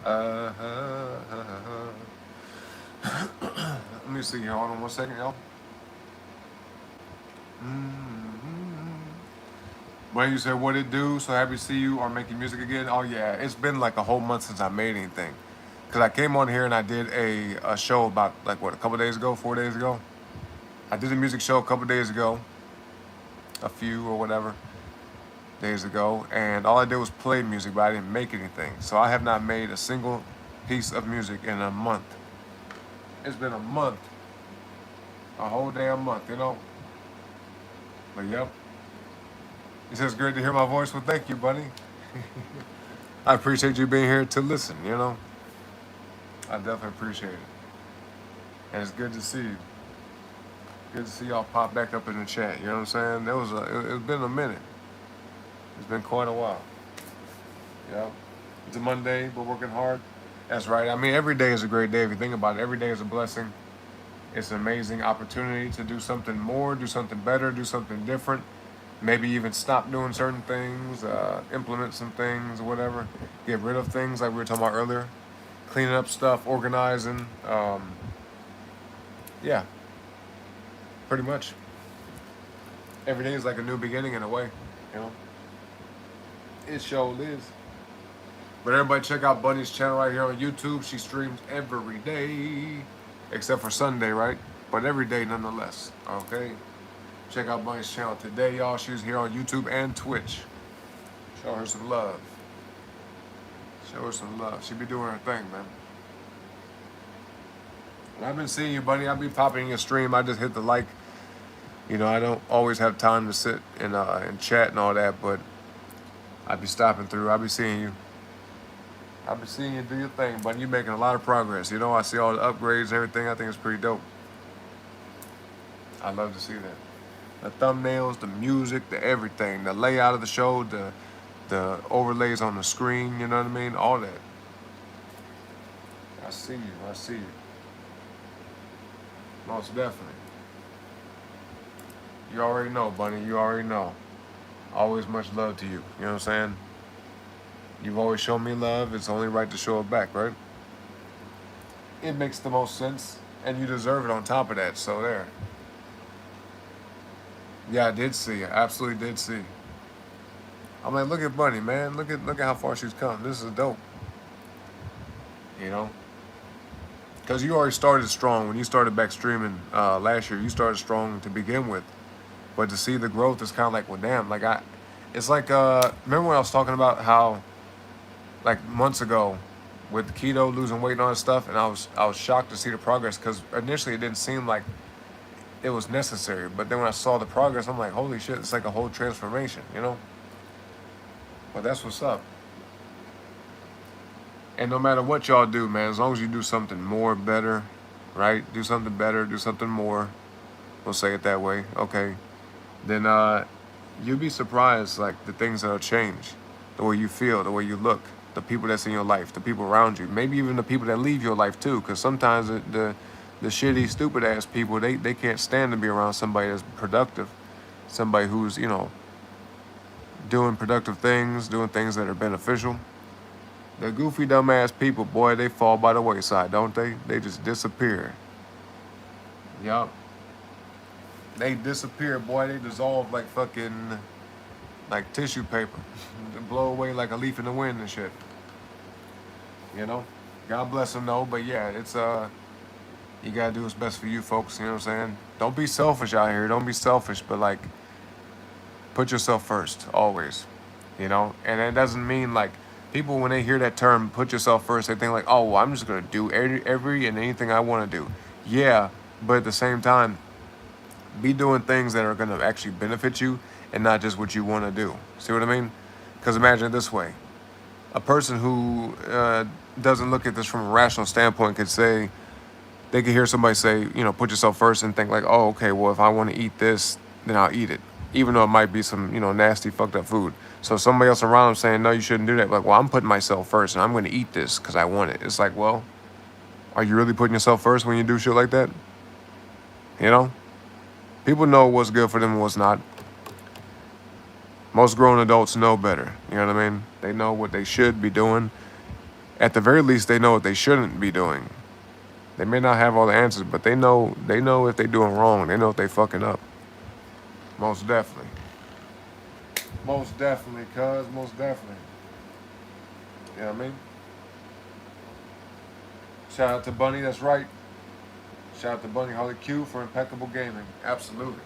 Let me see here. Hold on 1 second, y'all. When you said what it do, so happy to see you or making music again. Oh yeah, it's been like a whole month since I made anything. Cause I came on here and I did a show about like what, a couple days ago, 4 days ago. I did a music show a couple days ago, a few or whatever days ago, and all I did was play music, but I didn't make anything. So I have not made a single piece of music in a month. It's been a month, a whole damn month, you know. But yep, it says great to hear my voice. Well, thank you, buddy. I appreciate you being here to listen, you know. I definitely appreciate it. And it's good to see you. Good to see y'all pop back up in the chat, you know what I'm saying? It's been a minute. It's been quite a while. Yeah. It's a Monday, but working hard. That's right. I mean, every day is a great day if you think about it. Every day is a blessing. It's an amazing opportunity to do something more, do something better, do something different. Maybe even stop doing certain things, implement some things, whatever. Get rid of things like we were talking about earlier. Cleaning up stuff, organizing. Yeah, pretty much. Every day is like a new beginning in a way, you know. It sure is. But everybody check out Bunny's channel right here on YouTube. She streams every day, except for Sunday, right? But every day nonetheless, okay? Check out Bunny's channel today, y'all. She's here on YouTube and Twitch. Show her some love. Show her some love. She be doing her thing, man. And I've been seeing you, Bunny. I be popping in your stream. I just hit the like. You know, I don't always have time to sit and chat and all that, but I be stopping through. I be seeing you. I be seeing you do your thing, Bunny. You making a lot of progress. You know, I see all the upgrades and everything. I think it's pretty dope. I love to see that. The thumbnails, the music, the everything, the layout of the show, the overlays on the screen, you know what I mean? All that. I see you. I see you. Most definitely. You already know, Bunny. You already know. Always much love to you. You know what I'm saying? You've always shown me love. It's only right to show it back, right? It makes the most sense. And you deserve it on top of that. So there. Yeah, I did see. I absolutely did see. I'm like, look at Bunny, man. Look at how far she's come. This is dope. You know? Because you already started strong. When you started back streaming last year, you started strong to begin with. But to see the growth is kind of like, well, damn. Like, it's like, remember when I was talking about how, like, months ago, with keto, losing weight and all that stuff, and I was shocked to see the progress, because initially it didn't seem like it was necessary. But then when I saw the progress, I'm like, holy shit, it's like a whole transformation, you know? But that's what's up. And no matter what y'all do, man, as long as you do something more, better, right? Do something better, do something more. We'll say it that way, okay? Then you'll be surprised, like, the things that'll change. The way you feel, the way you look, the people that's in your life, the people around you, maybe even the people that leave your life too, because sometimes the shitty, stupid ass people, they can't stand to be around somebody that's productive, somebody who's, you know, doing productive things, doing things that are beneficial. The goofy, dumbass people, boy, they fall by the wayside, don't they? They just disappear. Yup. They disappear, boy. They dissolve like fucking like tissue paper. They blow away like a leaf in the wind and shit. You know? God bless them though, but yeah, it's you gotta do what's best for you folks, you know what I'm saying? Don't be selfish out here. Don't be selfish, but like put yourself first, always. You know? And it doesn't mean like people when they hear that term put yourself first, they think like, oh well, I'm just gonna do every and anything I wanna do. Yeah, but at the same time, be doing things that are going to actually benefit you and not just what you want to do. See what I mean? Because imagine it this way. A person who doesn't look at this from a rational standpoint could say, they could hear somebody say, you know, put yourself first and think like, oh, okay, well, if I want to eat this, then I'll eat it. Even though it might be some, you know, nasty, fucked up food. So somebody else around them saying, no, you shouldn't do that. Like, well, I'm putting myself first and I'm going to eat this because I want it. It's like, well, are you really putting yourself first when you do shit like that? You know? People know what's good for them and what's not. Most grown adults know better. You know what I mean? They know what they should be doing. At the very least, they know what they shouldn't be doing. They may not have all the answers, but they know if they're doing wrong. They know if they fucking up. Most definitely. Most definitely, cuz. Most definitely. You know what I mean? Shout out to Bunny, that's right. Shout out to Bunny Holly Q for impeccable gaming. Absolutely.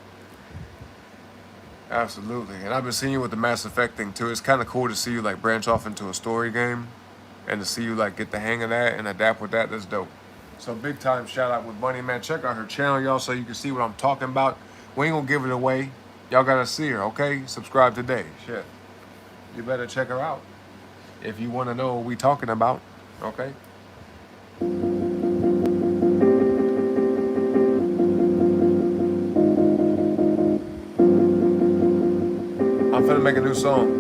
Absolutely. And I've been seeing you with the Mass Effect thing too. It's kind of cool to see you like branch off into a story game and to see you like get the hang of that and adapt with that. That's dope. So big time shout out with Bunny, man. Check out her channel, y'all, so you can see what I'm talking about. We ain't gonna give it away. Y'all gotta see her, okay? Subscribe today. Shit. You better check her out if you want to know what we talking about, okay? I'm finna make a new song.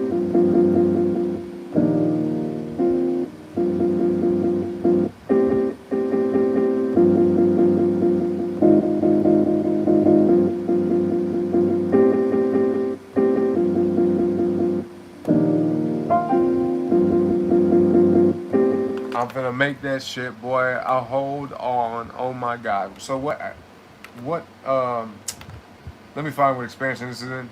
I'm finna make that shit, boy. I'll hold on. Oh my god. So what let me find what expansion this is in.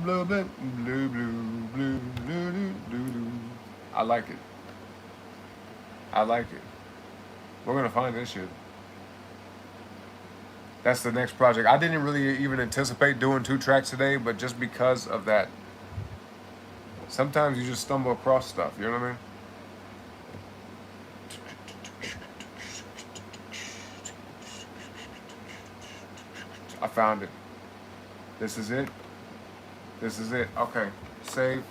Blue, blue, blue, blue, blue, blue, blue. I like it. I like it. We're gonna find this shit. That's the next project. I didn't really even anticipate doing 2 tracks today, but just because of that, sometimes you just stumble across stuff. You know what I mean? I found it. This is it. This is it. Okay. Save.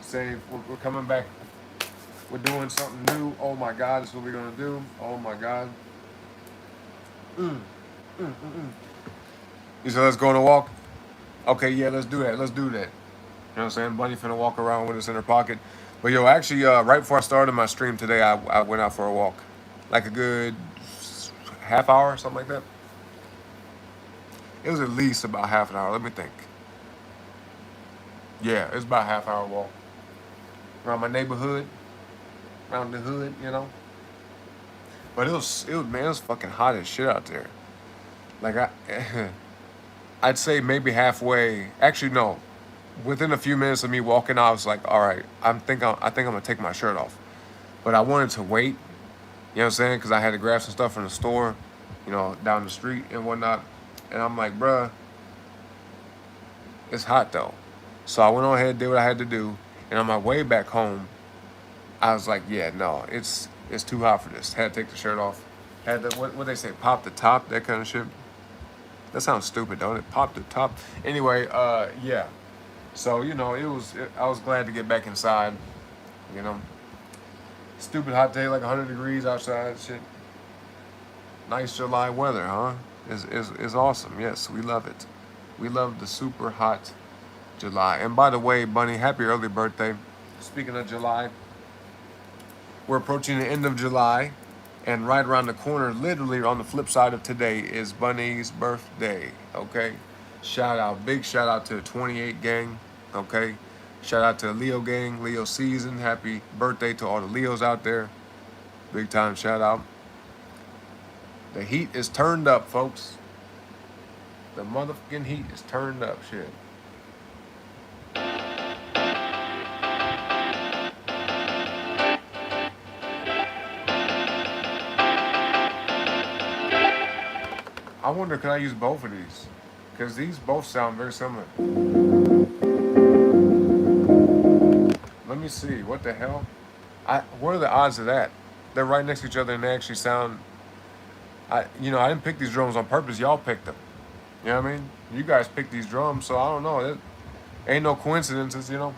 Save. We're coming back. We're doing something new. Oh my God. This is what we're going to do. Oh my God. You said let's go on a walk? Okay, yeah, let's do that. Let's do that. You know what I'm saying? Bunny finna walk around with us in her pocket. But yo, actually, right before I started my stream today, I went out for a walk. Like a good half hour, something like that. It was at least about half an hour. Let me think. Yeah, it's about a half hour walk. Around my neighborhood. Around the hood, you know. But it was man, it was fucking hot as shit out there. Like I'd say maybe halfway. Actually, no. Within a few minutes of me walking, I was like, all right, I think I'm gonna take my shirt off. But I wanted to wait. You know what I'm saying? Because I had to grab some stuff from the store, you know, down the street and whatnot. And I'm like, bruh, it's hot though. So I went on ahead, did what I had to do, and on my way back home, I was like, yeah, no, it's too hot for this. Had to take the shirt off. Had to what they say, pop the top, that kind of shit. That sounds stupid, don't it? Pop the top. Anyway, yeah. So you know, I was glad to get back inside. You know, stupid hot day, like 100 degrees outside. Shit. Nice July weather, huh? Is awesome. Yes, we love it. We love the super hot July. And by the way, Bunny, happy early birthday. Speaking of July, we're approaching the end of July, and right around the corner, literally on the flip side of today, is Bunny's birthday. Okay, big shout out to the 28 gang. Okay, shout out to the Leo gang, Leo season. Happy birthday to all the Leos out there. Big time shout out. The heat is turned up, folks. The motherfucking heat is turned up. Shit. I wonder, can I use both of these? Because these both sound very similar. Let me see. What the hell? What are the odds of that? They're right next to each other and they actually sound. I didn't pick these drums on purpose. Y'all picked them. You know what I mean? You guys picked these drums, so I don't know. It ain't no coincidences, you know.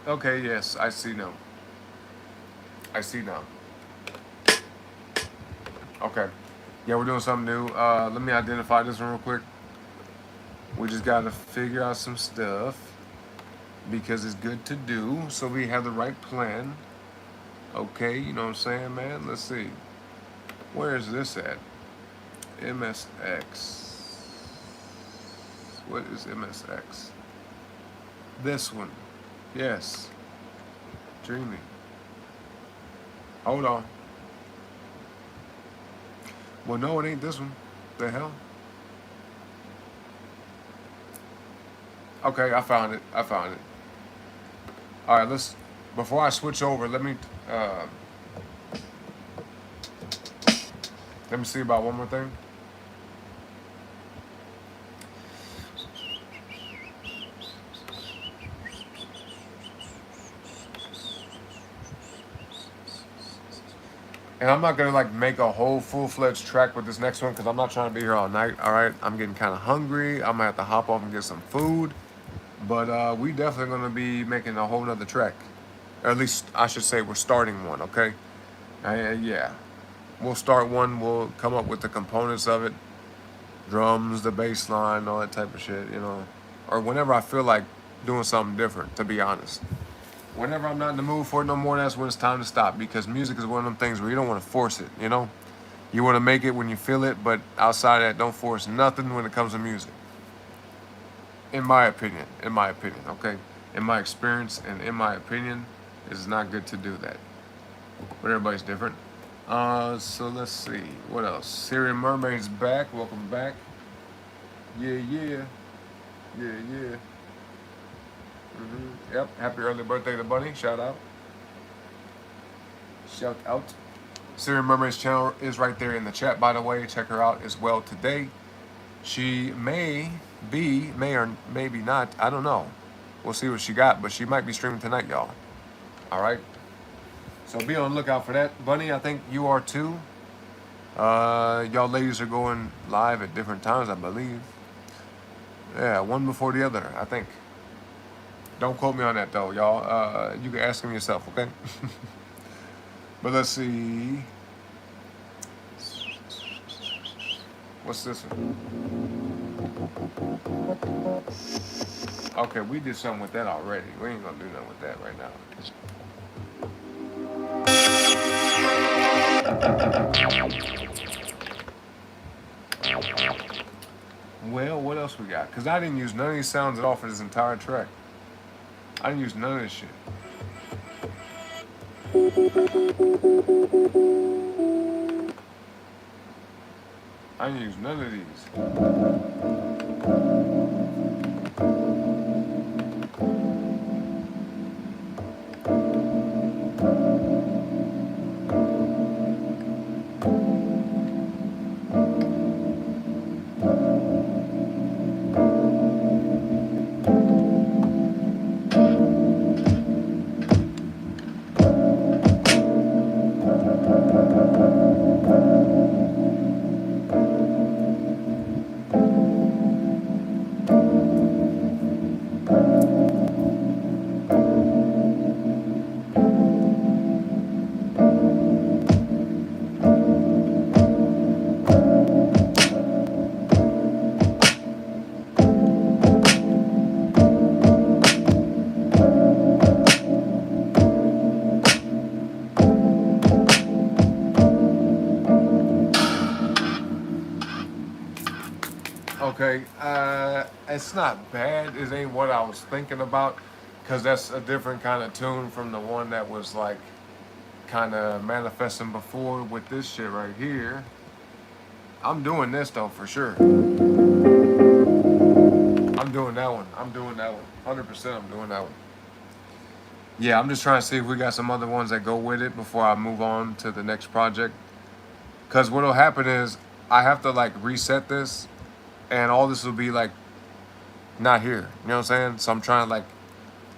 Okay. Yes, I see now. I see now. Okay. Yeah, we're doing something new. Let me identify this one real quick. We just gotta figure out some stuff because it's good to do, so we have the right plan. Okay, you know what I'm saying, man? Let's see. Where is this at? MSX. What is MSX? This one. Yes. Dreamy. Hold on. Well, no, it ain't this one. The hell? Okay, I found it. All right, before I switch over, let me see about one more thing. And I'm not gonna like make a whole full-fledged track with this next one because I'm not trying to be here all night. All right, I'm getting kind of hungry. I'm gonna have to hop off and get some food. But we definitely gonna be making a whole nother track, or at least I should say we're starting one. Okay, yeah, we'll start one. We'll come up with the components of it, drums, the bass line, all that type of shit. You know, or whenever I feel like doing something different. To be honest. Whenever I'm not in the mood for it no more, that's when it's time to stop. Because music is one of them things where you don't want to force it, you know? You want to make it when you feel it, but outside of that, don't force nothing when it comes to music. In my opinion, okay? In my experience and in my opinion, it's not good to do that. But everybody's different. So let's see. What else? Syrian Mermaid's back. Welcome back. Yeah. Yep. Happy early birthday to Bunny. Shout out. Syrian Mermaid's channel is right there in the chat, by the way. Check her out as well today. She may or maybe not. I don't know. We'll see what she got, but she might be streaming tonight, y'all. All right. So be on the lookout for that. Bunny, I think you are too. Y'all ladies are going live at different times, I believe. Yeah, one before the other, I think. Don't quote me on that though, y'all. You can ask him yourself, okay? But let's see. What's this one? Okay, we did something with that already. We ain't gonna do nothing with that right now. Well, what else we got? Because I didn't use none of these sounds at all for this entire track. I didn't use none of this shit. I didn't use none of these. Okay, it's not bad. It ain't what I was thinking about, because that's a different kind of tune from the one that was like kind of manifesting before with this shit right here. I'm doing this though for sure. I'm doing that one. I'm doing that one. 100% I'm doing that one. Yeah, I'm just trying to see if we got some other ones that go with it before I move on to the next project. Because what'll happen is I have to like reset this and all this will be like not here. You know what I'm saying? So I'm trying to like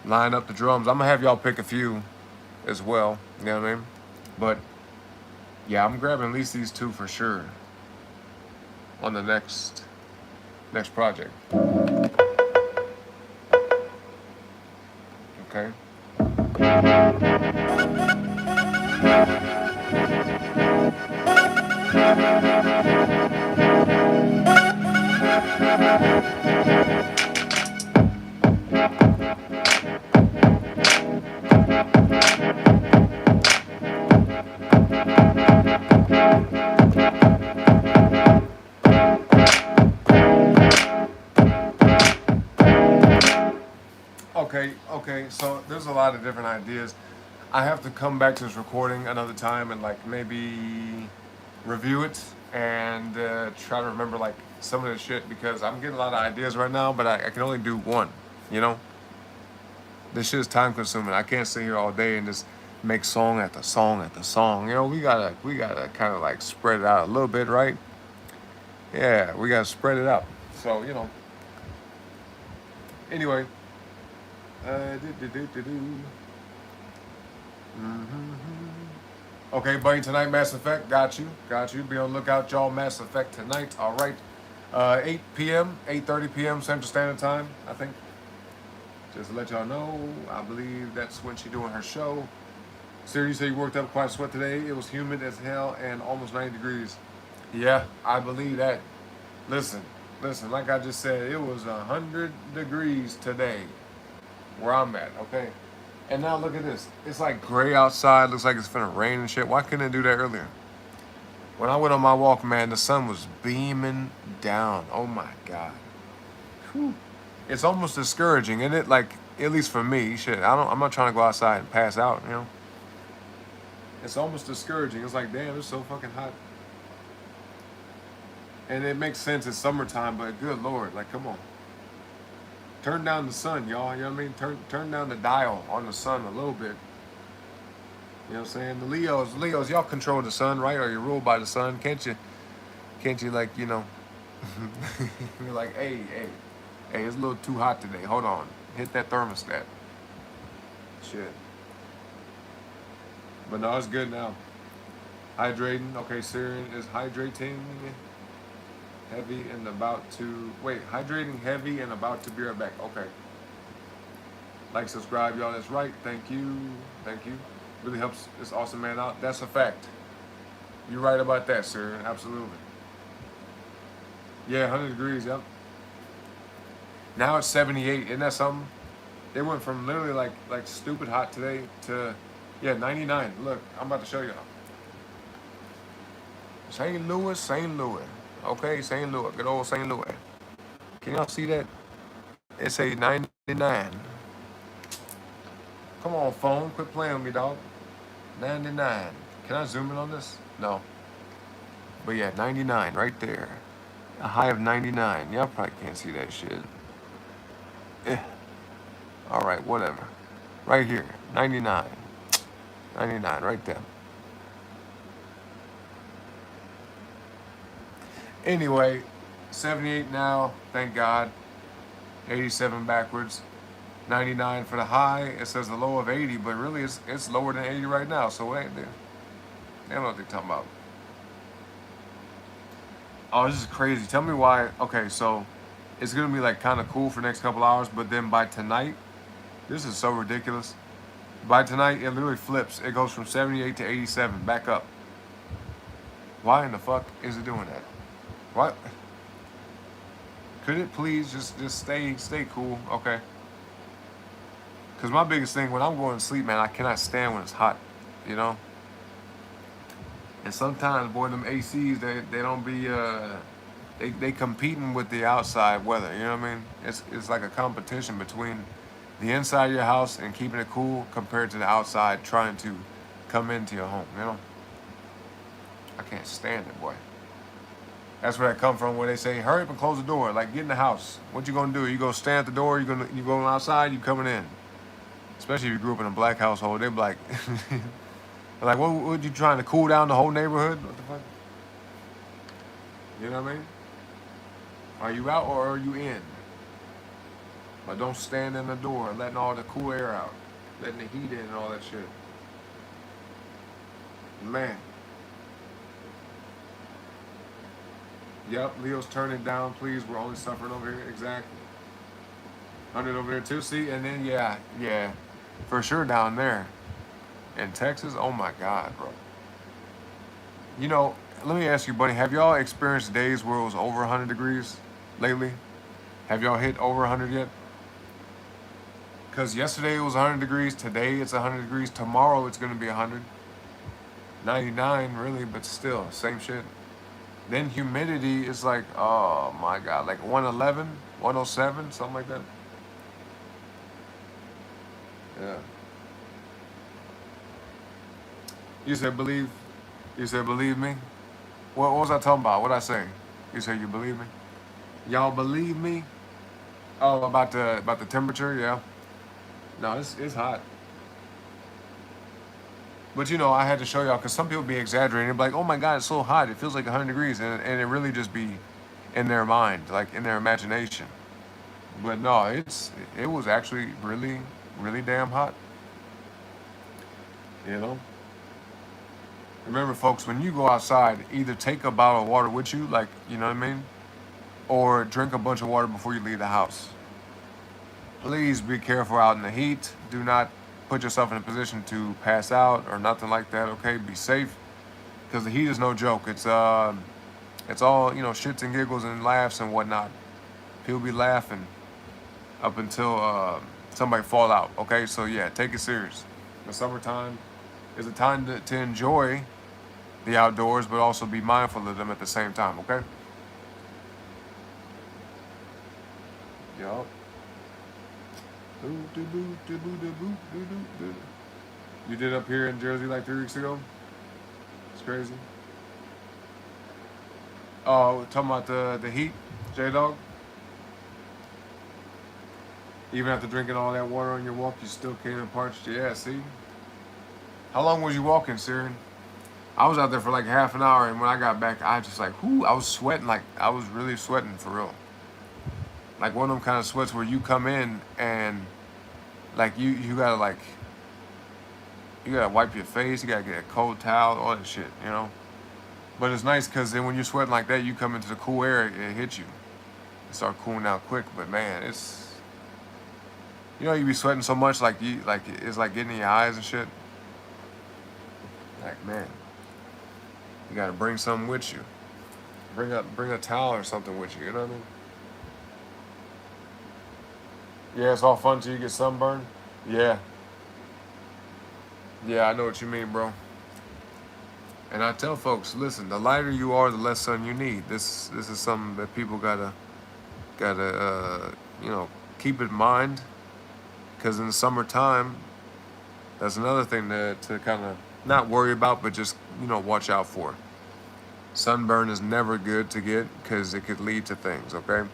line up the drums. I'm gonna have y'all pick a few as well. You know what I mean? But yeah, I'm grabbing at least these two for sure on the next project. Okay. Okay, so there's a lot of different ideas. I have to come back to this recording another time and like maybe review it and try to remember like some of the shit because I'm getting a lot of ideas right now, but I can only do one, you know? This shit is time consuming. I can't sit here all day and just make song after song after song. You know, we gotta kind of like spread it out a little bit, right? Yeah, we gotta spread it out. So, you know. Anyway, okay, buddy, tonight, Mass Effect. Got you. Be on the lookout, y'all. Mass Effect tonight. All right. 8 p.m., 8:30 p.m. Central Standard Time, I think. Just to let y'all know, I believe that's when she's doing her show. Siri, you said you worked up quite a sweat today. It was humid as hell and almost 90 degrees. Yeah, I believe that. Listen, like I just said, it was 100 degrees today where I'm at, okay? And now look at this. It's like gray outside. Looks like it's finna rain and shit. Why couldn't it do that earlier? When I went on my walk, man, the sun was beaming down. Oh my God. Whew. It's almost discouraging, isn't it? Like, at least for me, shit. I'm not trying to go outside and pass out, you know? It's almost discouraging. It's like, damn, it's so fucking hot. And it makes sense. It's summertime, but good Lord, like, come on. Turn down the sun, y'all. You know what I mean? Turn down the dial on the sun a little bit. You know what I'm saying? The Leos, y'all control the sun, right? Or you're ruled by the sun. Can't you like, you know, you're like, hey, it's a little too hot today. Hold on. Hit that thermostat. Shit. But no, it's good now. Hydrating. Okay, Syrian is hydrating. Heavy and about to... Wait, hydrating, heavy, and about to be right back. Okay. Like, subscribe, y'all. That's right. Thank you. Really helps this awesome man out. That's a fact. You're right about that, sir. Absolutely. Yeah, 100 degrees, yep. Now it's 78. Isn't that something? They went from literally like stupid hot today to, yeah, 99. Look, I'm about to show y'all. St. Louis. Okay, St. Louis. Good old St. Louis. Can y'all see that? It's a 99. Come on, phone. Quit playing with me, dog. 99. Can I zoom in on this? No. But yeah, 99 right there. A high of 99. Y'all probably can't see that shit. Alright, whatever. Right here. 99. 99 right there. Anyway, 78 now, thank God. 87 backwards. 99 for the high. It says the low of 80, but really it's lower than 80 right now, so it ain't there. They don't know what they're talking about. Oh, this is crazy. Tell me why. Okay, so it's gonna be like kind of cool for the next couple hours, but then by tonight, this is so ridiculous. By tonight, it literally flips. It goes from 78 to 87, back up. Why in the fuck is it doing that? What? Could it please just stay cool? Okay. Because my biggest thing, when I'm going to sleep, man, I cannot stand when it's hot, you know? And sometimes, boy, them ACs, they don't be, they competing with the outside weather, you know what I mean? It's like a competition between the inside of your house and keeping it cool compared to the outside trying to come into your home, you know? I can't stand it, boy. That's where that come from, where they say, hurry up and close the door. Like, get in the house. What you gonna do? You gonna stand at the door? You going outside? You coming in? Especially if you grew up in a black household, they be like, like, what you trying to cool down the whole neighborhood? What the fuck? You know what I mean? Are you out or are you in? But don't stand in the door, letting all the cool air out, letting the heat in and all that shit. Man. Yep, Leo's turn it down, please. We're only suffering over here. Exactly. 100 over there too. See, and then yeah, for sure down there in Texas. Oh my God, bro. You know, let me ask you, buddy. Have y'all experienced days where it was over 100 degrees lately? Have y'all hit over 100 yet? Because yesterday it was 100 degrees. Today it's 100 degrees. Tomorrow it's gonna be 100. 99 really, but still same shit. Then humidity is like, oh my God, like 111, 107, something like that. Yeah. You said believe. You said believe me. What was I talking about? What I say? You said you believe me. Y'all believe me? Oh, about the temperature, yeah. No, it's hot. But you know, I had to show y'all because some people be exaggerating. They're like, oh my God, it's so hot. It feels like 100 degrees, and it really just be in their mind, like in their imagination. But no, it was actually really, really damn hot. You know. Remember, folks, when you go outside, either take a bottle of water with you, like, you know what I mean, or drink a bunch of water before you leave the house. Please be careful out in the heat. Do not put yourself in a position to pass out or nothing like that. Okay, be safe because the heat is no joke. It's all shits and giggles and laughs and whatnot. People be laughing up until somebody fall out. Okay, so yeah, take it serious. The summertime is a time to enjoy the outdoors, but also be mindful of them at the same time. Okay. Yup. You did up here in Jersey like 3 weeks ago? It's crazy. Oh, talking about the heat, J-Dog? Even after drinking all that water on your walk, you still came in parched? Yeah, see? How long was you walking, Siren? I was out there for like half an hour, and when I got back, I just like, whoo, I was sweating, like, I was really sweating for real. Like one of them kind of sweats where you come in and like you gotta wipe your face, you gotta get a cold towel, all that shit, you know. But it's nice because then when you're sweating like that, you come into the cool air, it hits you. It start cooling down quick. But man, you be sweating so much like it's like getting in your eyes and shit. Like man, you gotta bring something with you. Bring a towel or something with you. You know what I mean? Yeah, it's all fun till you get sunburned. Yeah, yeah, I know what you mean, bro. And I tell folks, listen, the lighter you are, the less sun you need. This is something that people gotta keep in mind, because in the summertime, that's another thing to kind of not worry about, but just watch out for. Sunburn is never good to get because it could lead to things. Okay,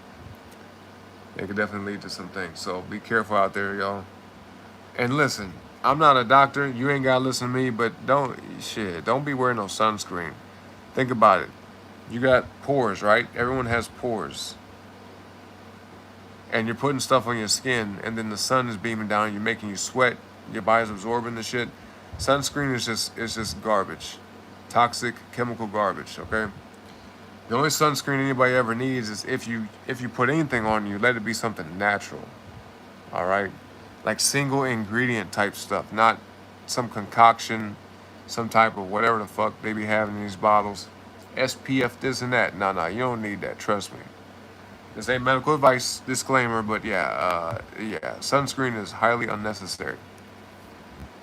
it could definitely lead to some things. So be careful out there, y'all. And listen, I'm not a doctor. You ain't gotta listen to me, but don't be wearing no sunscreen. Think about it. You got pores, right? Everyone has pores. And you're putting stuff on your skin, and then the sun is beaming down, you're making you sweat, your body's absorbing the shit. Sunscreen is just garbage. Toxic chemical garbage, okay? The only sunscreen anybody ever needs is if you put anything on you, let it be something natural. All right? Like single ingredient type stuff, not some concoction, some type of whatever the fuck they be having in these bottles. SPF this and that. No, you don't need that, trust me. This ain't medical advice, disclaimer, but yeah, sunscreen is highly unnecessary.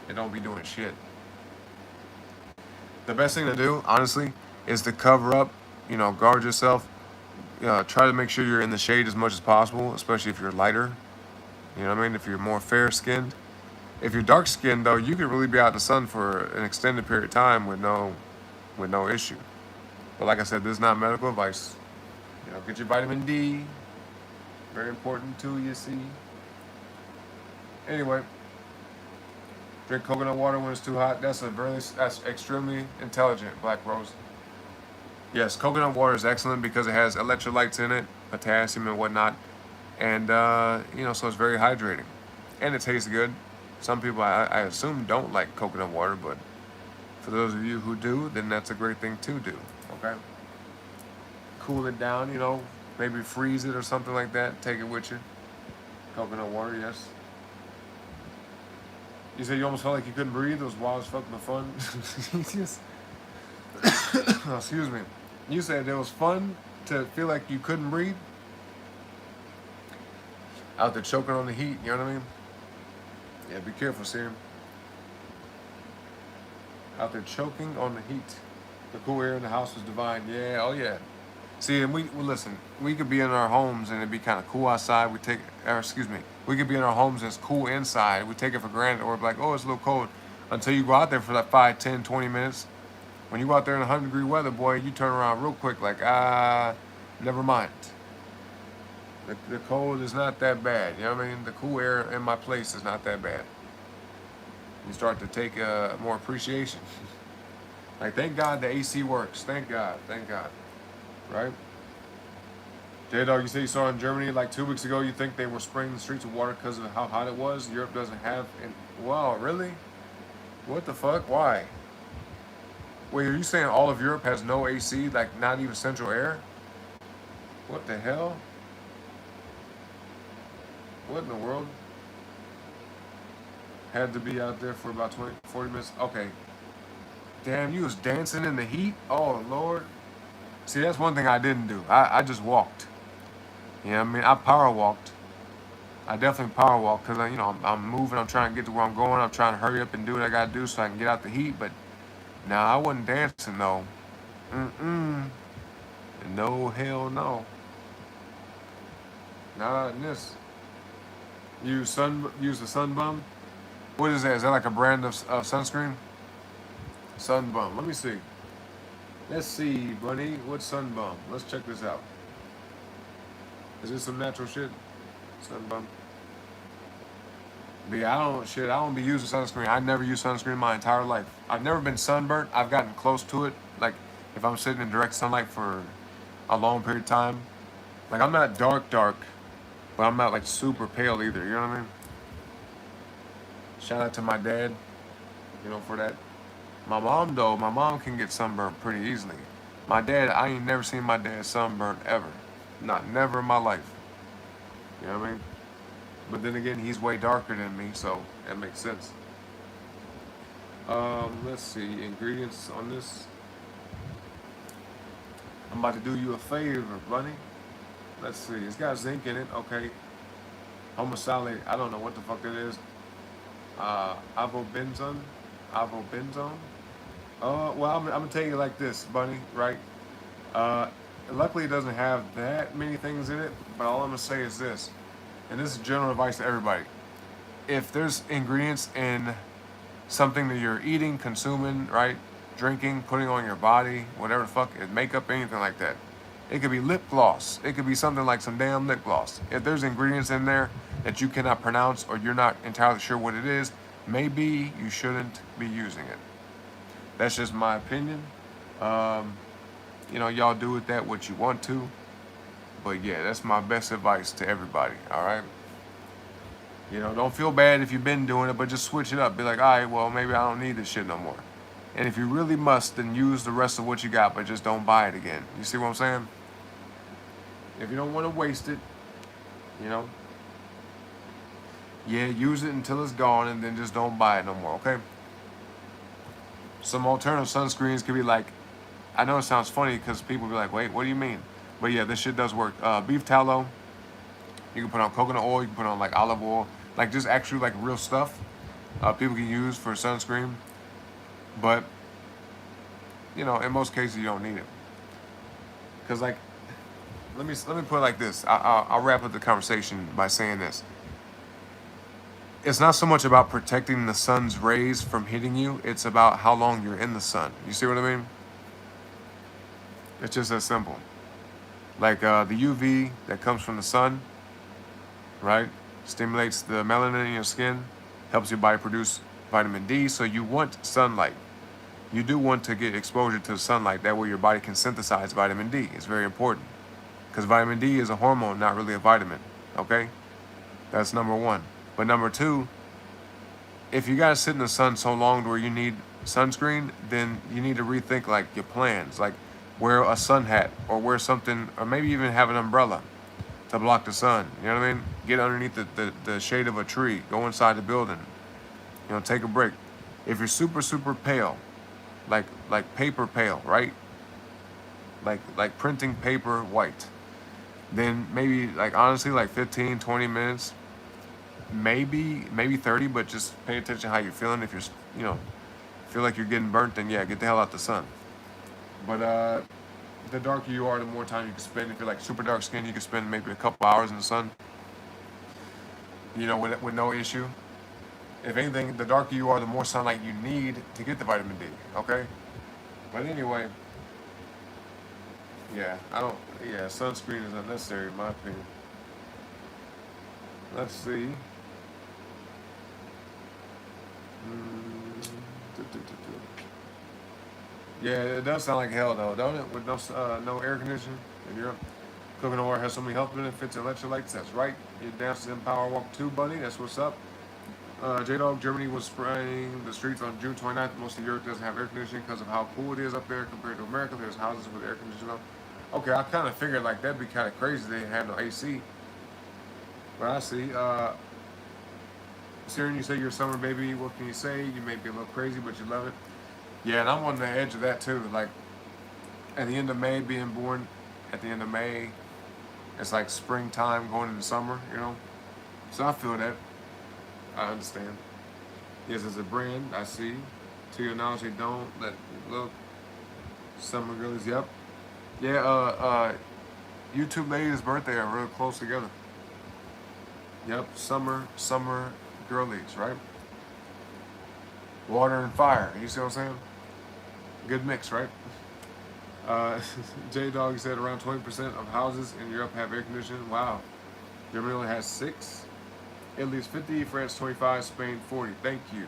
It don't be doing shit. The best thing to do, honestly, is to cover up, guard yourself. Try to make sure you're in the shade as much as possible, especially if you're lighter. You know what I mean? If you're more fair skinned, If you're dark skinned though, you could really be out in the sun for an extended period of time with no issue. But like I said, this is not medical advice. You know, get your vitamin D. Very important too, you see. Anyway, drink coconut water when it's too hot. That's extremely intelligent, Black Rose. Yes, coconut water is excellent because it has electrolytes in it, potassium and whatnot, and so it's very hydrating, and it tastes good. Some people, I assume, don't like coconut water, but for those of you who do, then that's a great thing to do. Okay, cool it down, maybe freeze it or something like that. Take it with you. Coconut water, yes. You said you almost felt like you couldn't breathe. It was wild as fuck the fun. Just, excuse me. You said it was fun to feel like you couldn't breathe. Out there choking on the heat, you know what I mean? Yeah, be careful, Serum. Out there choking on the heat. The cool air in the house was divine. Yeah, oh yeah. See, and listen, we could be in our homes and it'd be kind of cool outside. We could be in our homes and it's cool inside. We take it for granted, or like, oh, it's a little cold. Until you go out there for like 5, 10, 20 minutes. When you go out there in 100-degree weather, boy, you turn around real quick like, never mind. The cold is not that bad. You know what I mean? The cool air in my place is not that bad. You start to take more appreciation. Like, thank God the AC works. Thank God. Thank God. Right? J-Dog, you say you saw in Germany like 2 weeks ago. You think they were spraying the streets with water because of how hot it was? Europe doesn't have... Wow, really? What the fuck? Why? Wait, are you saying all of Europe has no AC? Like, not even central air? What the hell? What in the world? Had to be out there for about 20, 40 minutes. Okay. Damn, you was dancing in the heat? Oh, Lord. See, that's one thing I didn't do. I just walked. You know what I mean? I power walked. I definitely power walked because, I'm moving. I'm trying to get to where I'm going. I'm trying to hurry up and do what I got to do so I can get out the heat. But, nah, I wasn't dancing, though. No, hell no. Not in this. Use the sun bum. What is that? Is that like a brand of sunscreen? Sun bum. Let me see. Let's see, buddy. What's sun bum? Let's check this out. Is this some natural shit? Sun bum. But yeah, I don't be using sunscreen. I never use sunscreen my entire life. I've never been sunburnt. I've gotten close to it. Like, if I'm sitting in direct sunlight for a long period of time. Like, I'm not dark, but I'm not like super pale either. You know what I mean? Shout out to my dad, for that. My mom, though, can get sunburned pretty easily. My dad, I ain't never seen my dad sunburned ever. Never in my life. You know what I mean? But then again, he's way darker than me, so that makes sense. Let's see, ingredients on this. I'm about to do you a favor, buddy. Let's see, it's got zinc in it, okay. Homosalate, I don't know what the fuck it is. Avobenzone. Well, I'm gonna tell you like this, Bunny, right? Luckily, it doesn't have that many things in it, but all I'm gonna say is this, and this is general advice to everybody. If there's ingredients in something that you're eating, consuming, right, drinking, putting on your body, whatever the fuck, makeup, anything like that. It could be lip gloss. It could be something like some damn lip gloss. If there's ingredients in there that you cannot pronounce or you're not entirely sure what it is, maybe you shouldn't be using it. That's just my opinion. Y'all do with that what you want to. But yeah, that's my best advice to everybody, all right? Don't feel bad if you've been doing it, but just switch it up. Be like, all right, well, maybe I don't need this shit no more. And if you really must, then use the rest of what you got, but just don't buy it again. You see what I'm saying? If you don't want to waste it, yeah, use it until it's gone and then just don't buy it no more, okay? Some alternative sunscreens could be like, I know it sounds funny because people be like, wait, what do you mean? But yeah, this shit does work. Beef tallow, you can put on coconut oil, you can put on like olive oil, like just actually like real stuff people can use for sunscreen. But, in most cases you don't need it. Because like, let me put it like this. I'll wrap up the conversation by saying this. it's not so much about protecting the sun's rays from hitting you. It's about how long you're in the sun. You see what I mean? It's just that simple. Like the UV that comes from the sun, right? Stimulates the melanin in your skin, helps your body produce vitamin D. So you want sunlight. You do want to get exposure to the sunlight. That way your body can synthesize vitamin D. It's very important because vitamin D is a hormone, not really a vitamin. Okay? That's number one. But number two, if you gotta sit in the sun so long to where you need sunscreen, then you need to rethink like your plans. Like wear a sun hat or wear something, or maybe even have an umbrella to block the sun. You know what I mean? Get underneath the shade of a tree. Go inside the building. You know, take a break. If you're super, super pale, like paper pale, right? Like printing paper white, then maybe like honestly like 15, 20 minutes, maybe 30, but just pay attention to how you're feeling. If you're, you know, feel like you're getting burnt, then yeah, get the hell out the sun. But the darker you are, the more time you can spend. If you're like super dark skin, you can spend maybe a couple hours in the sun, you know, with no issue. If anything, the darker you are, the more sunlight you need to get the vitamin D, okay? But anyway, yeah, sunscreen is unnecessary in my opinion. Let's see. Yeah, it does sound like hell though, don't it? With no air conditioning in Europe. Cooking oil has so many health benefits, electrolytes. That's right. Your dances in Power Walk 2, buddy. That's what's up. J-Dog, Germany was spraying the streets on June 29th. Most of Europe doesn't have air conditioning because of how cool it is up there compared to America. There's houses with air conditioning on. Okay, I kind of figured like that'd be kind of crazy they didn't have no AC. But I see. Syrian, you say you're a summer baby. What can you say? You may be a little crazy, but you love it. Yeah, and I'm on the edge of that too. Like at the end of May, being born at the end of May, it's like springtime going into summer, you know? So I feel that. I understand. Yes, as a brand, I see. To your knowledge, they don't let look. Summer girlies, yep. Yeah, YouTube ladies' birthday are real close together. Yep, summer girlies, right? Water and fire. You see what I'm saying? Good mix, right? Uh, J Dog said around 20% of houses in Europe have air conditioning. Wow. Germany only has 6. Italy's 50, France 25, Spain 40. Thank you.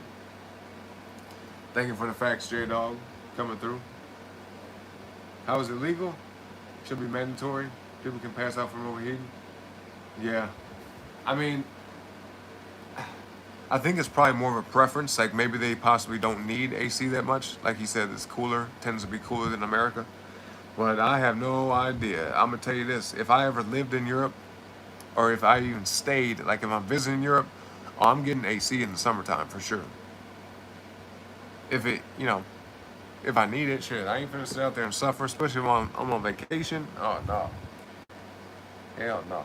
Thank you for the facts, J Dog, coming through. How is it legal? Should be mandatory. People can pass out from overheating. Yeah. I mean, I think it's probably more of a preference. Like maybe they possibly don't need AC that much. Like he said, it's cooler, tends to be cooler than America. But I have no idea. I'm gonna tell you this: if I ever lived in Europe, or if I even stayed, like if I'm visiting Europe, oh, I'm getting AC in the summertime for sure. If it, you know, if I need it, shit, I ain't finna sit out there and suffer, especially when I'm on vacation. Oh no, hell no.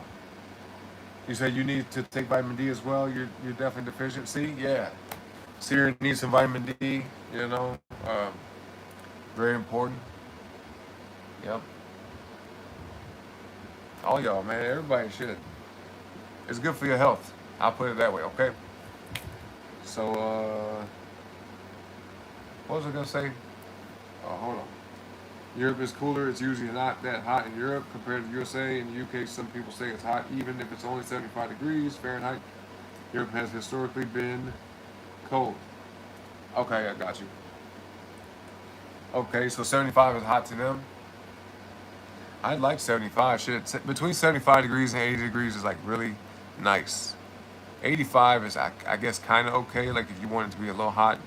You said you need to take vitamin D as well. You're definitely deficient. See, yeah, Syria needs some vitamin D. You know, very important. Yep. All y'all, man, everybody should. It's good for your health. I'll put it that way, okay? So, what was I gonna say? Oh, hold on. Europe is cooler. It's usually not that hot in Europe compared to USA. In the UK, some people say it's hot even if it's only 75 degrees Fahrenheit. Europe has historically been cold. Okay, I got you. Okay, so 75 is hot to them. I'd like 75. Shit, between 75 degrees and 80 degrees is like really nice. 85 is, I guess, kind of okay. Like if you want it to be a little hot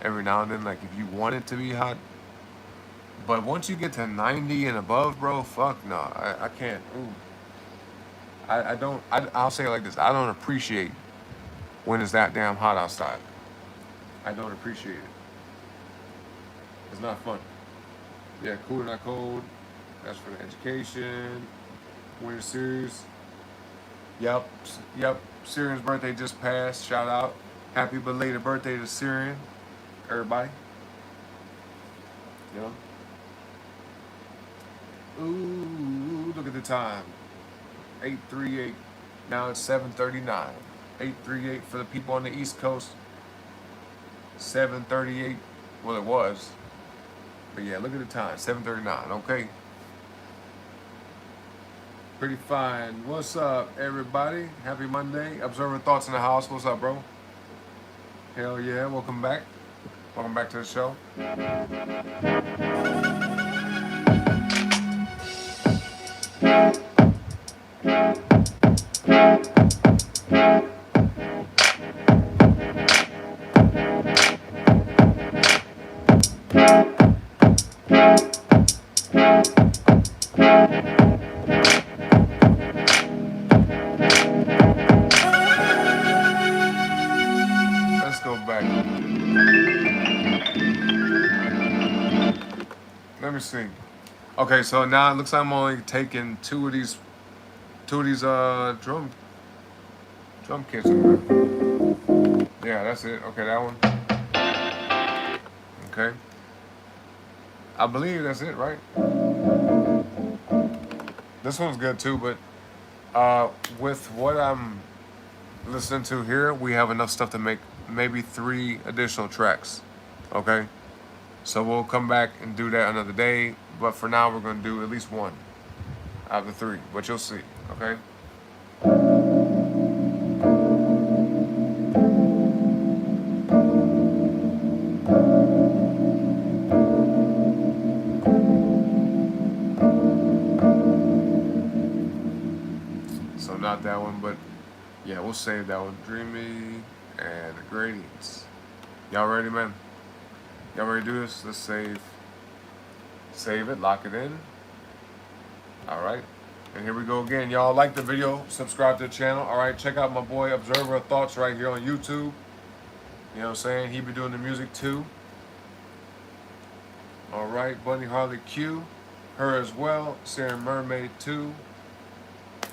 every now and then, like if you want it to be hot. But once you get to 90 and above, bro, fuck no. I can't. Ooh. I don't, I'll say it like this. I don't appreciate when it's that damn hot outside. I don't appreciate it. It's not fun. Yeah, cool, not cold. That's for the education. Winter series. Yep, yep. Syrian's birthday just passed. Shout out. Happy belated birthday to Syrian. Everybody. You know? Ooh, look at the time. 8:38. Now it's 7:39. 838 for the people on the East Coast. 7:38. Well, it was. But yeah, look at the time. 7:39. Okay. Pretty fine. What's up, everybody? Happy Monday. Observer Thoughts in the house. What's up, bro? Hell yeah. Welcome back. Welcome back to the show. Let's go back. Let me see. Okay, so now it looks like I'm only taking two of these drum kits. Yeah, that's it. Okay, that one. Okay. I believe that's it, right? This one's good too, but with what I'm listening to here, we have enough stuff to make maybe 3 additional tracks. Okay? So we'll come back and do that another day, but for now we're going to do at least 1 out of the 3, but you'll see. Okay? So not that one, but yeah, we'll save that one. Dreamy and Gradients. Y'all ready, man? Y'all ready to do this? Let's save it, lock it in. All right. And here we go again. Y'all like the video, subscribe to the channel. All right, check out my boy Observer Thoughts right here on YouTube. You know what I'm saying? He be doing the music too. All right, Bunny Harley Q, her as well. Sarah Mermaid too.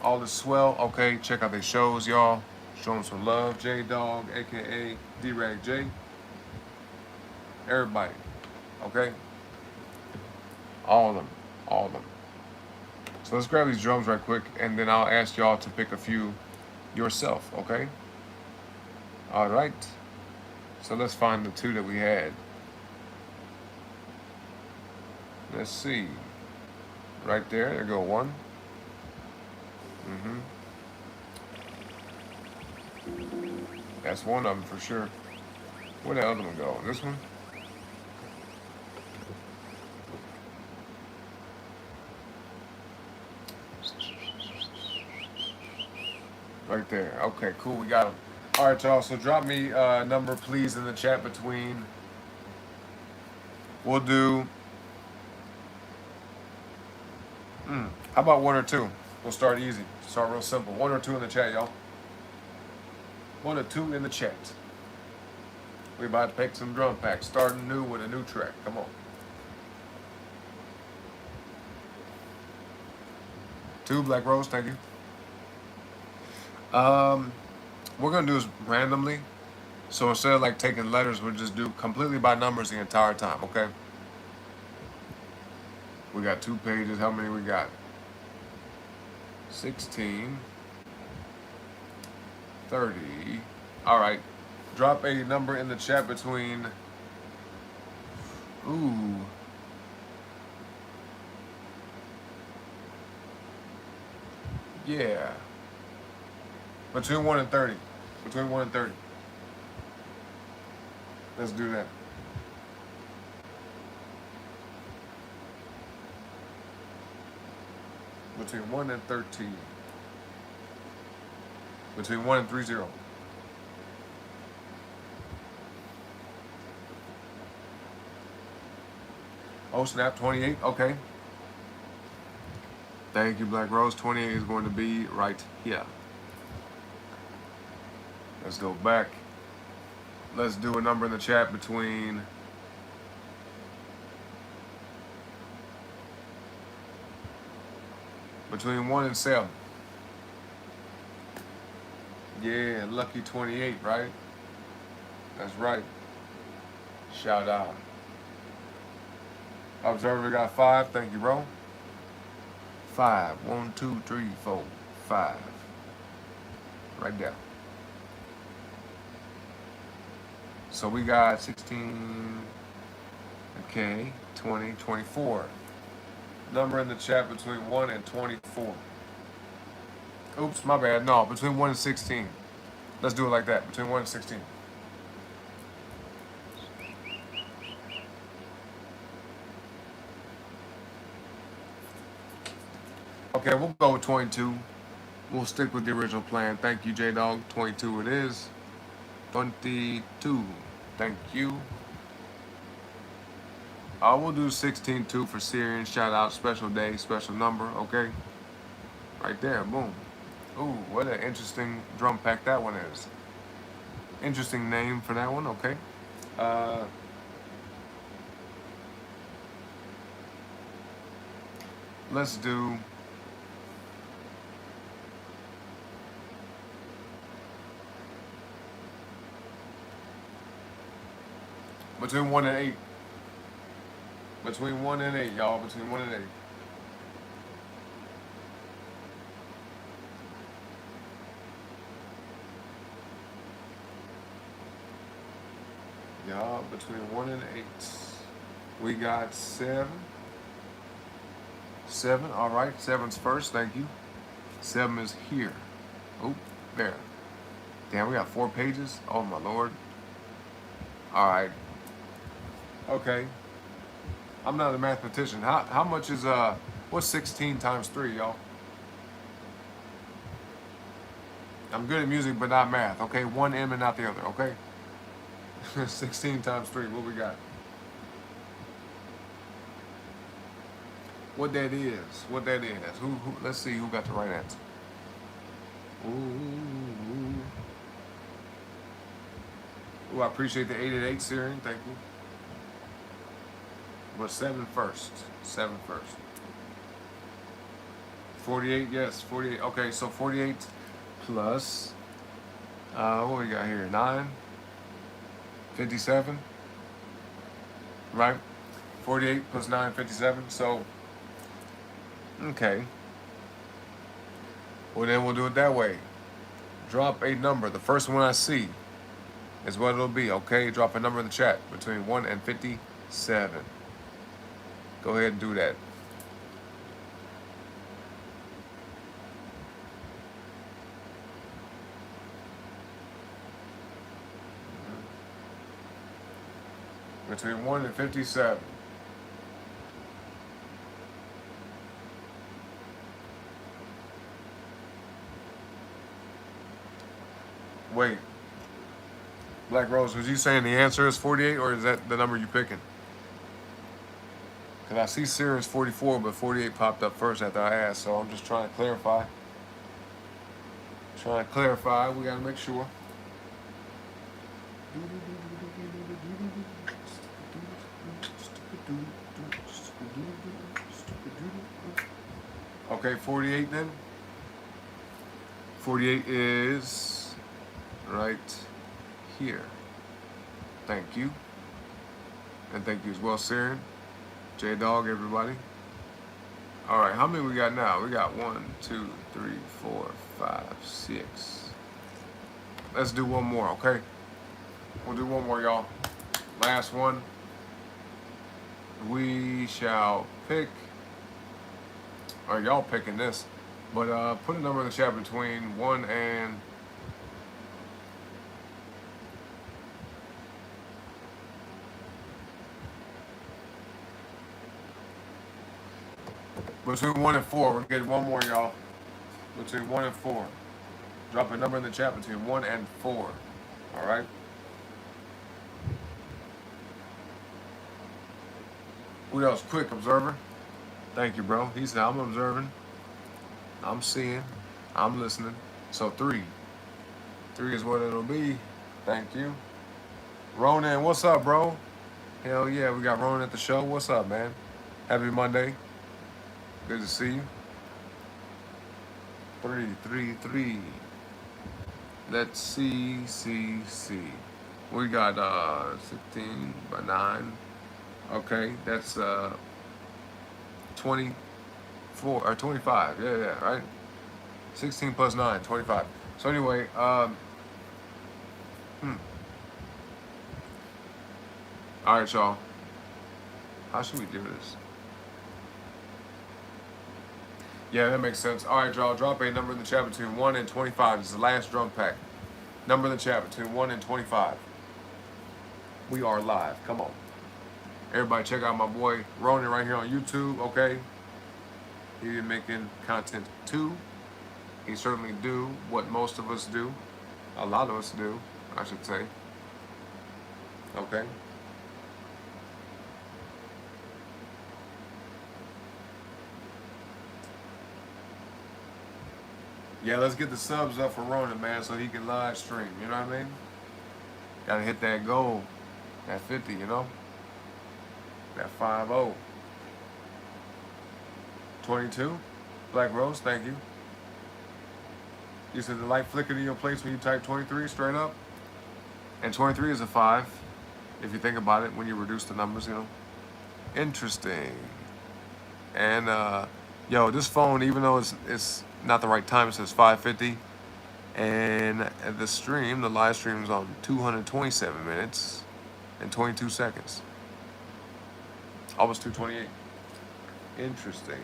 All is swell. Okay, check out their shows, y'all. Show them some love. J Dog, aka D-Rag J. Everybody. Okay? All of them. All of them. So let's grab these drums right quick, and then I'll ask y'all to pick a few yourself, okay? All right. So let's find the 2 that we had. Let's see. Right there go 1. That's one of them for sure. Where the other one go? This one? Right there. Okay, cool. We got them. All right, y'all. So drop me a number, please, in the chat between. We'll do. How about 1 or 2? We'll start easy. Start real simple. 1 or 2 in the chat, y'all. 1 or 2 in the chat. We about to pick some drum packs. Starting new with a new track. Come on. 2 Black Rose. Thank you. We're gonna do this randomly. So instead of like taking letters, we'll just do completely by numbers the entire time, okay? We got 2 pages. How many we got? 16. 30. All right. Drop a number in the chat between. Ooh. Yeah. Between 1 and 30. Between 1 and 30. Let's do that. Between 1 and 13. Between 1 and 30. Oh, snap, 28. Okay. Thank you, Black Rose. 28 is going to be right here. Let's go back. Let's do a number in the chat between. Between 1 and 7. Yeah, lucky 28, right? That's right. Shout out. Observer got 5. Thank you, bro. 5. 1, 2, 3, 4, 5. Right there. So we got 16, okay, 20, 24. Number in the chat between 1 and 24. Oops, my bad. No, between 1 and 16. Let's do it like that, between 1 and 16. Okay, we'll go with 22. We'll stick with the original plan. Thank you, J-Dog. 22 it is. 22. Thank you. We'll do 16 too for Syrian. Shout out, special day, special number. Okay, right there, boom. Ooh, what an interesting drum pack that one is. Interesting name for that one. Okay. Uh, let's do. Between 1 and 8. Between 1 and 8, y'all. Between 1 and 8. Y'all, between 1 and 8. We got 7. 7, all right. 7's first, thank you. 7 is here. Oh, there. Damn, we got 4 pages. Oh, my Lord. All right. Okay. I'm not a mathematician. How much is, what's 16 times 3, y'all? I'm good at music, but not math, okay? One M and not the other, okay? 16 times 3, what we got? What that is? What that is? Who let's see who got the right answer. Ooh. Ooh, I appreciate the 888 Syrian, thank you. But 7 first. 7 first. 48, yes, 48. Okay, so 48 plus, what we got here? 9, 57, right? 48 plus 9, 57. So, okay. Well, then we'll do it that way. Drop a number. The first one I see is what it'll be, okay? Drop a number in the chat between 1 and 57. Go ahead and do that. Between 1 and 57. Wait. Black Rose, was you saying the answer is 48 or is that the number you picking? Because I see Sirius 44, but 48 popped up first after I asked, so I'm just trying to clarify. We got to make sure. Okay, 48 then. 48 is right here. Thank you. And thank you as well, Saren. J-Dog, everybody. All right, how many we got now? We got 1, 2, 3, 4, 5, 6. Let's do one more, okay? We'll do one more, y'all. Last one. We shall pick, or y'all picking this, but put a number in the chat between 1 and between 1 and 4. We're getting one more, y'all. Between 1 and 4. Drop a number in the chat between 1 and 4. All right. Who else? Quick observer. Thank you, bro. He said, I'm observing. I'm seeing. I'm listening. So 3. 3 is what it'll be. Thank you. Ronan, what's up, bro? Hell yeah, we got Ronan at the show. What's up, man? Happy Monday. Good to see you. 3, 3, 3. Let's see. We got 16 by 9. Okay, that's 24 or 25. Yeah, right. 16 plus 9, 25. So anyway, All right, y'all. How should we do this? Yeah, that makes sense. All right, y'all. Drop a number in the chat between 1 and 25. This is the last drum pack. Number in the chat between 1 and 25. We are live. Come on. Everybody check out my boy Ronan right here on YouTube, okay? He been making content too. He certainly do what most of us do. A lot of us do, I should say. Okay? Yeah, let's get the subs up for Ronan, man, so he can live stream. You know what I mean? Gotta hit that goal. That 50, you know? That 5-0. 22. Black Rose, thank you. You said the light flickered in your place when you type 23 straight up? And 23 is a 5, if you think about it, when you reduce the numbers, you know? Interesting. And, yo, this phone, even though it's not the right time, it says 5:50. And the stream, the live stream is on 227 minutes and 22 seconds. Almost 228. Interesting.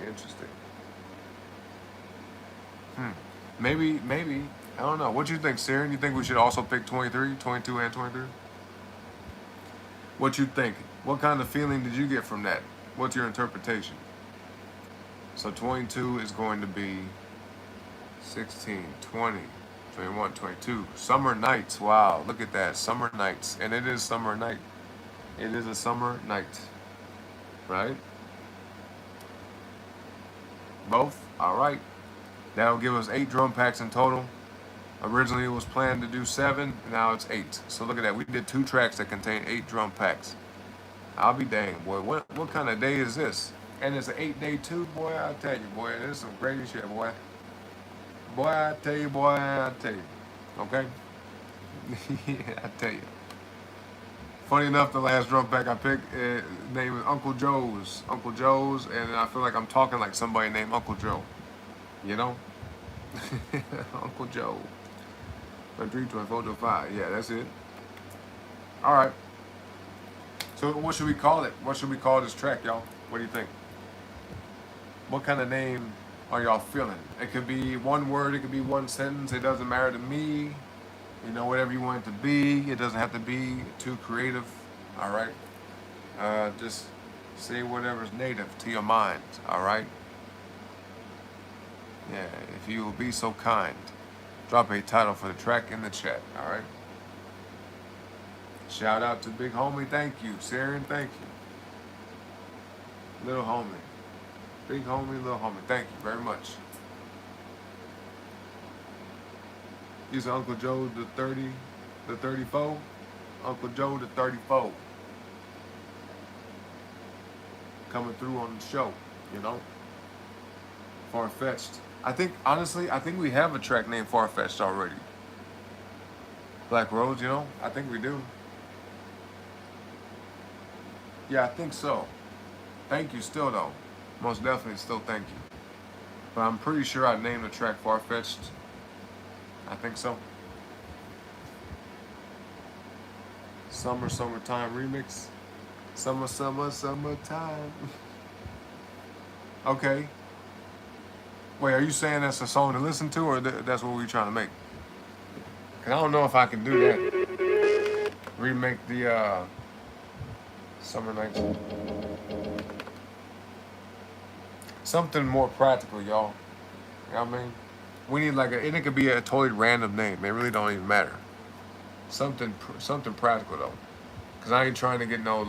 Maybe, I don't know. What do you think, Siren? You think we should also pick 23, 22, and 23? What you think? What kind of feeling did you get from that? What's your interpretation? So 22 is going to be 16, 20, 21, 22. Summer nights. Wow, look at that. Summer nights. And it is summer night. It is a summer night. Right? Both? All right. That'll give us 8 drum packs in total. Originally it was planned to do 7, now it's 8. So look at that. We did 2 tracks that contain 8 drum packs. I'll be dang, boy. What kind of day is this? And it's an 8-day too, boy. I tell you, boy, this is some crazy shit, boy. Boy, I tell you. Okay? Yeah, I tell you. Funny enough, the last drum pack I picked, name is Uncle Joe's. Uncle Joe's, and I feel like I'm talking like somebody named Uncle Joe. You know? Uncle Joe. 23, 24, 25. Yeah, that's it. All right. So what should we call it? What should we call this track, y'all? What do you think? What kind of name are y'all feeling? It could be one word. It could be one sentence. It doesn't matter to me. You know, whatever you want it to be. It doesn't have to be too creative. All right? Just say whatever's native to your mind. All right? Yeah, if you will be so kind, drop a title for the track in the chat, all right? Shout out to Big Homie, thank you. Siren, thank you. Little Homie. Big Homie, Little Homie, thank you very much. He's Uncle Joe the 34. Uncle Joe the 34. Coming through on the show, you know? Far-fetched. Honestly, I think we have a track named Far-Fetched already. Black Rose, you know? I think we do. Yeah, I think so. Thank you still, though. Most definitely still thank you. But I'm pretty sure I named the track Far-Fetched. I think so. Summertime remix. Summertime. Okay. Wait, are you saying that's a song to listen to, or that's what we're trying to make? Cause I don't know if I can do that. Remake the Summer Nights. Something more practical, y'all. You know what I mean? We need and it could be a totally random name. It really don't even matter. Something practical though. Cause I ain't trying to get no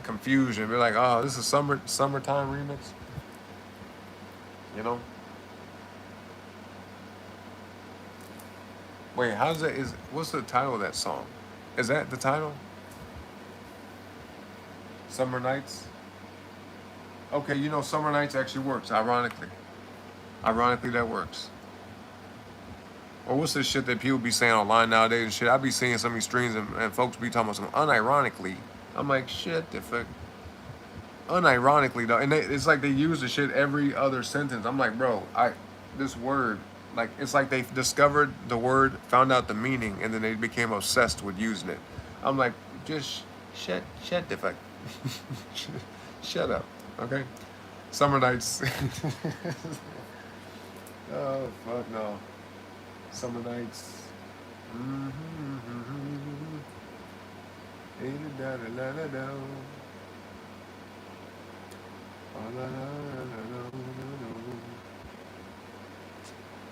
confusion. Be like, oh, this is summertime remix. You know? Wait, what's the title of that song? Is that the title? Summer Nights? Okay, you know, Summer Nights actually works, ironically. Ironically, that works. Or what's this shit that people be saying online nowadays and shit? I be seeing some of these streams and folks be talking about some unironically. I'm like, shit, the fuck? Unironically, though. And it's like they use the shit every other sentence. I'm like, bro, this word, like, it's like they discovered the word, found out the meaning, and then they became obsessed with using it. I'm like, just Shut the fuck. Shut up. Okay. Summer nights. Oh fuck no. Summer nights.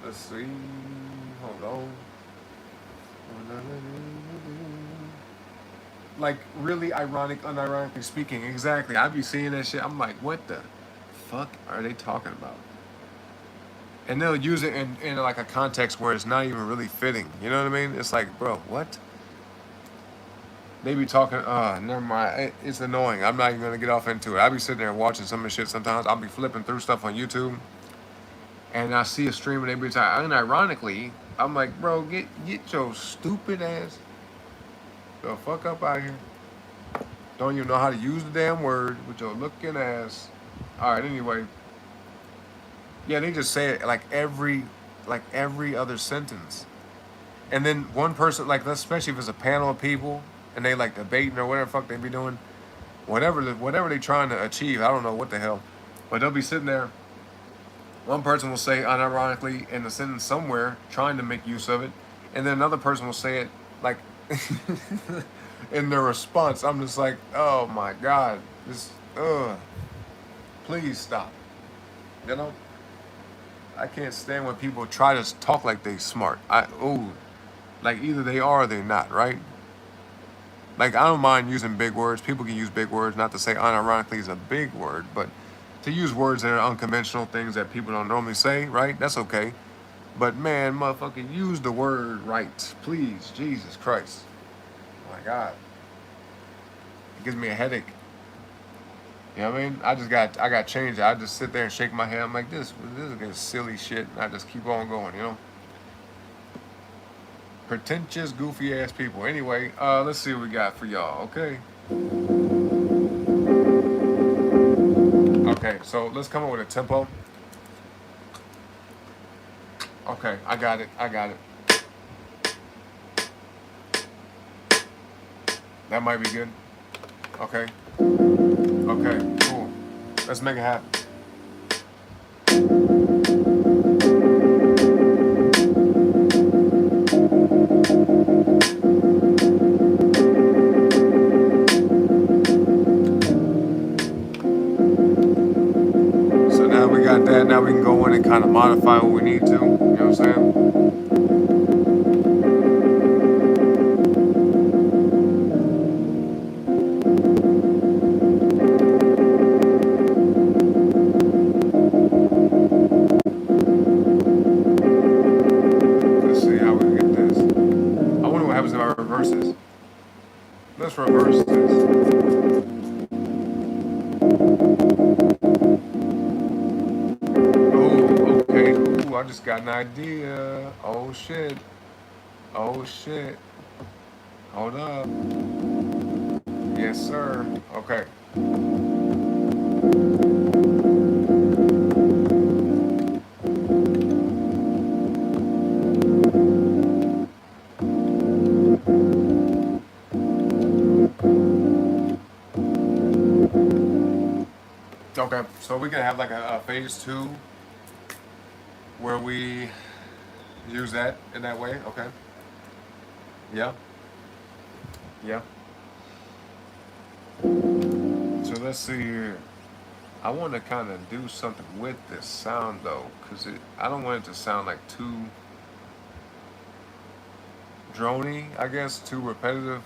Let's see. Hold on. Like really ironic, unironically speaking. Exactly. I be seeing that shit. I'm like, what the fuck are they talking about? And they'll use it in like a context where it's not even really fitting. You know what I mean? It's like, bro, what? They be talking. Never mind. It's annoying. I'm not even gonna get off into it. I be sitting there watching some of the shit. Sometimes I'll be flipping through stuff on YouTube, and I see a stream and they be talking. Unironically, I'm like, bro, get your stupid ass the fuck up out of here. Don't even know how to use the damn word with your looking ass. All right. Anyway, yeah, they just say it like every other sentence, and then one person like, especially if it's a panel of people and they like debating or whatever the fuck they be doing, whatever they trying to achieve. I don't know what the hell, but they'll be sitting there. One person will say unironically in the sentence somewhere, trying to make use of it, and then another person will say it like in their response. I'm just like, oh my god, this, please stop. You know, I can't stand when people try to talk like they smart. Like either they are or they're not, right? Like I don't mind using big words. People can use big words. Not to say unironically is a big word, but to use words that are unconventional, things that people don't normally say, right? That's okay. But man, motherfucker, use the word right, please. Jesus Christ, my God, it gives me a headache. You know what I mean? I got changed. I just sit there and shake my head. I'm like, this is silly shit. And I just keep on going, you know? Pretentious, goofy ass people. Anyway, let's see what we got for y'all, okay? Okay, so let's come up with a tempo. Okay, I got it. That might be good. Okay. Okay, cool. Let's make it happen. So now we got that. Now we can go in and kind of modify what we need to. You know what I'm saying? Let's see how we can get this. I wonder what happens if I reverse this. Let's reverse this. Oh, okay. Ooh, I just got an idea. Oh shit. Oh shit. Hold up. Yes, sir. Okay. Okay, so we can have like a phase 2 where we use that in that way. Okay. Yeah. Yeah. So let's see here. I want to kind of do something with this sound though, because I don't want it to sound like too drony, I guess, too repetitive.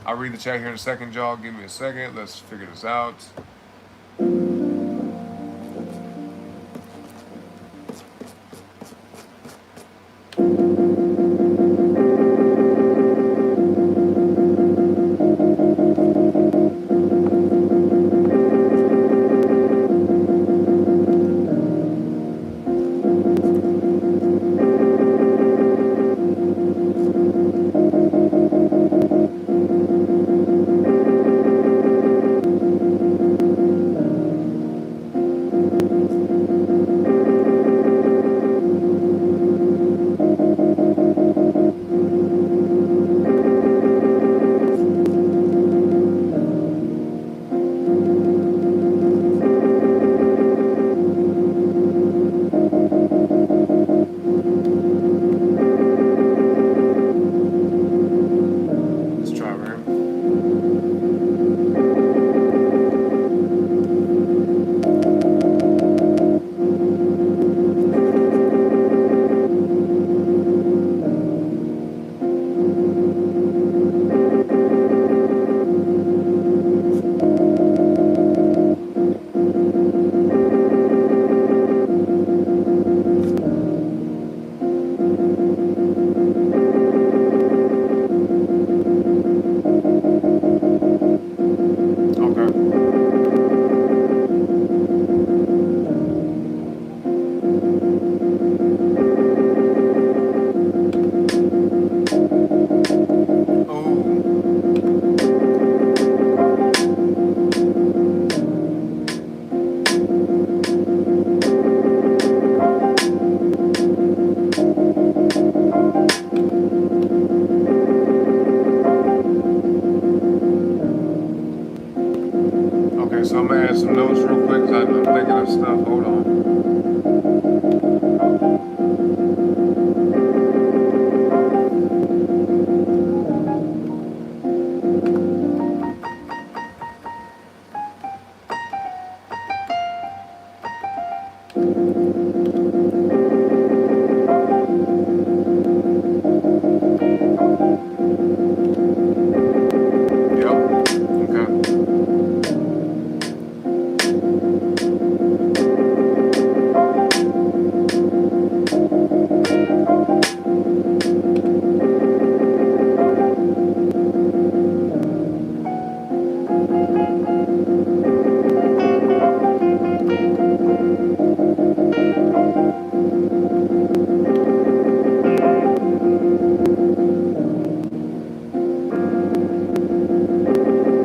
I'll read the chat here in a second, y'all. Give me a second. Let's figure this out. Yep. Okay.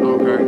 Okay.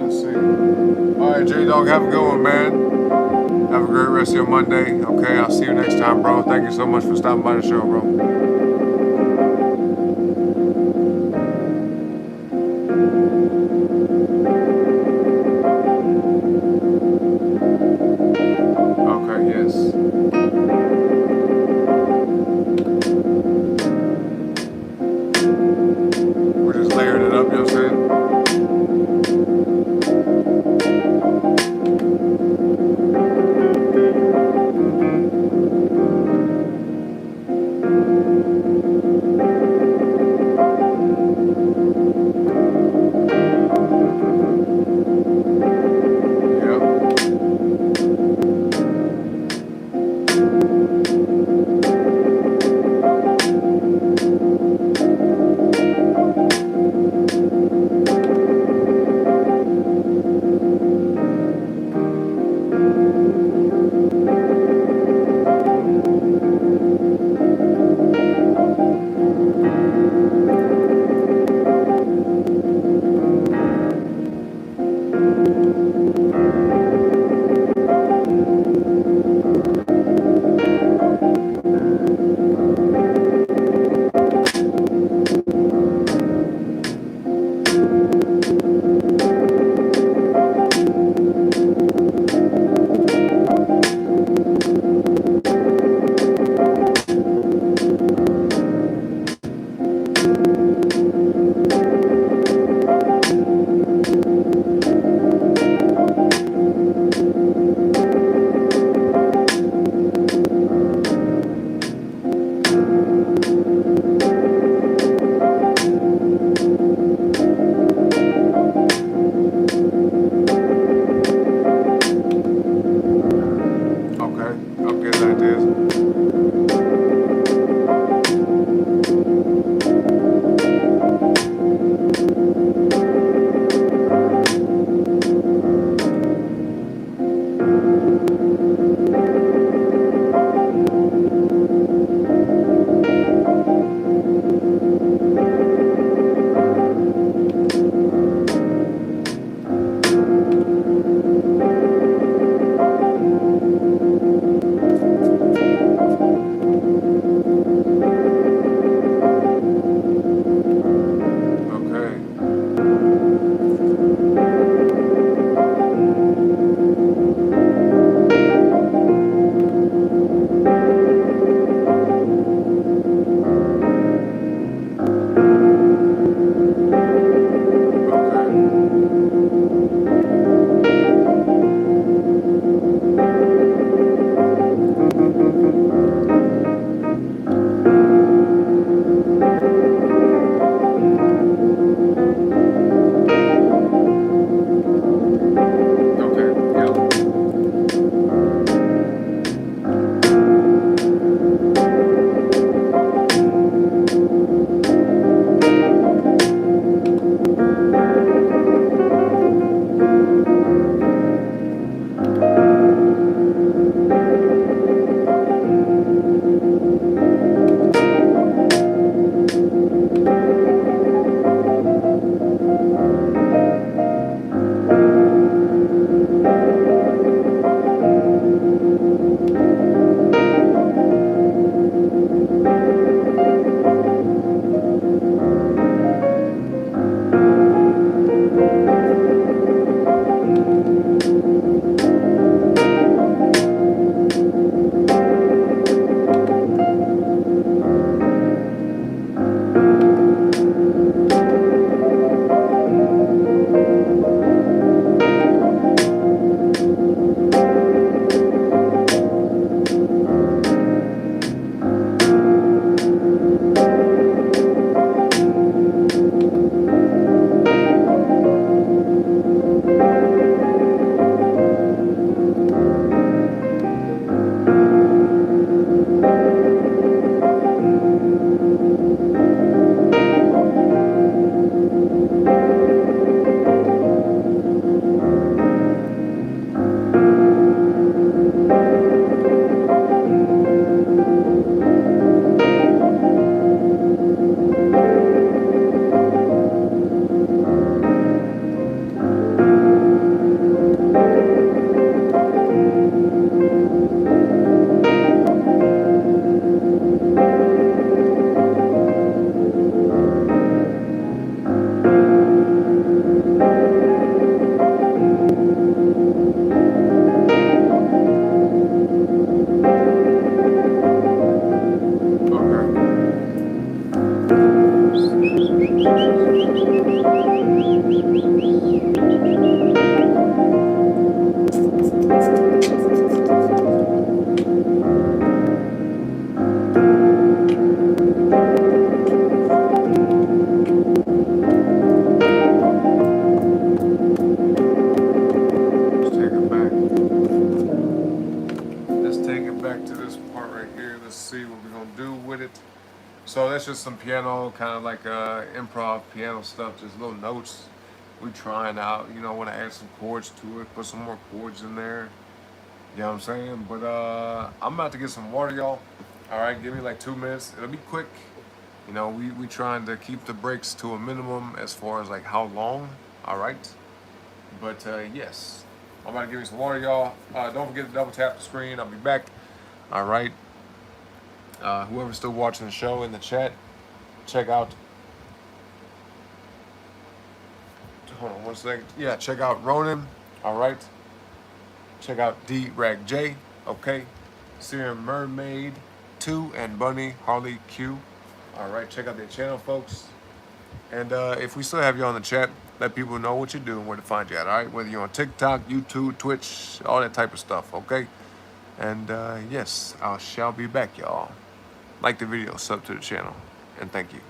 Let's see. All right, J Dog, have a good one, man. Have a great rest of your Monday. Okay, I'll see you next time, bro. Thank you so much for stopping by the show, bro. Okay, yes. We're just layering it up, you know what I'm saying? Yep. Okay, I'm getting ideas. get back to this part right here. Let's see what we're gonna do with it. So that's just some piano, kind of like improv piano stuff, just little notes we trying out. You know, want to add some chords to it, put some more chords in there. You know what I'm saying? But I'm about to get some water, y'all. All right, give me like 2 minutes. It'll be quick. You know, we trying to keep the breaks to a minimum as far as like how long. All right. But yes, I'm about to give me some water, y'all. Don't forget to double tap the screen. I'll be back. All right. Whoever's still watching the show in the chat, check out. Hold on 1 second. Yeah, check out Ronan. All right. Check out D Rag J. Okay. Serum Mermaid 2 and Bunny Harley Q. All right. Check out their channel, folks. And if we still have you on the chat, let people know what you're doing, where to find you at. All right. Whether you're on TikTok, YouTube, Twitch, all that type of stuff. Okay. And yes, I shall be back, y'all. Like the video, sub to the channel, and thank you.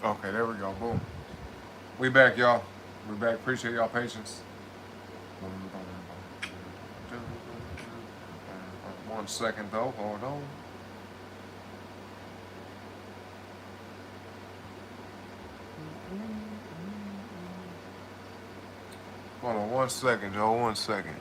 Okay, there we go. Boom. We back, y'all. We back. Appreciate y'all patience. 1 second though. Hold on. Hold on 1 second, Joe. 1 second.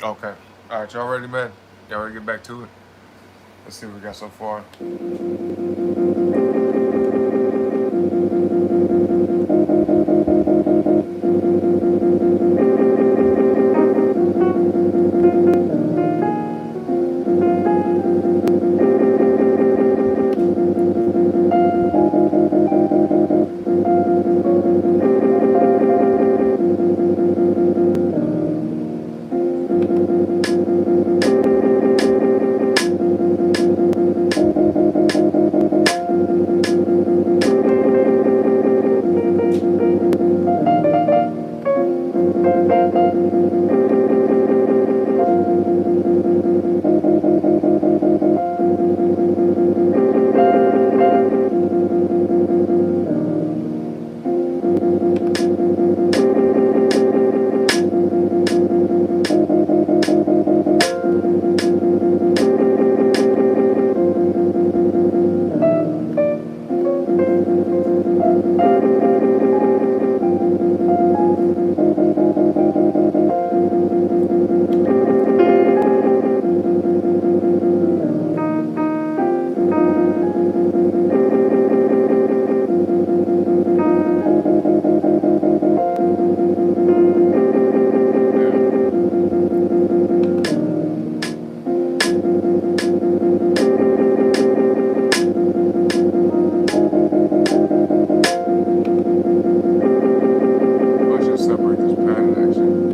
Okay. All right, y'all ready, man? Y'all ready to get back to it? Let's see what we got so far. I should separate this pattern actually.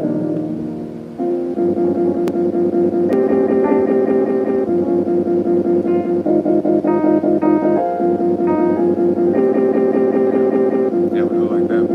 Yeah, we do it like that.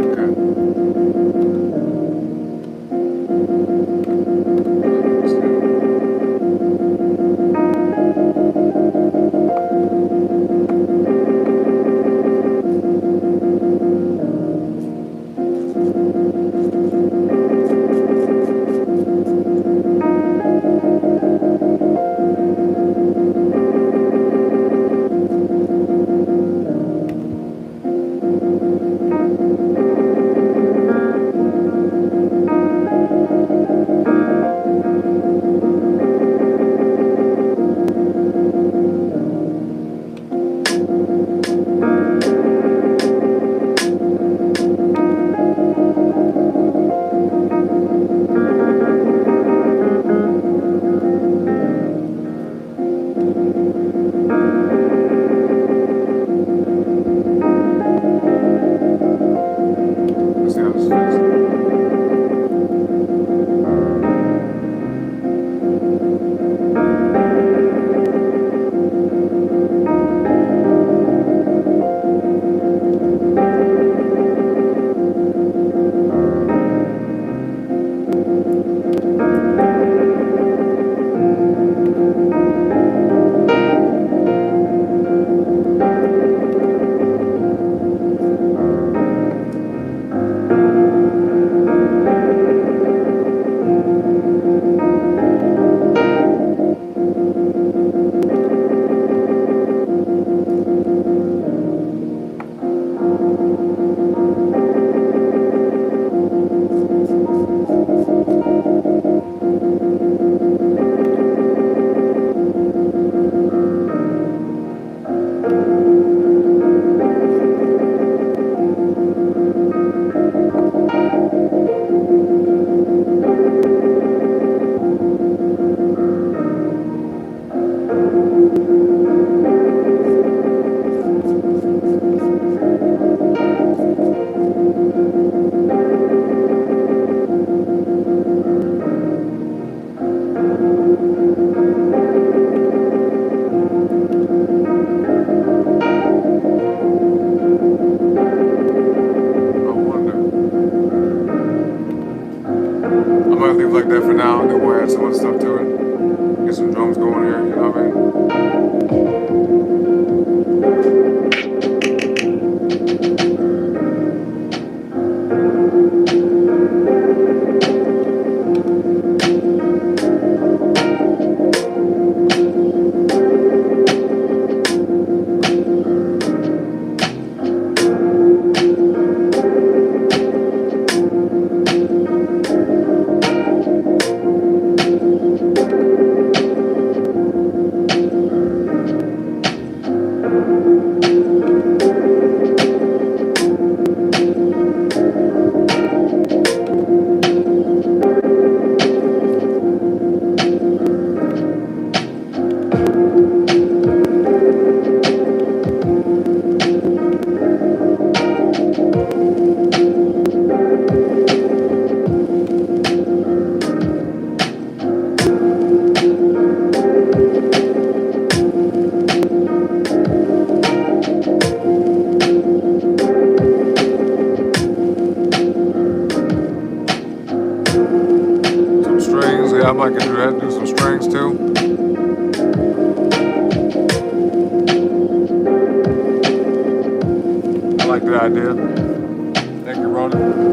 Okay. add some other stuff to it. Get some drums going here, you know what I mean? Some strings, yeah, I might get to that, do some strings too. I like that idea. Thank you, Ronnie.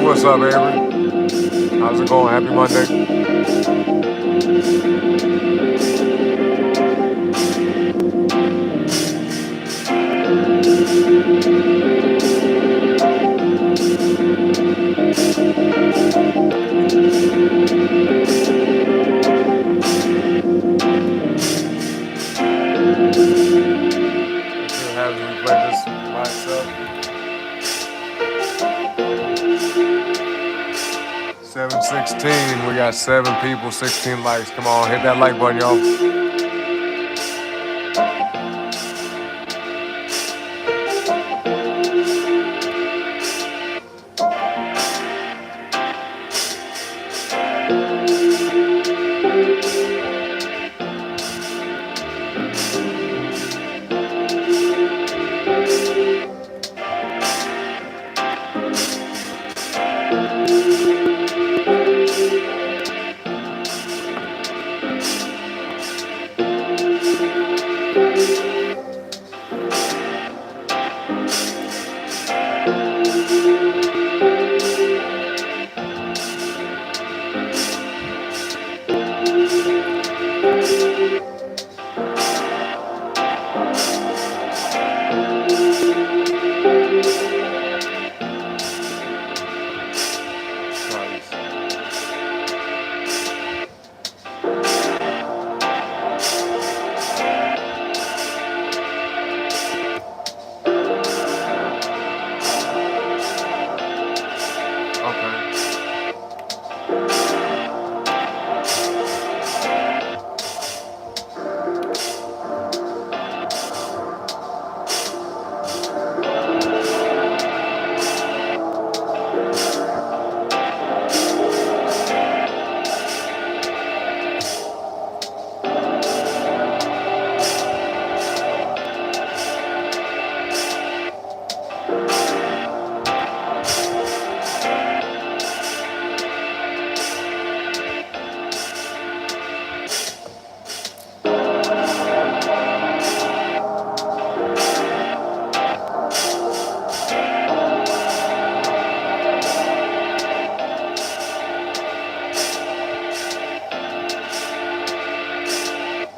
What's up, Avery? How's it going? Happy Monday. Still having me play this by itself. 7:16. We got 7 people, 16 likes. Come on, hit that like button, y'all.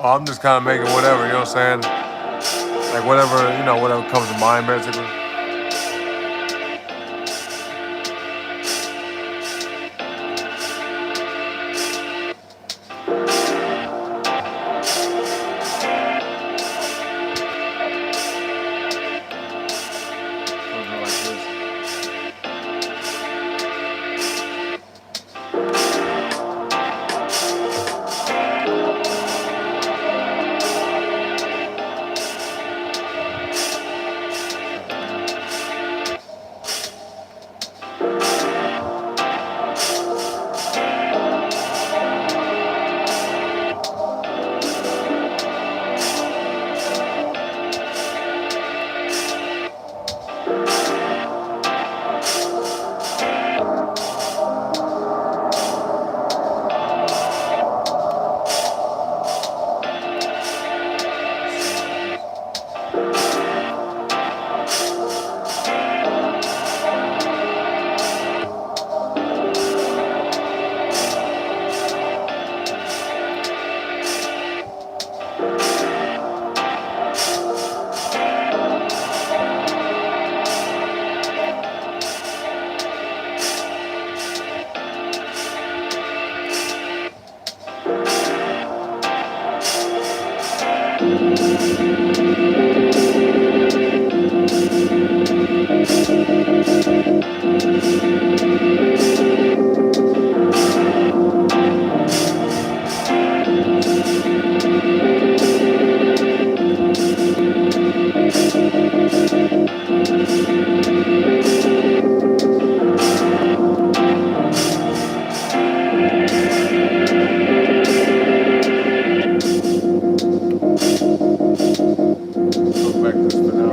Oh, I'm just kind of making whatever, you know what I'm saying? Like whatever, whatever comes to mind, basically. Go back this for now.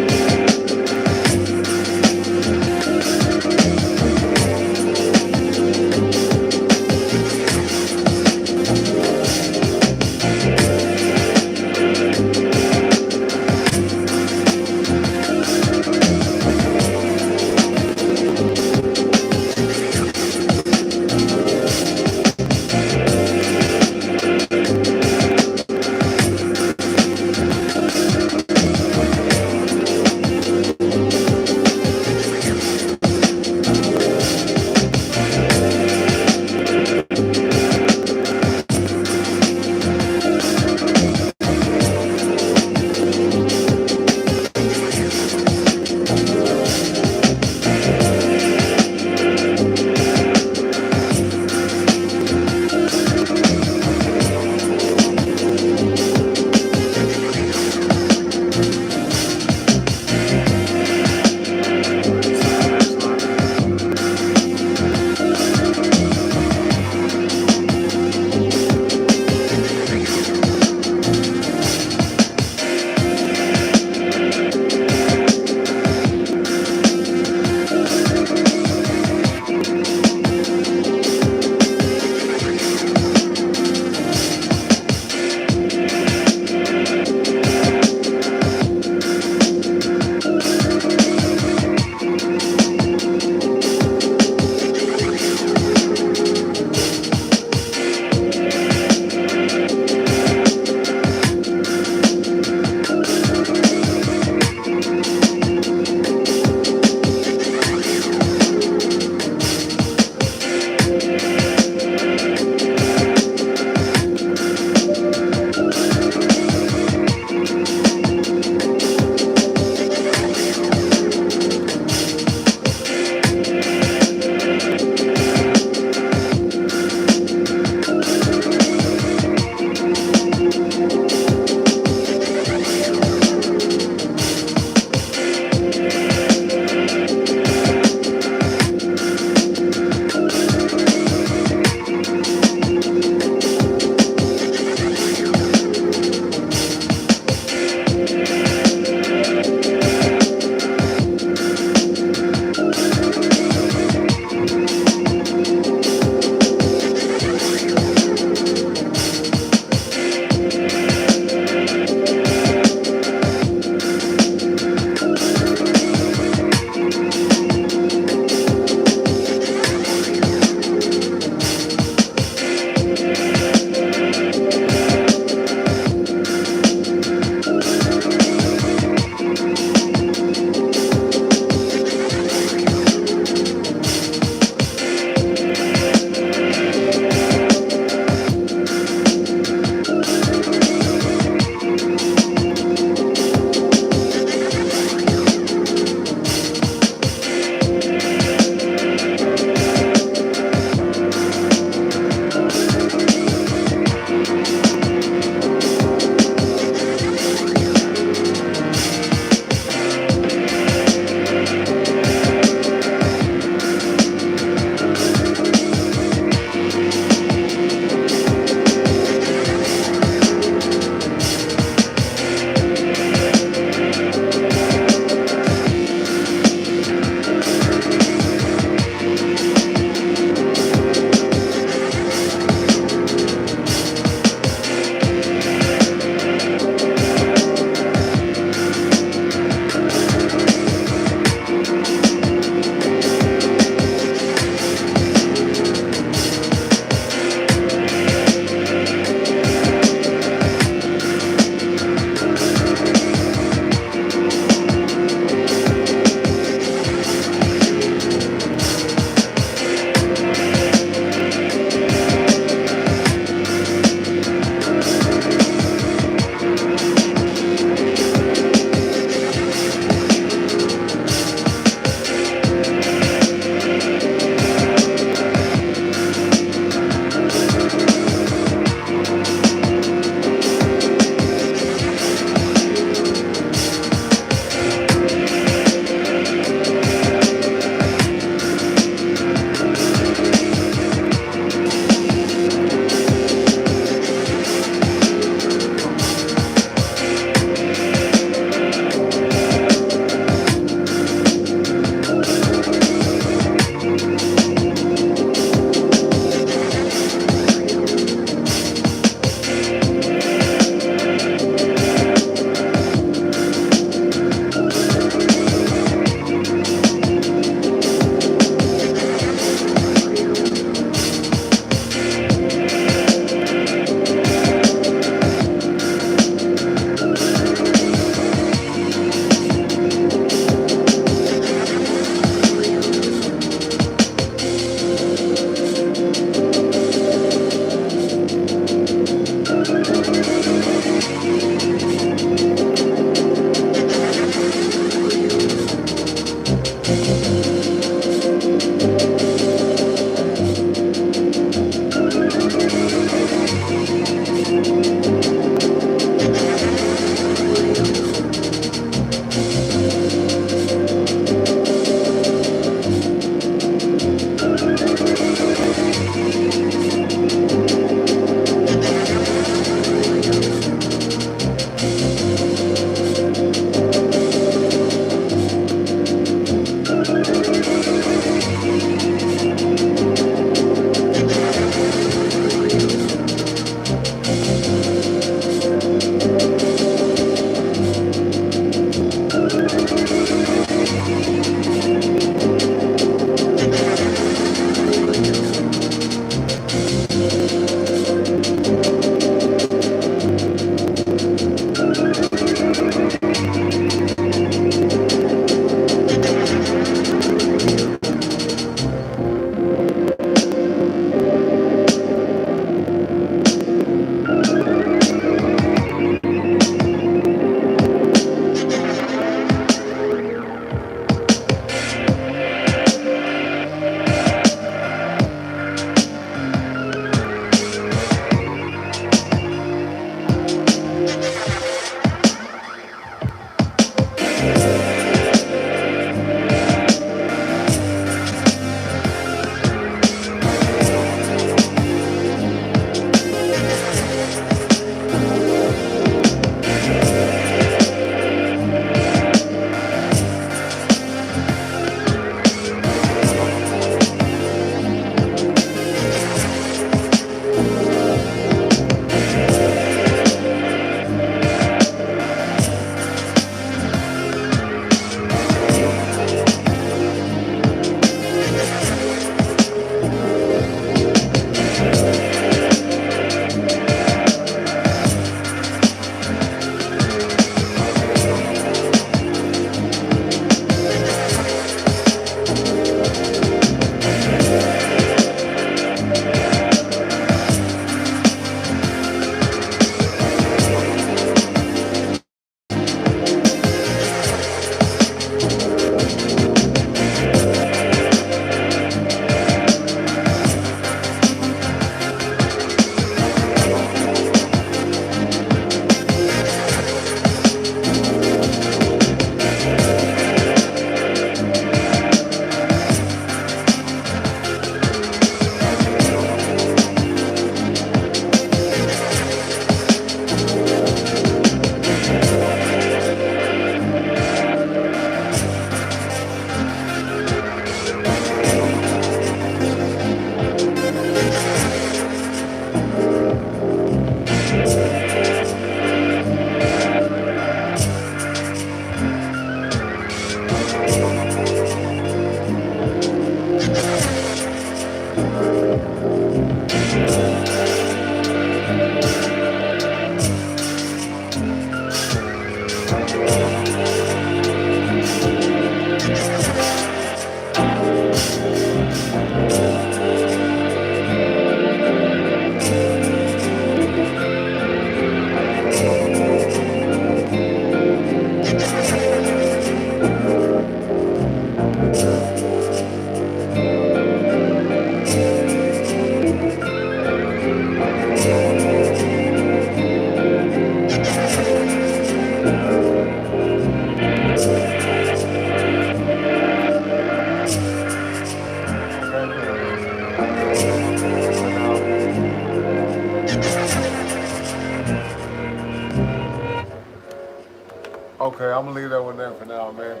Okay, I'm gonna leave that one there for now, man.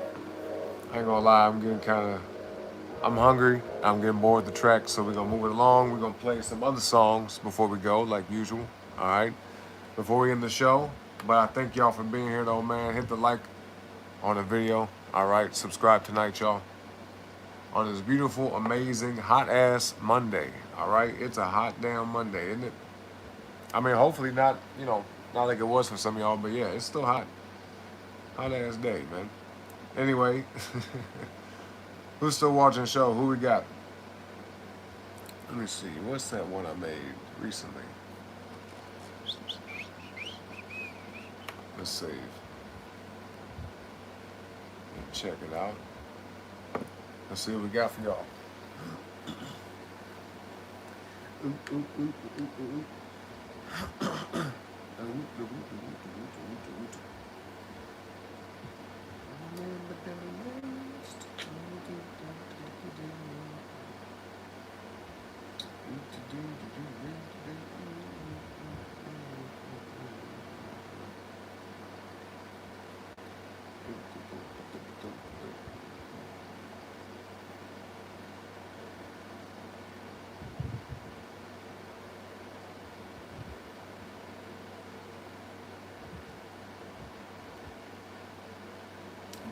I ain't gonna lie, I'm hungry. I'm getting bored with the track, so we're gonna move it along. We're gonna play some other songs before we go, like usual. All right, before we end the show. But I thank y'all for being here, though, man. Hit the like on the video. All right, subscribe tonight, y'all. On this beautiful, amazing, hot ass Monday. All right, it's a hot damn Monday, isn't it? I mean, hopefully not. Not like it was for some of y'all, but yeah, it's still hot. Hot ass day, man. Anyway, who's still watching the show? Who we got? Let me see. What's that one I made recently? Let's save and check it out. Let's see what we got for y'all.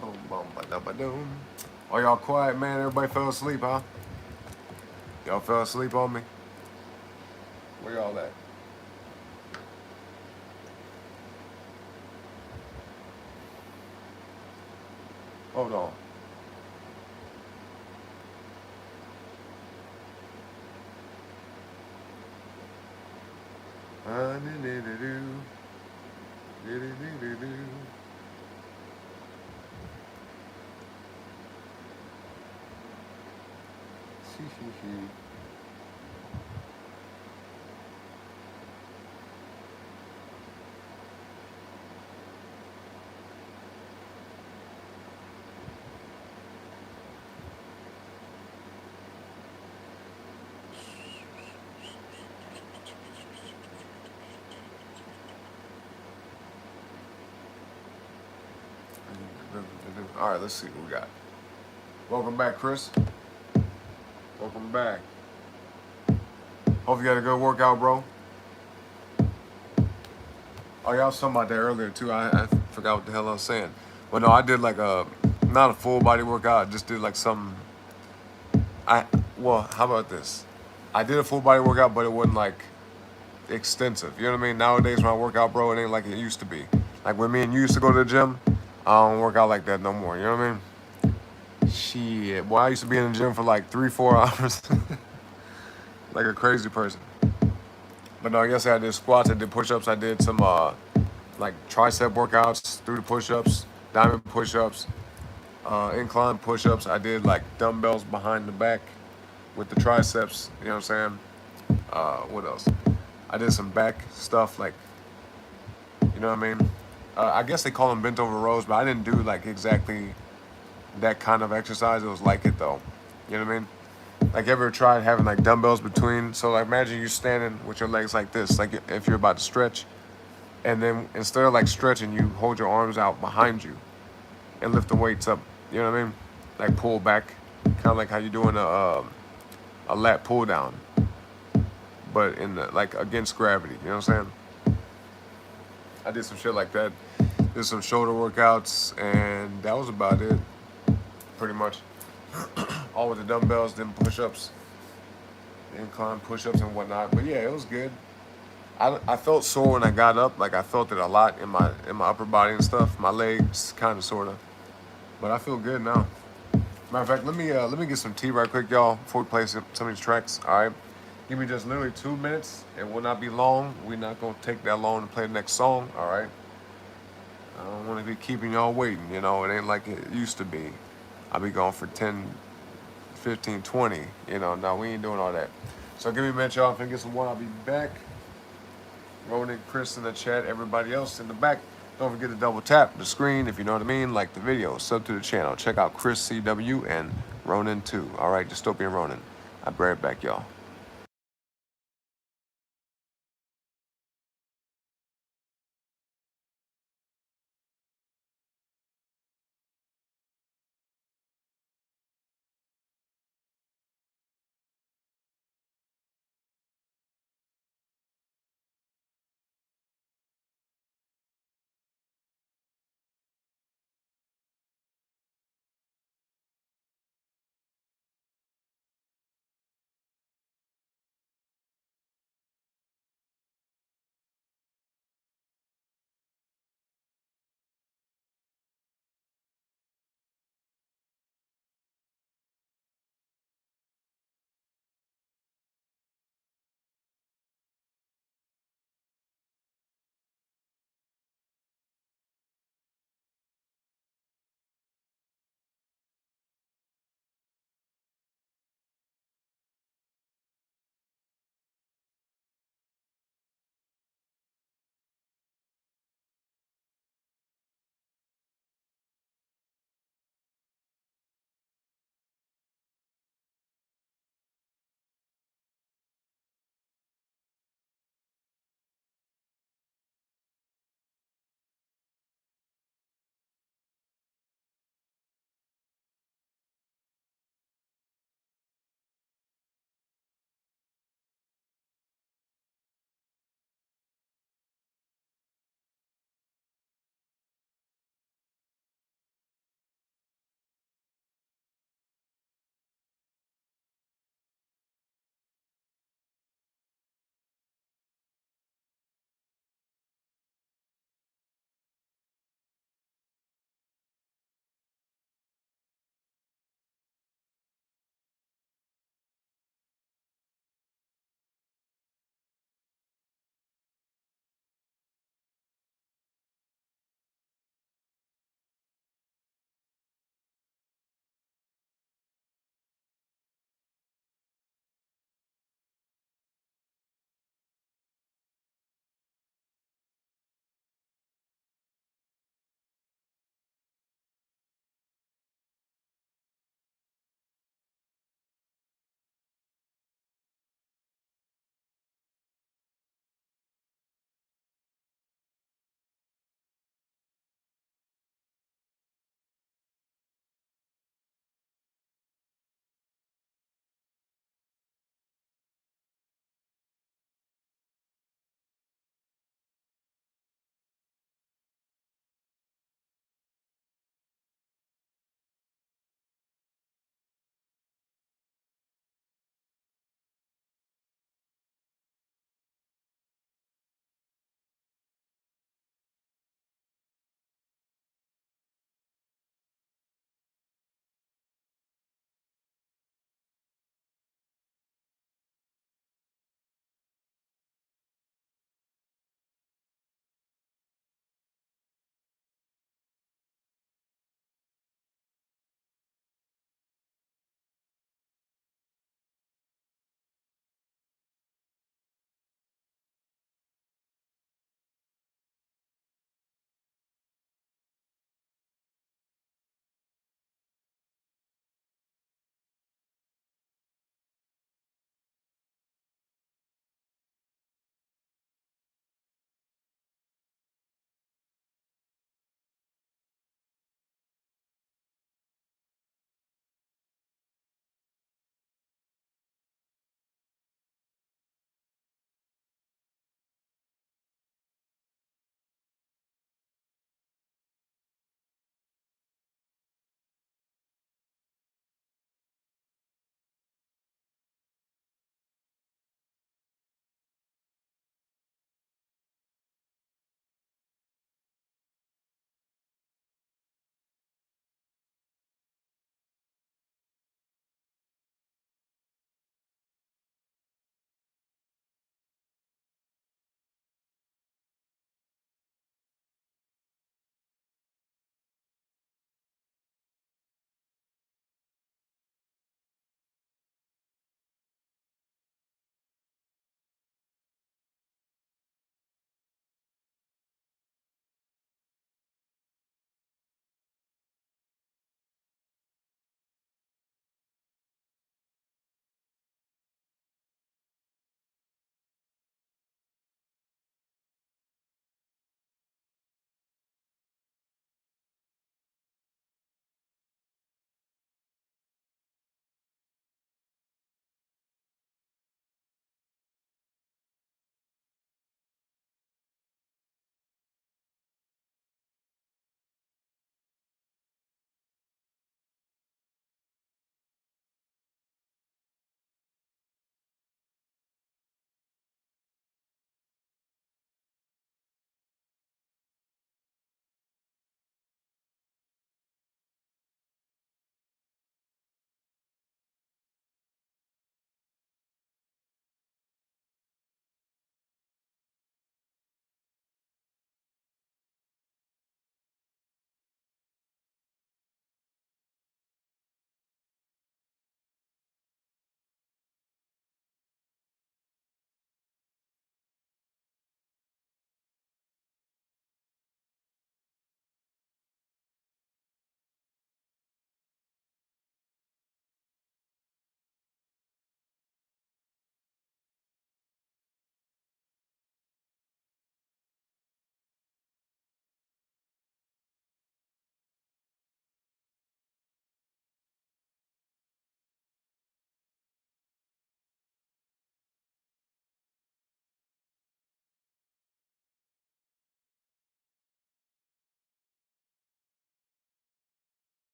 Boom, boom, ba-da-ba-doom. Oh, y'all quiet, man. Everybody fell asleep, huh? Y'all fell asleep on me? Where y'all at? Hold on. All right, let's see what we got. Welcome back, Chris. Welcome back. Hope you had a good workout, bro. Oh, y'all was talking about that earlier too. I forgot what the hell I was saying. But no, I did like not a full body workout. I just did like some. Well, how about this? I did a full body workout, but it wasn't like extensive. You know what I mean? Nowadays when I work out, bro, it ain't like it used to be. Like when me and you used to go to the gym, I don't work out like that no more. You know what I mean? Shit, boy, I used to be in the gym for like 3-4 hours, like a crazy person. But no, yesterday I did squats, I did push-ups, I did some like tricep workouts through the push-ups, diamond push-ups, incline push-ups. I did like dumbbells behind the back with the triceps. You know what I'm saying? What else? I did some back stuff, like, you know what I mean? I guess they call them bent over rows, but I didn't do like exactly that kind of exercise. It was like it though. You know what I mean? Like, ever tried having like dumbbells between? So like, imagine you standing with your legs like this, like if you're about to stretch, and then instead of like stretching, you hold your arms out behind you and lift the weights up. You know what I mean? Like pull back, kind of like how you doing a lat pull down, but in the like against gravity. You know what I'm saying? I did some shit like that. Did some shoulder workouts, and that was about it, pretty much. All with the dumbbells, then push-ups, incline push-ups and whatnot. But yeah, it was good. I felt sore when I got up. Like, I felt it a lot in my upper body and stuff. My legs, kind of, sort of. But I feel good now. Matter of fact, let me get some tea right quick, y'all, before we play some of these tracks. All right, give me just literally 2 minutes. It will not be long. We're not gonna take that long to play the next song. All right. I don't want to be keeping y'all waiting. You know, it ain't like it used to be. I'll be gone for 10, 15, 20. You know, no, we ain't doing all that. So give me a minute, y'all. If I get some water, I'll be back. Ronan, Chris in the chat, everybody else in the back. Don't forget to double tap the screen if you know what I mean. Like the video, sub to the channel. Check out Chris CW and Ronan too. All right, Dystopian Ronan. I'll be right back, y'all.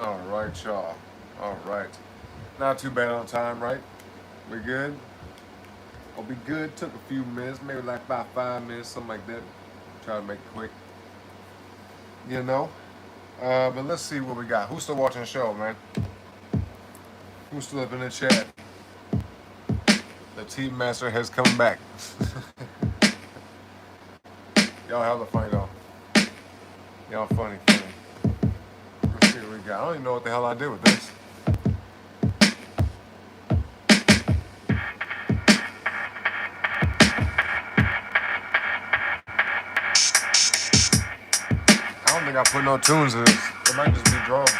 All right, y'all. All right. Not too bad on time, right? We good? We'll be good. Took a few minutes, maybe like about 5 minutes, something like that. Try to make it quick, you know. But let's see what we got. Who's still watching the show, man? Who's still up in the chat? The team master has come back. Y'all hella funny though. Y'all funny. Let's see what we got. I don't even know what the hell I did with this. I don't think I put no tunes in this. It might just be drums.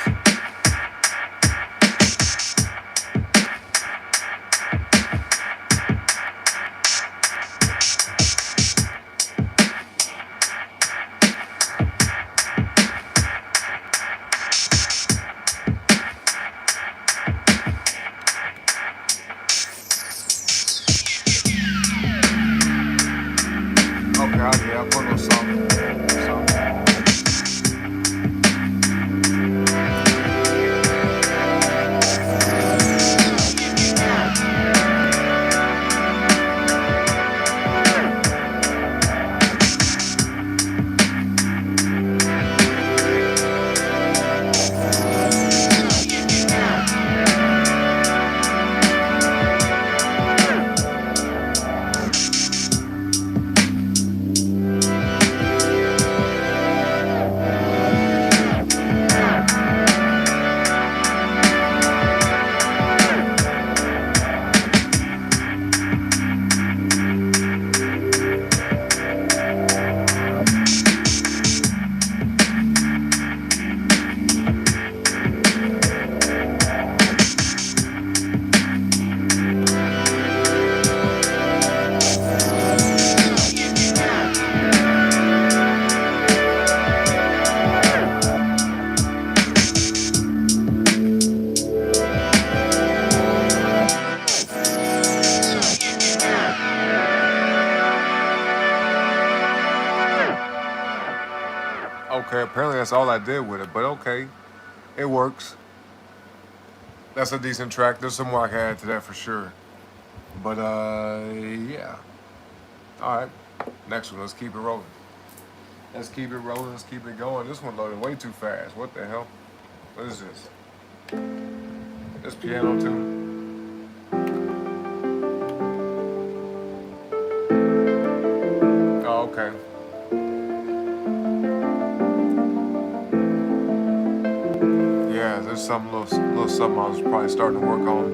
Okay, I'll put no something. Okay, apparently that's all I did with it, but okay, it works. That's a decent track. There's some more I can add to that for sure. But yeah. All right, next one. Let's keep it rolling. Let's keep it rolling. Let's keep it going. This one loaded way too fast. What the hell? What is this? This piano tune. Oh, okay. Yeah, there's some little something I was probably starting to work on.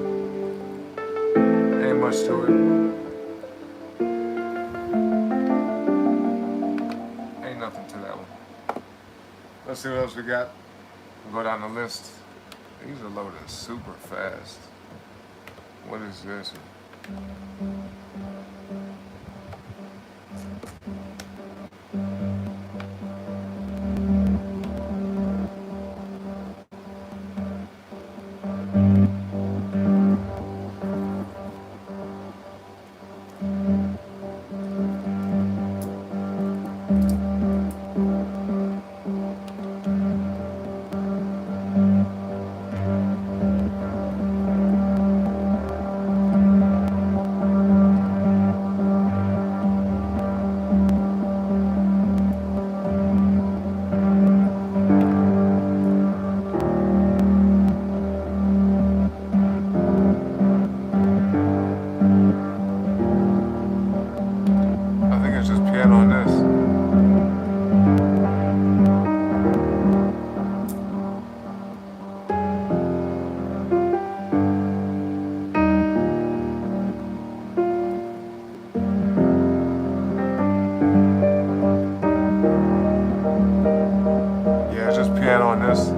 Ain't much to it. Ain't nothing to that one. Let's see what else we got. We'll go down the list. These are loaded super fast. What is this? I think it's just piano on this. Yeah, it's just piano on this.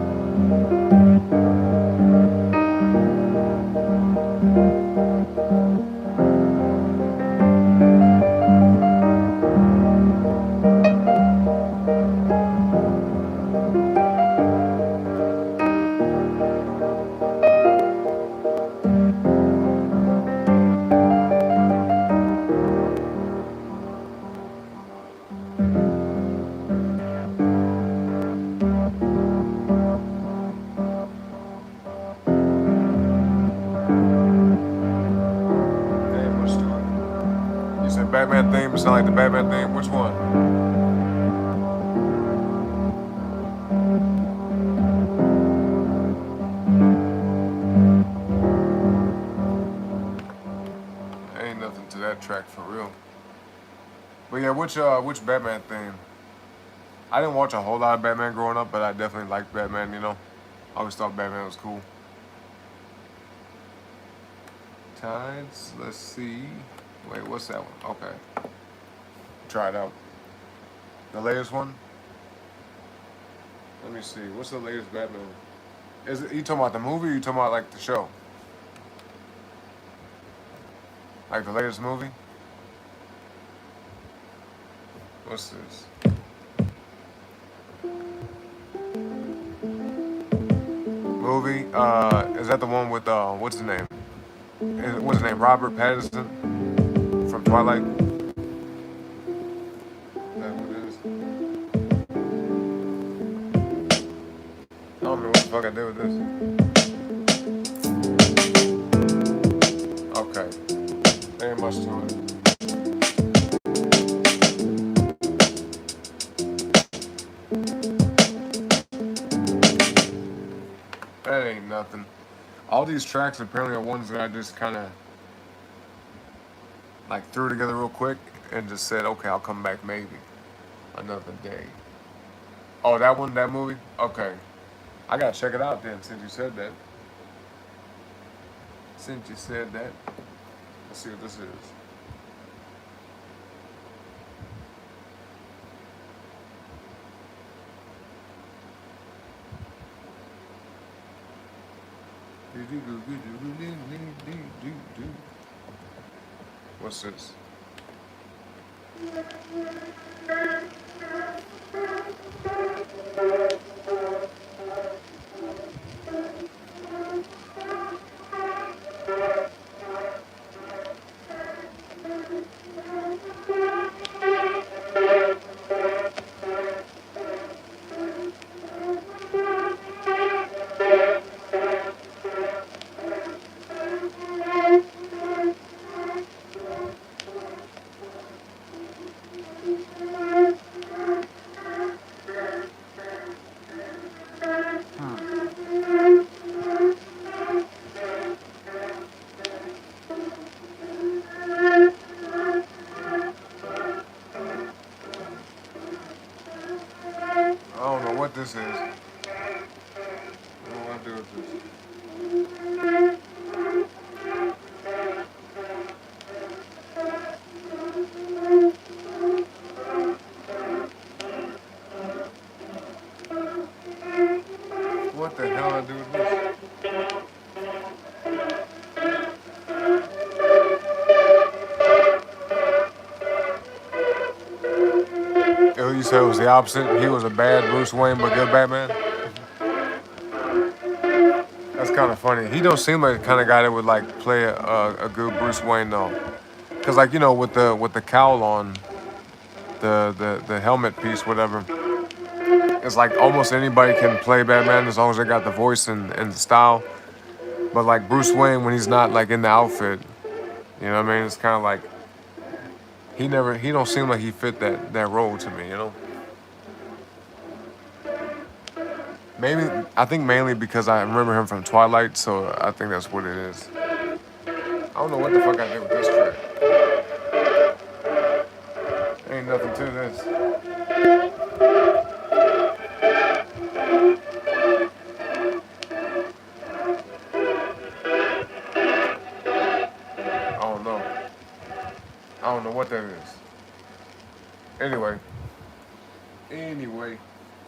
Batman theme? It sound like the Batman theme? Which one? Ain't nothing to that track for real. But yeah, which Batman theme? I didn't watch a whole lot of Batman growing up, but I definitely liked Batman, you know. I always thought Batman was cool. Tides, let's see. Wait, what's that one? Okay. Try it out. The latest one? Let me see. What's the latest Batman? Is it, you talking about the movie or you talking about like the show? Like the latest movie? What's this? Movie? Is that the one with what's his name? What's his name? Robert Pattinson from Twilight? Is that what it is? I don't know what the fuck I did with this. Okay. Ain't much to it. That ain't nothing. All these tracks apparently are ones that I just kind of like threw together real quick and just said, okay, I'll come back maybe another day. Oh, that one, that movie? Okay. I gotta check it out then since you said that. Since you said that. Let's see what this is. What's this? I don't know what this is. I don't know what to do with this. What the hell I do with this? Oh, you said it was the opposite? He was a bad Bruce Wayne but good Batman? That's kind of funny. He don't seem like the kind of guy that would like play a good Bruce Wayne though. Cause like you know with the cowl on, the helmet piece, whatever. It's like almost anybody can play Batman as long as they got the voice and the style. But like Bruce Wayne, when he's not like in the outfit, you know what I mean? It's kind of like he don't seem like he fit that role to me, you know. Maybe I think mainly because I remember him from Twilight, so I think that's what it is. I don't know what the fuck I did with this track. Ain't nothing to this. I don't know. I don't know what that is. Anyway.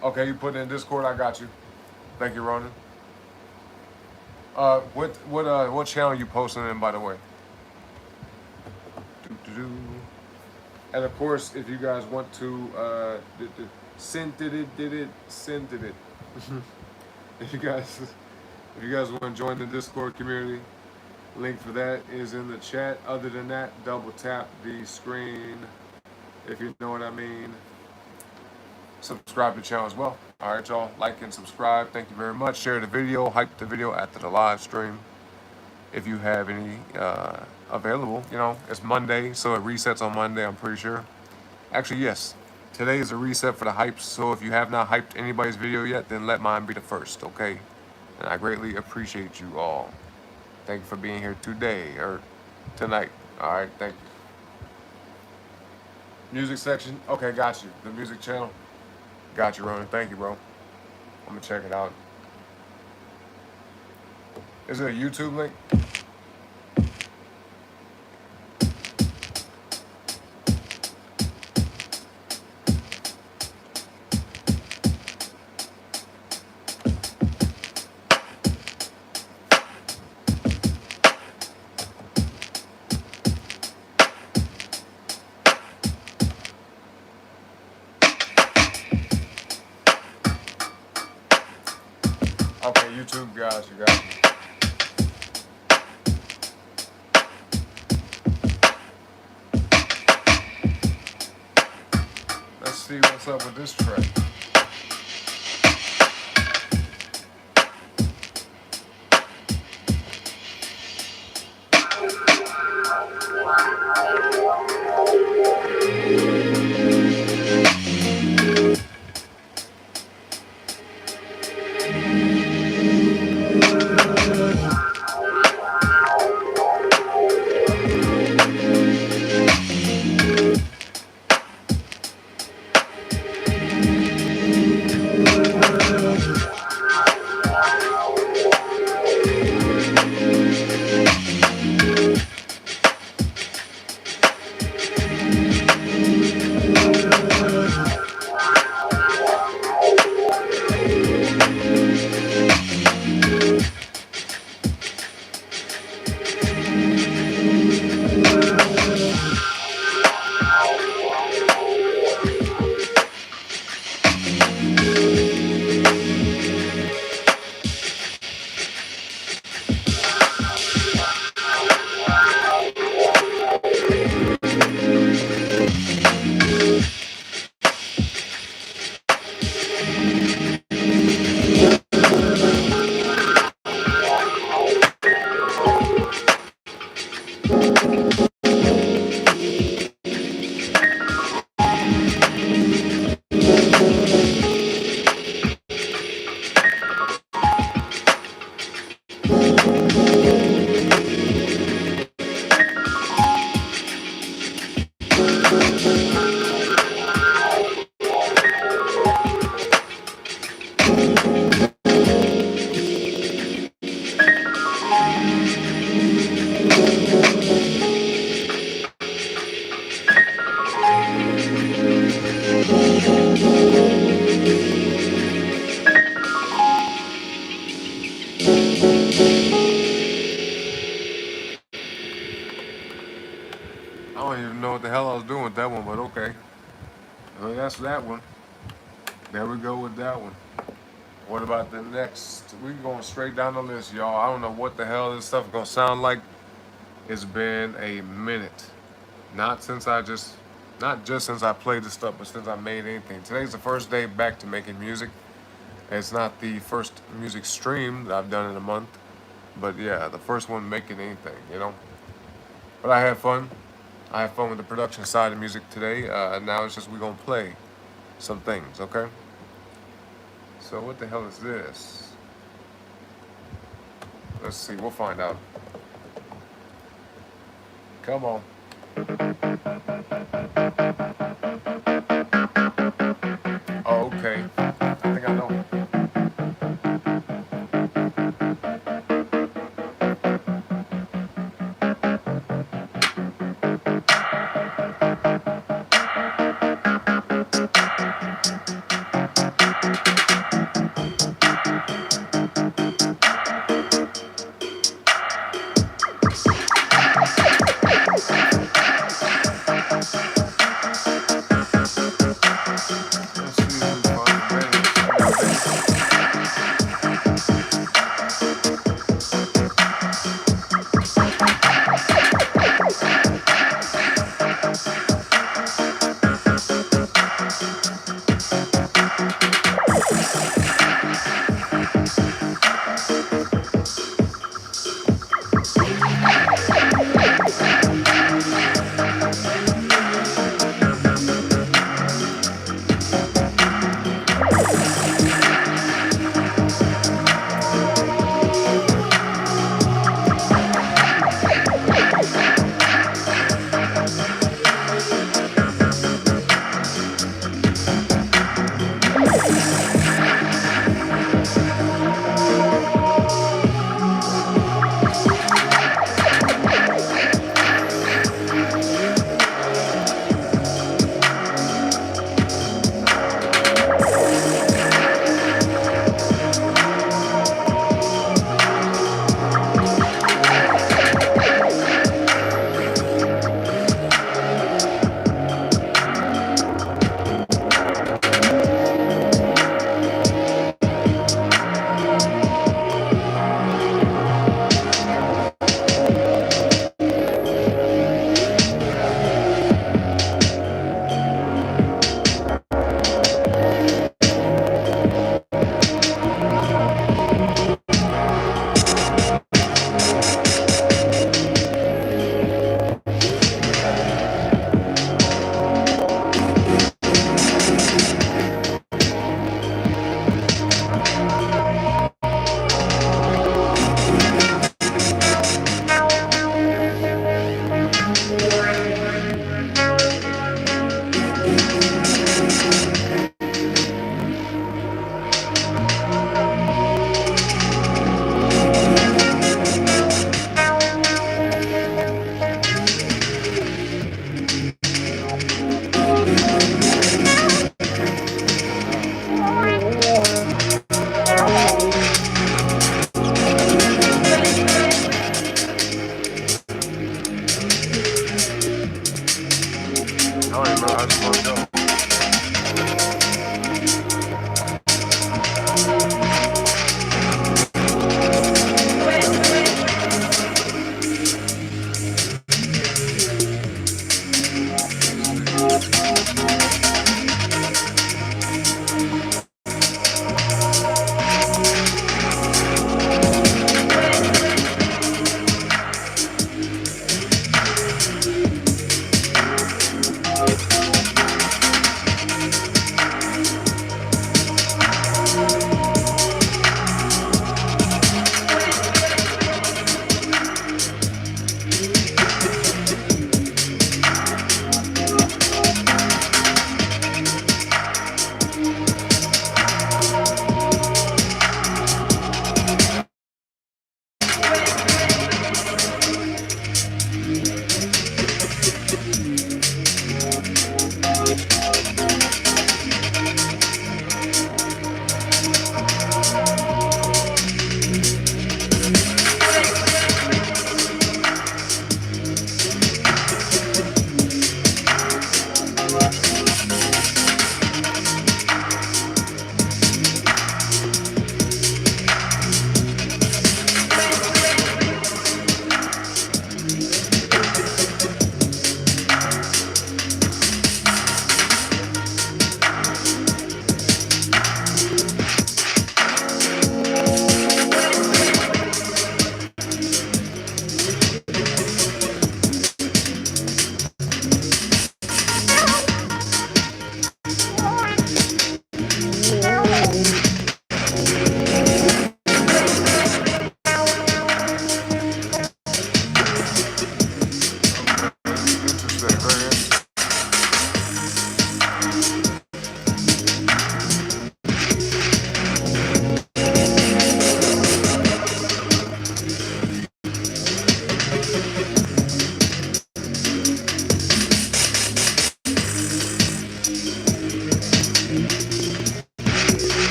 Okay, you put it in Discord. I got you. Thank you, Ronan. What channel you posting in, by the way? Doo-doo-doo. And of course, if you guys want to send it. If you guys want to join the Discord community, link for that is in the chat. Other than that, double tap the screen, if you know what I mean. Subscribe to the channel as well. All right, y'all, like and subscribe. Thank you very much. Share the video, hype the video after the live stream. if you have any available. You know, it's Monday, so it resets on Monday, I'm pretty sure. Actually, yes. Today is a reset for the hypes, so if you have not hyped anybody's video yet, then let mine be the first, okay? And I greatly appreciate you all. Thank you for being here today or tonight. All right, thank you. Music section. Okay, got you. The music channel. Got you, Ronan. Thank you, bro. I'm gonna check it out. Is it a YouTube link? Okay, YouTube. Got you. Got you. Let's see what's up with this track. I don't even know what the hell I was doing with that one, but okay. Well, that's that one. There we go with that one. What about the next? We going straight down the list, y'all. I don't know what the hell this stuff is gonna sound like. It's been a minute. Not since I just, not just since I played this stuff, but since I made anything. Today's the first day back to making music. It's not the first music stream that I've done in a month, but yeah, the first one making anything, you know. But I had fun. I had fun with the production side of music today. Now it's just we're gonna play some things, okay? So what the hell is this? Let's see. We'll find out. Come on. Oh, okay. I think I know.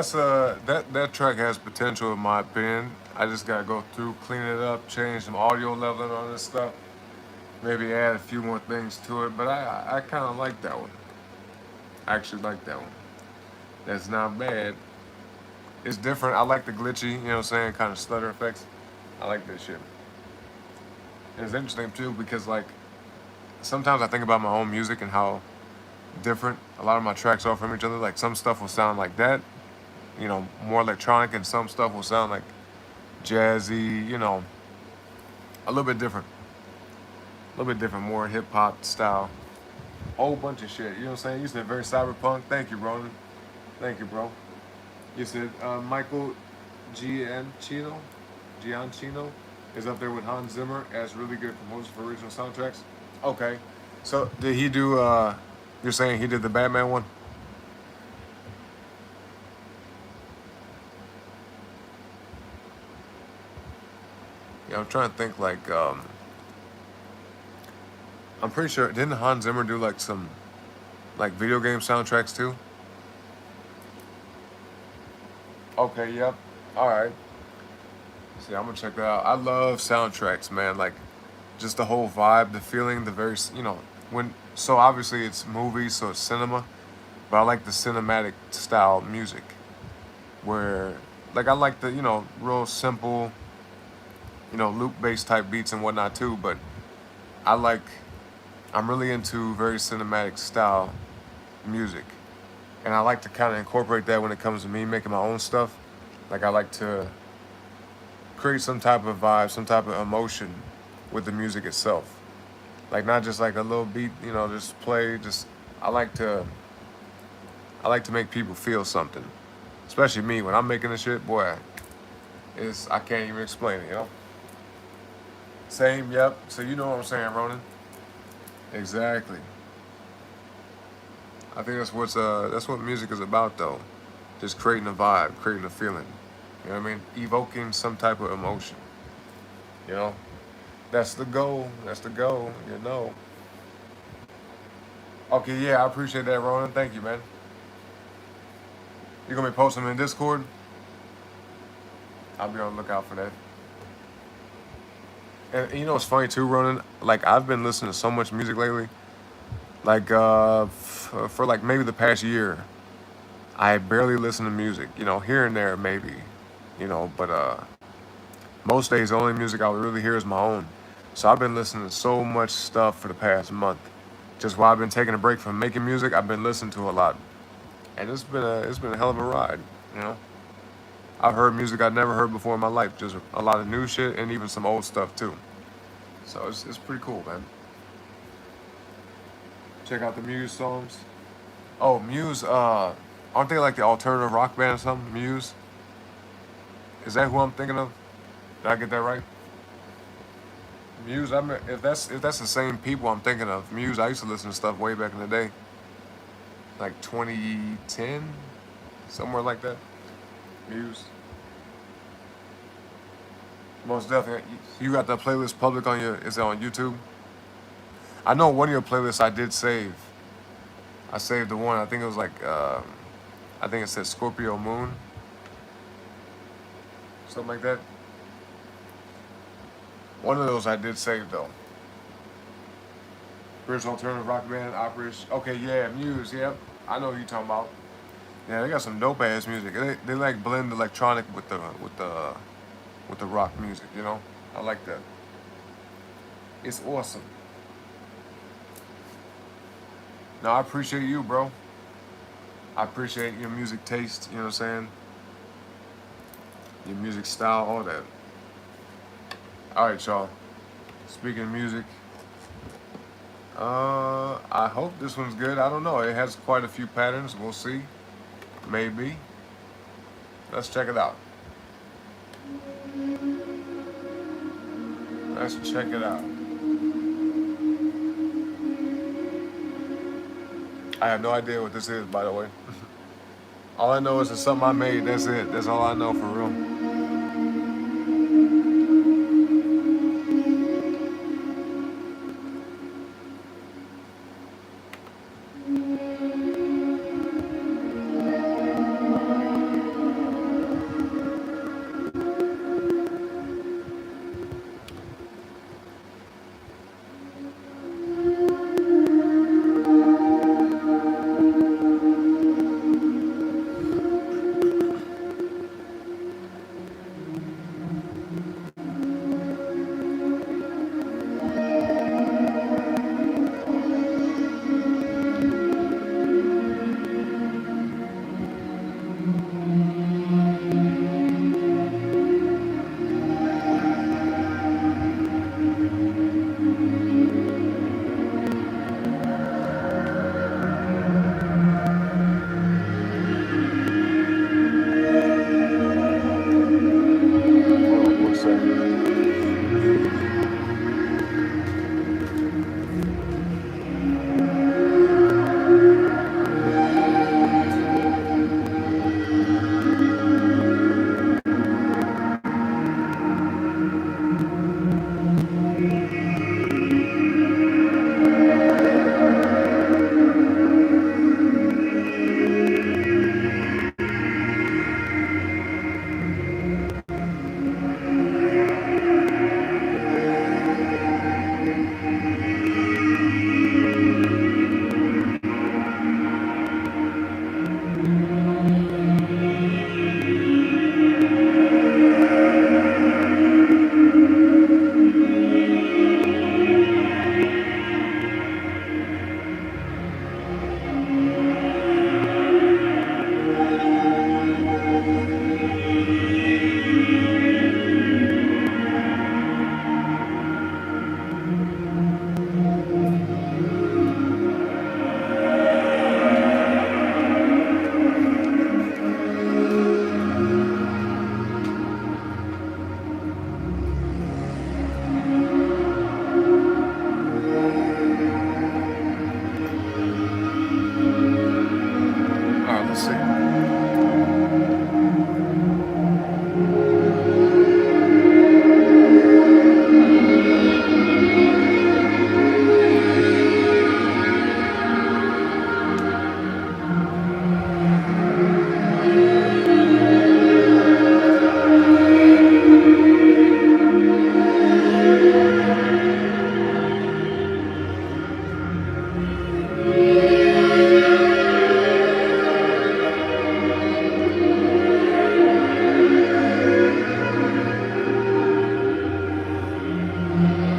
that track has potential in my opinion. I just gotta go through, clean it up, change some audio leveling on this stuff, maybe add a few more things to it. But I kind of like that one. I actually like that one. That's not bad. It's different. I like the glitchy, you know what I'm saying, kind of stutter effects. I like this shit. And it's interesting too because like sometimes I think about my own music and how different a lot of my tracks are from each other. Like some stuff will sound like that, more electronic, and some stuff will sound like jazzy, a little bit different, more hip hop style, whole bunch of shit. You know what I'm saying? You said very cyberpunk. Thank you, Ronan. Thank you, bro. You said Michael Gianchino, Gianchino is up there with Hans Zimmer as really good composer for original soundtracks. Okay, so did he do? You're saying he did the Batman one? Yeah, I'm trying to think. Like, I'm pretty sure didn't Hans Zimmer do like some like video game soundtracks too? Okay, yep. All right. See, I'm gonna check that out. I love soundtracks, man. Like, just the whole vibe, the feeling, the very, when. So obviously it's movies, so it's cinema, but I like the cinematic style music, where, like, I like the, real simple, loop bass type beats and whatnot too. But I like, I'm really into very cinematic style music, and I like to kind of incorporate that when it comes to me making my own stuff. Like, I like to create some type of vibe, some type of emotion with the music itself. Like not just like a little beat, just play. Just I like to I like to make people feel something. Especially me when I'm making the shit, boy. It's I can't even explain it. Same, yep. So you know what I'm saying, Ronan? Exactly. I think that's what music is about though. Just creating a vibe, creating a feeling. You know what I mean? Evoking some type of emotion. You know? That's the goal. That's the goal. Okay, yeah, I appreciate that, Ronan. Thank you, man. You gonna be posting them in Discord? I'll be on the lookout for that. And you know what's funny too, Ronan? Like I've been listening to so much music lately. Like for like maybe the past year, I barely listen to music. Here and there maybe. But most days the only music I really hear is my own. So I've been listening to so much stuff for the past month. Just while I've been taking a break from making music, I've been listening to a lot, and it's been a hell of a ride. You know, I've heard music I've never heard before in my life, just a lot of new shit and even some old stuff too. So it's pretty cool, man. Check out the Muse songs. Oh, Muse, aren't they like the alternative rock band or something? Muse, is that who I'm thinking of? Did I get that right? Muse, I mean, if that's the same people I'm thinking of, Muse, I used to listen to stuff way back in the day, like 2010, somewhere like that. Muse, most definitely. You got that playlist public on your? Is it on YouTube? I know one of your playlists I did save. I saved the one. I think it was like, I think it said Scorpio Moon, something like that. One of those I did save though. British alternative rock band, operas. Okay, yeah, Muse. Yep, I know who you talking about. Yeah, they got some dope ass music. They like blend electronic with the rock music. I like that. It's awesome. No, I appreciate you, bro. I appreciate your music taste. You know what I'm saying? Your music style, all that. All right, y'all. Speaking of music, I hope this one's good. I don't know. It has quite a few patterns. We'll see. Maybe. Let's check it out. Let's check it out. I have no idea what this is, by the way. All I know is it's something I made. That's it. That's all I know for real.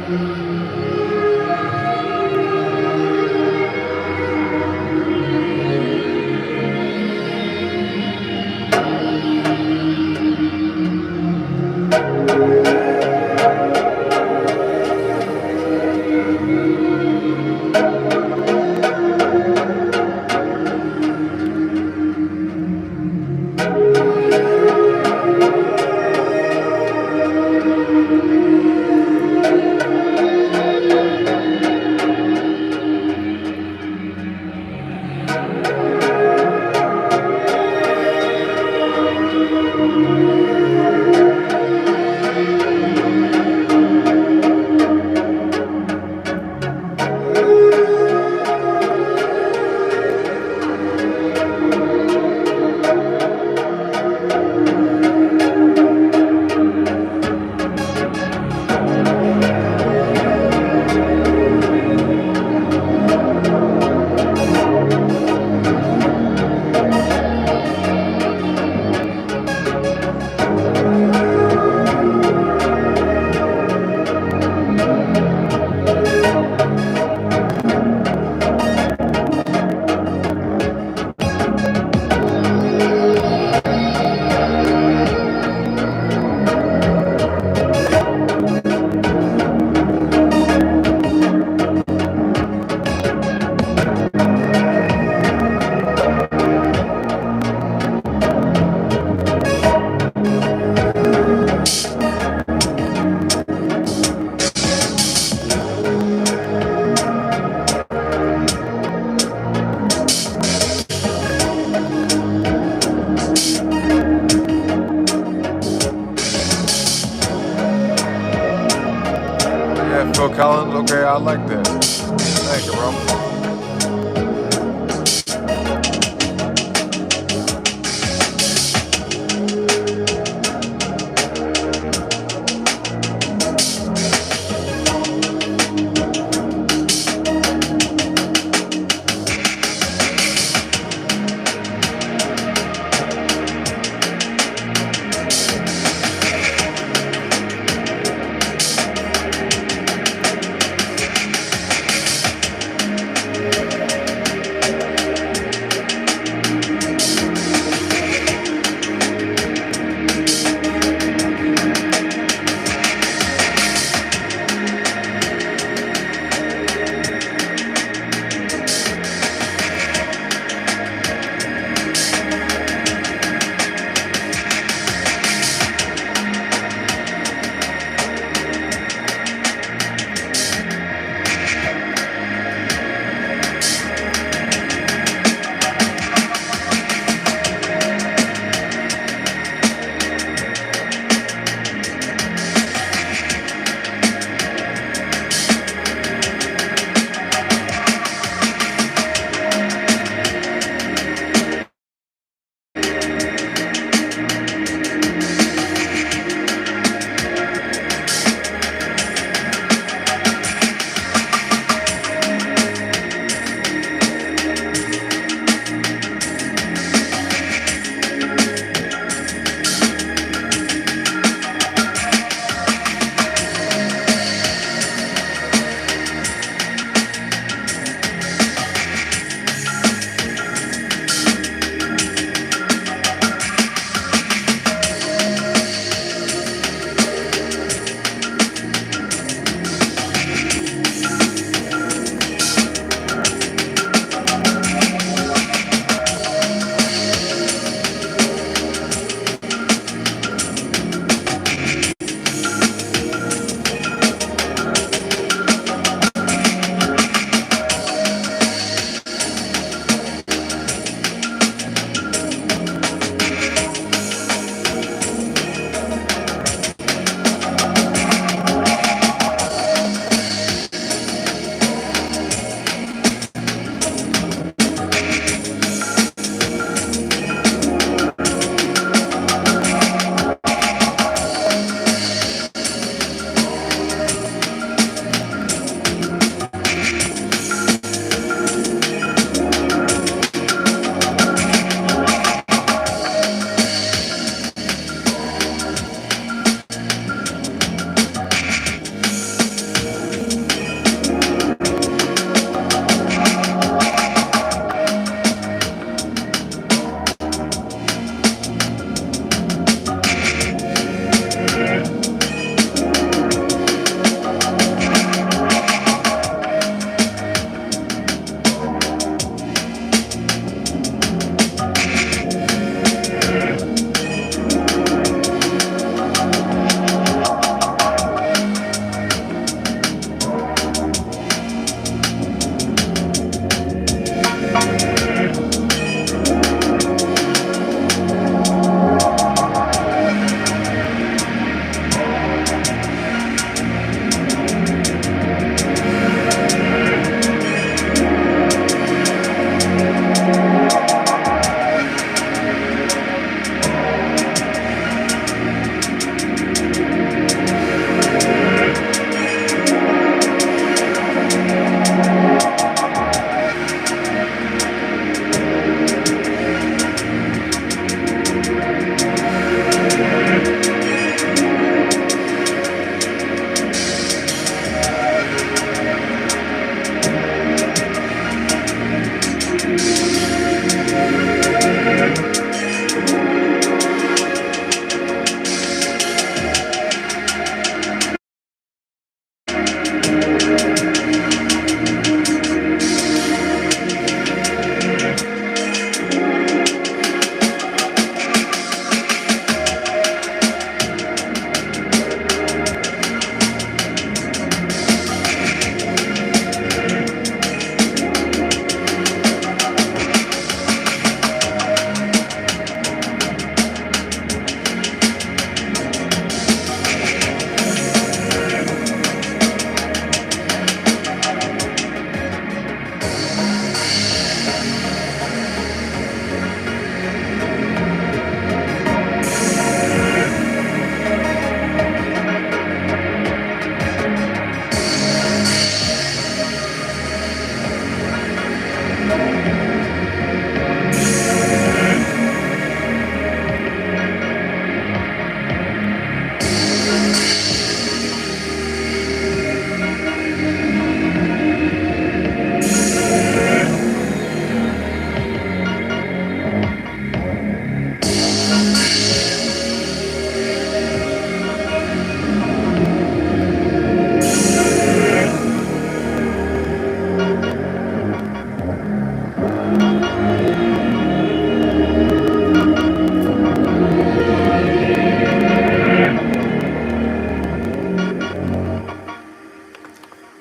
Yeah, Phil Collins. Okay, I like that. Thank you, bro.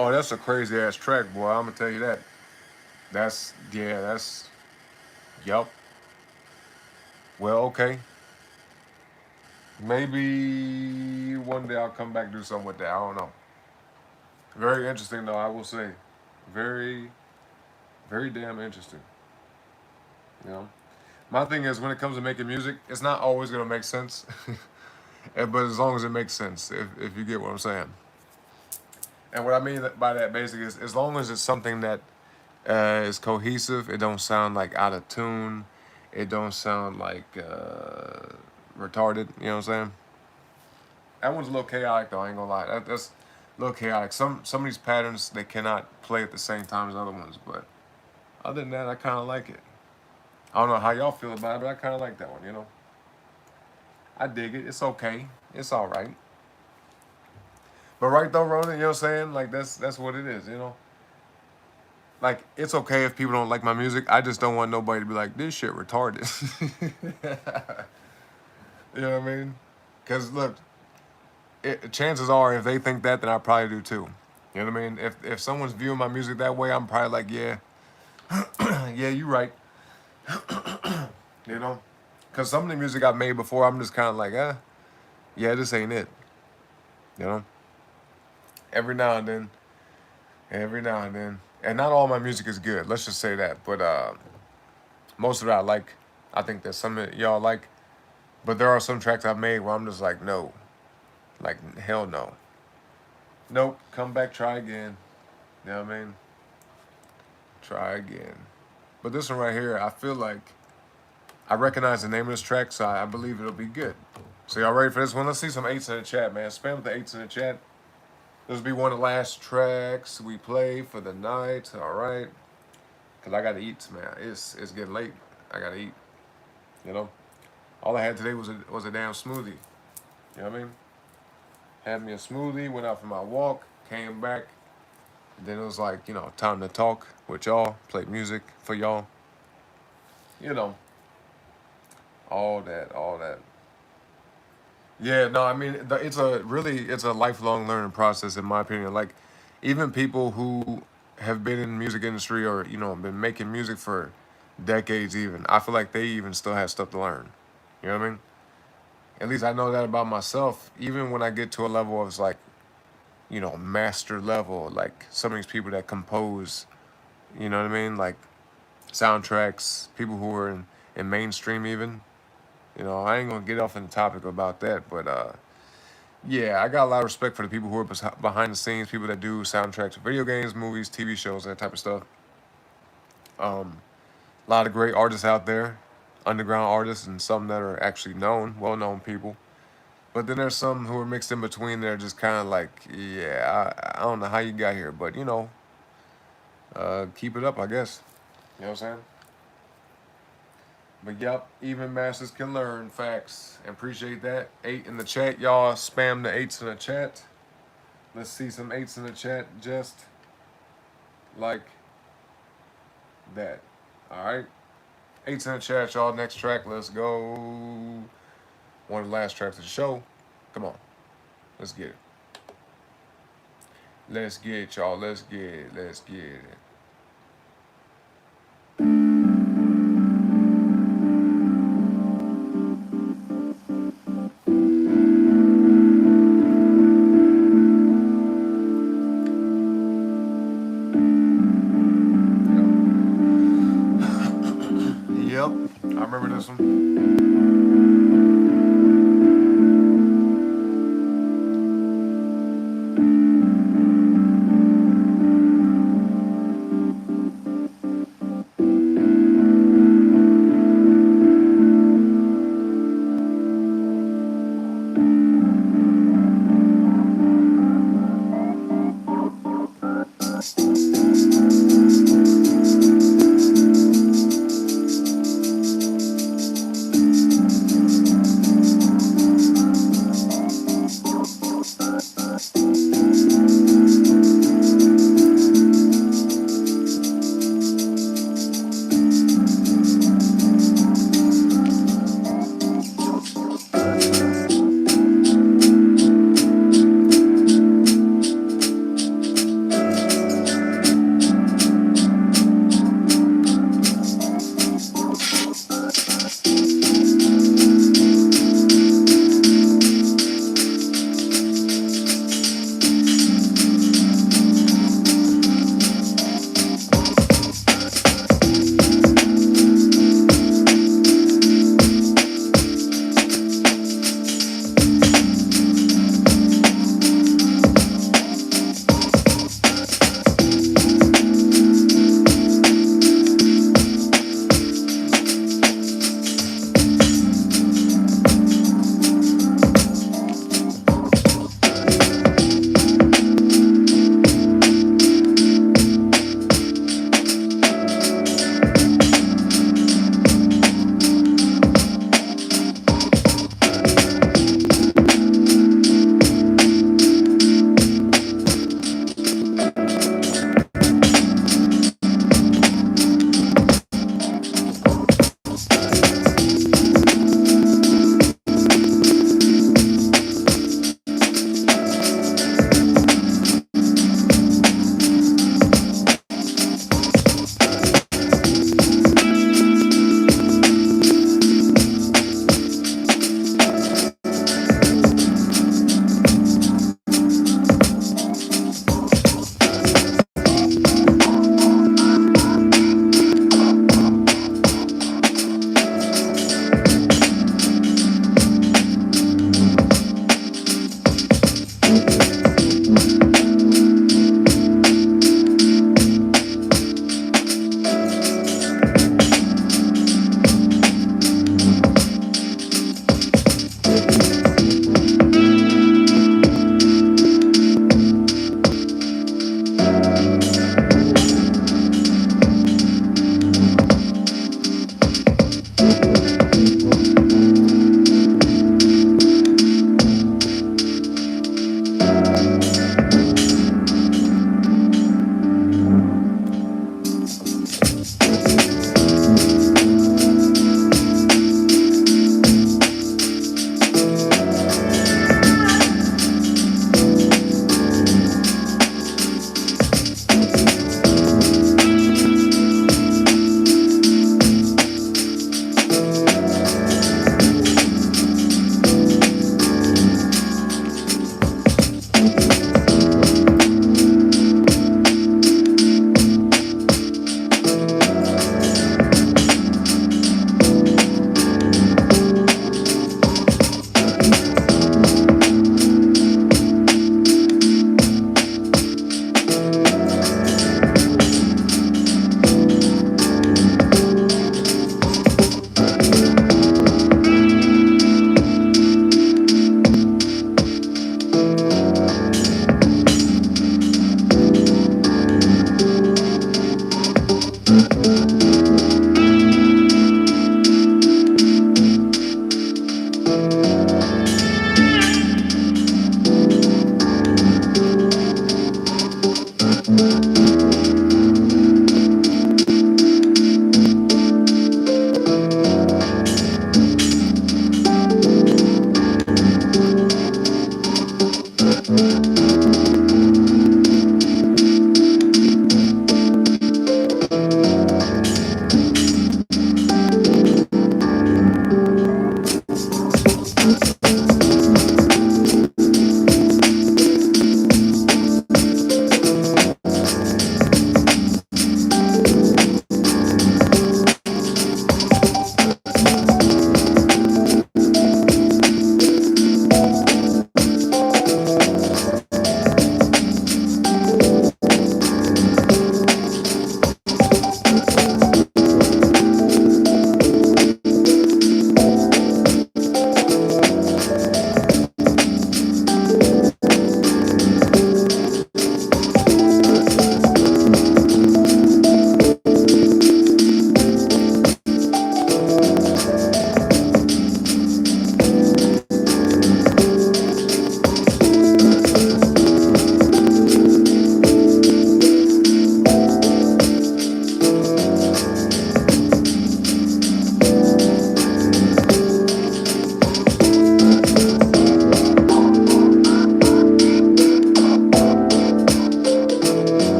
Oh, that's a crazy ass track, boy. I'm gonna tell you that. That's yeah. That's yup. Well, okay. Maybe one day I'll come back and do something with that. I don't know. Very interesting though. I will say, very very damn interesting. You know. My thing is when it comes to making music, it's not always gonna make sense, but as long as it makes sense, if you get what I'm saying. And what I mean by that basically is as long as it's something that is cohesive, it don't sound like out of tune, it don't sound like retarded. You know what I'm saying? That one's a little chaotic though. I ain't gonna lie. That's a little chaotic. Some of these patterns they cannot play at the same time as other ones, but other than that, I kind of like it. I don't know how y'all feel about it, but I kind of like that one. You know, I dig it. It's okay. It's all right. But right though, Ronan, you know what I'm saying? Like that's what it is. You know, like it's okay if people don't like my music. I just don't want nobody to be like this shit retarded. You know what I mean? Because look, chances are if they think that, then I probably do too. You know what I mean? If someone's viewing my music that way, I'm probably like, yeah, yeah, you right. You know, because some of the music I've made before, I'm just kind of like, yeah, this ain't it. You know, every now and then, every now and then, and not all my music is good. Let's just say that. But most of it I like. I think that some of y'all like, but there are some tracks I've made where I'm just like, no, like hell no, nope. Come back, try again. You know what I mean? Try again. But this one right here, I feel like I recognize the name of this track, so I believe it'll be good. So y'all ready for this one? Let's see some eights in the chat, man. Spam with the eights in the chat. This will be one of the last tracks we play for the night. All right. Because I got to eat, man. It's getting late. I got to eat. You know? All I had today was a damn smoothie. You know what I mean? Had me a smoothie, went out for my walk, came back. Then it was like, you know, time to talk with y'all, play music for y'all. You know, all that, all that. Yeah, no, I mean, it's a lifelong learning process, in my opinion. Like, even people who have been in the music industry or, you know, been making music for decades even, I feel like they even still have stuff to learn. You know what I mean? At least I know that about myself. Even when I get to a level of like, you know, master level, like some of these people that compose, you know what I mean? Like soundtracks, people who are in mainstream even. You know, I ain't gonna get off on the topic about that, but yeah, I got a lot of respect for the people who are behind the scenes, people that do soundtracks for video games, movies, TV shows, that type of stuff. A lot of great artists out there, underground artists, and some that are actually known, well-known people. But then there's some who are mixed in between. They're just kind of like, yeah, I don't know how you got here, but you know, keep it up, I guess. You know what I'm saying? But yep, even masters can learn facts. And appreciate that. 8 in the chat, y'all. Spam the 8s in the chat. Let's see some 8s in the chat, just like that. All right. 8s in the chat, y'all. Next track, let's go. One of the last tracks of the show. Come on. Let's get it. Let's get it, y'all. Let's get it. Let's get it. Yep. I remember this one.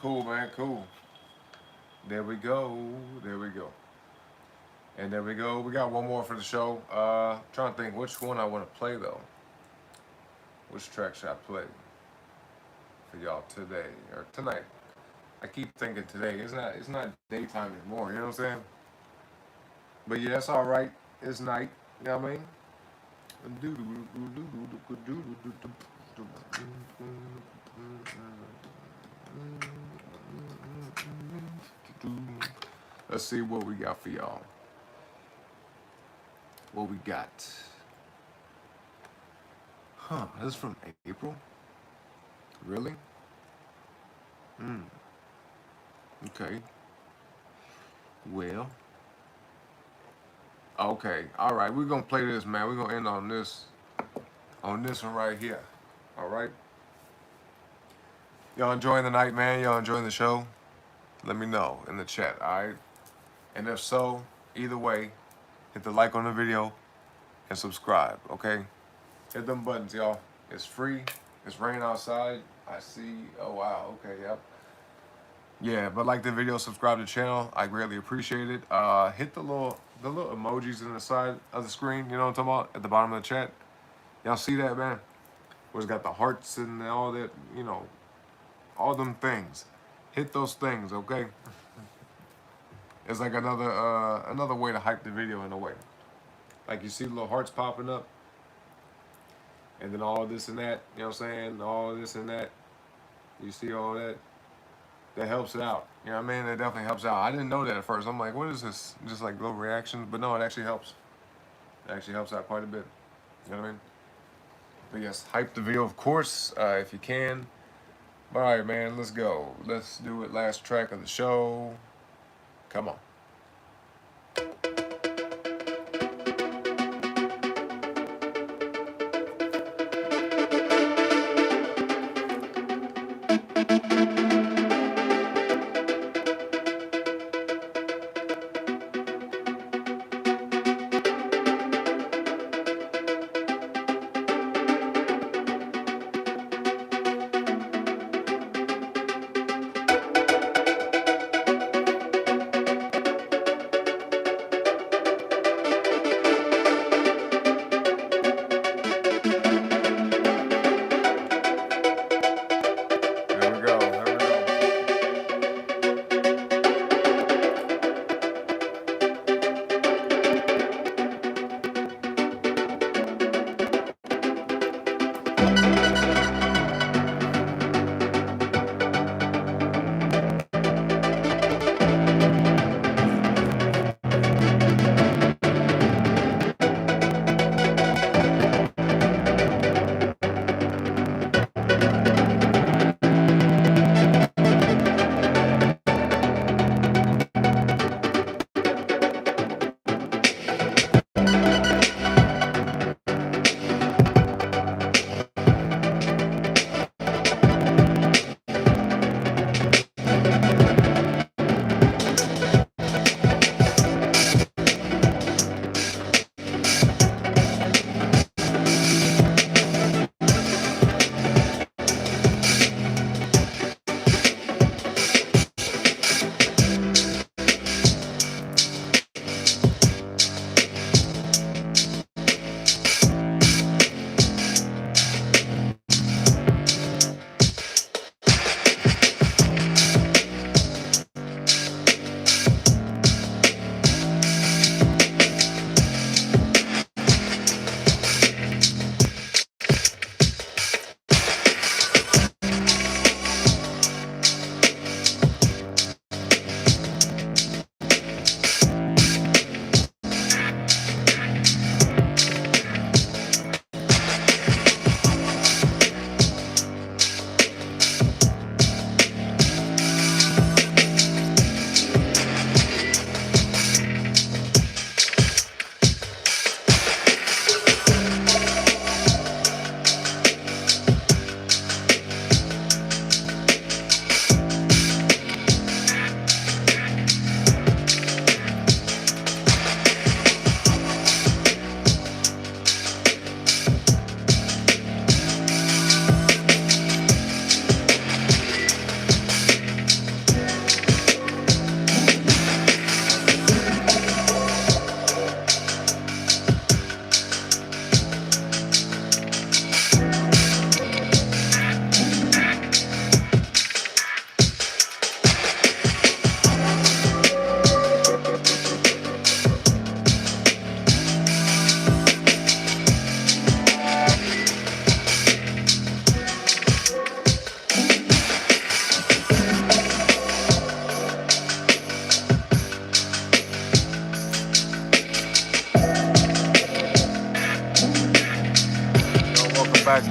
Cool, man. Cool. There we go. There we go. And there we go. We got one more for the show. Trying to think which one I want to play though. Which track should I play for y'all today or tonight? I keep thinking today. It's not daytime anymore. You know what I'm saying? But yeah, it's all right. It's night. You know what I mean? Let's see what we got for y'all. What we got? Huh? This is from April. Really? Okay. Well. Okay. All right. We're gonna play this, man. We're gonna end on this one right here. All right. Y'all enjoying the night, man? Y'all enjoying the show? Let me know in the chat. All right. And if so, either way, hit the like on the video and subscribe. Okay. Hit them buttons, y'all. It's free. It's raining outside. I see. Oh wow. Okay. Yep. Yeah, but like the video, subscribe to the channel. I greatly appreciate it. Hit the little emojis in the side of the screen. You know what I'm talking about? At the bottom of the chat. Y'all see that, man? Where it's got the hearts and all that. You know, all them things. Hit those things, okay? It's like another way to hype the video in a way. Like you see the little hearts popping up, and then all this and that. You know what I'm saying? All this and that. You see all that. That helps it out. You know what I mean? It definitely helps out. I didn't know that at first. I'm like, what is this? Just like little reactions. But no, it actually helps. It actually helps out quite a bit. You know what I mean? But yes, hype the video, of course, if you can. But all right, man, let's go. Let's do it. Last track of the show. Come on.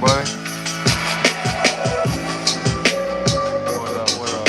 back, buddy. What up? What up?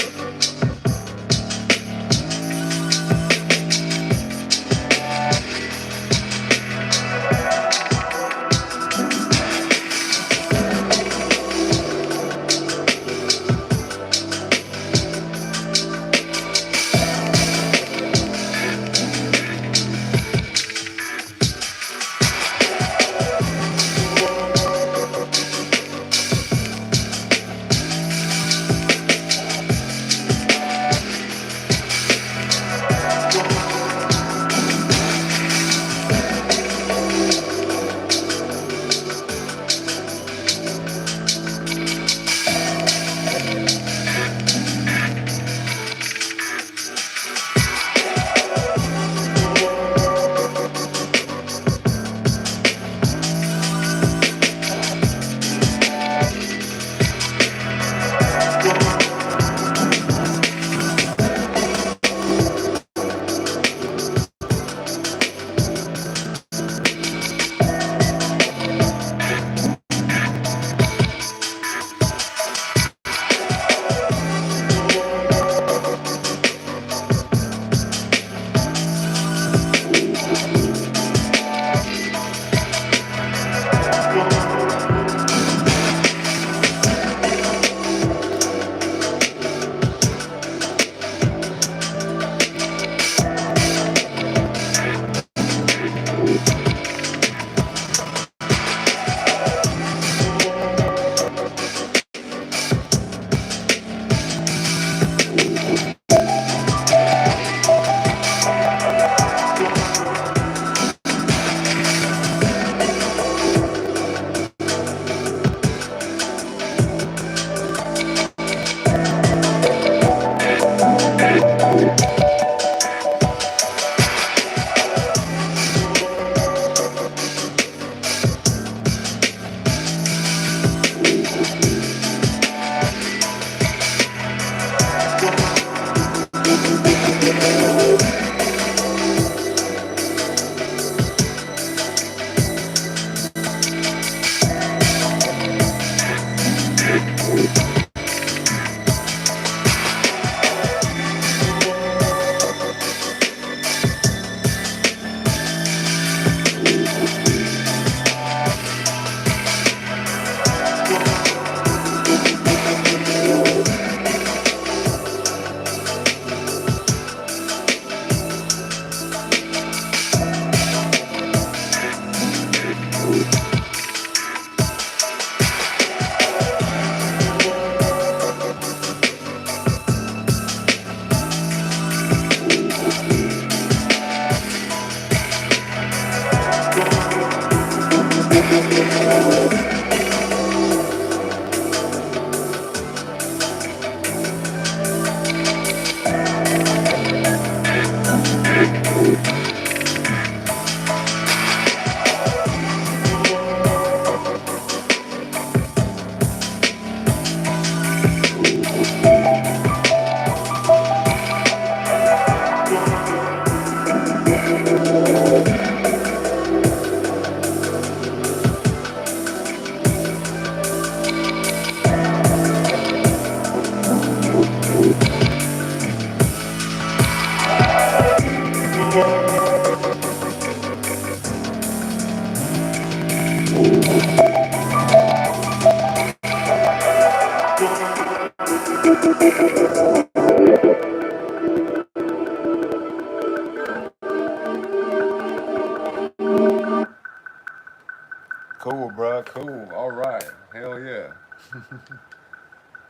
Cool, bro. Cool. All right. Hell yeah.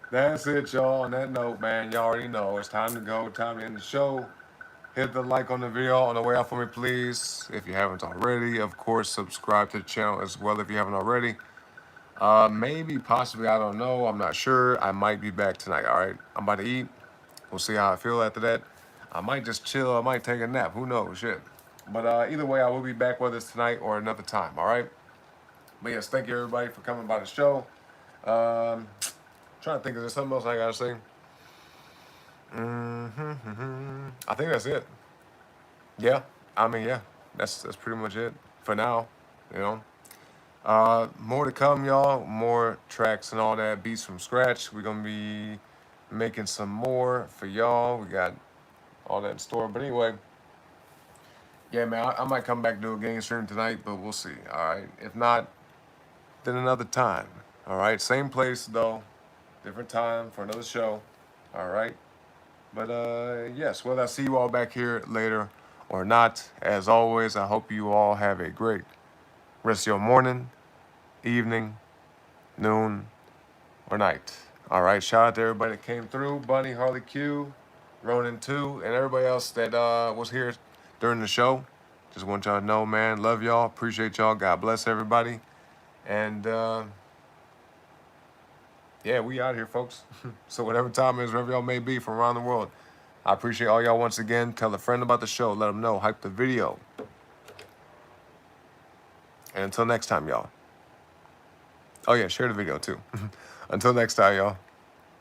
That's it, y'all. On that note, man, y'all already know it's time to go. Time to end the show. Hit the like on the video on the way out for me, please. If you haven't already, of course, subscribe to the channel as well if you haven't already. Maybe, possibly, I don't know. I'm not sure. I might be back tonight, all right? I'm about to eat. We'll see how I feel after that. I might just chill. I might take a nap. Who knows? Shit. But either way, I will be back, whether it's tonight or another time, all right? But yes, thank you, everybody, for coming by the show. Trying to think, is there something else I got to say? I think that's it. Yeah. I mean, yeah. That's pretty much it for now, you know? More to come, y'all. More tracks and all that, beats from scratch. We're gonna be making some more for y'all. We got all that in store. But anyway, yeah, man, I might come back and do a game stream tonight, but we'll see. All right. If not, then another time. All right. Same place though, different time for another show. All right. But yes, whether I see you all back here later or not, as always, I hope you all have a great rest of your morning, evening, noon, or night. All right, shout out to everybody that came through, Bunny, Harley Q, Ronan 2, and everybody else that was here during the show. Just want y'all to know, man, love y'all, appreciate y'all, God bless everybody. And yeah, we out here, folks. So whatever time it is, wherever y'all may be from around the world, I appreciate all y'all once again. Tell a friend about the show, let them know, hype the video. And until next time, y'all. Oh yeah, share the video too. Until next time, y'all.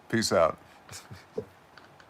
Peace out.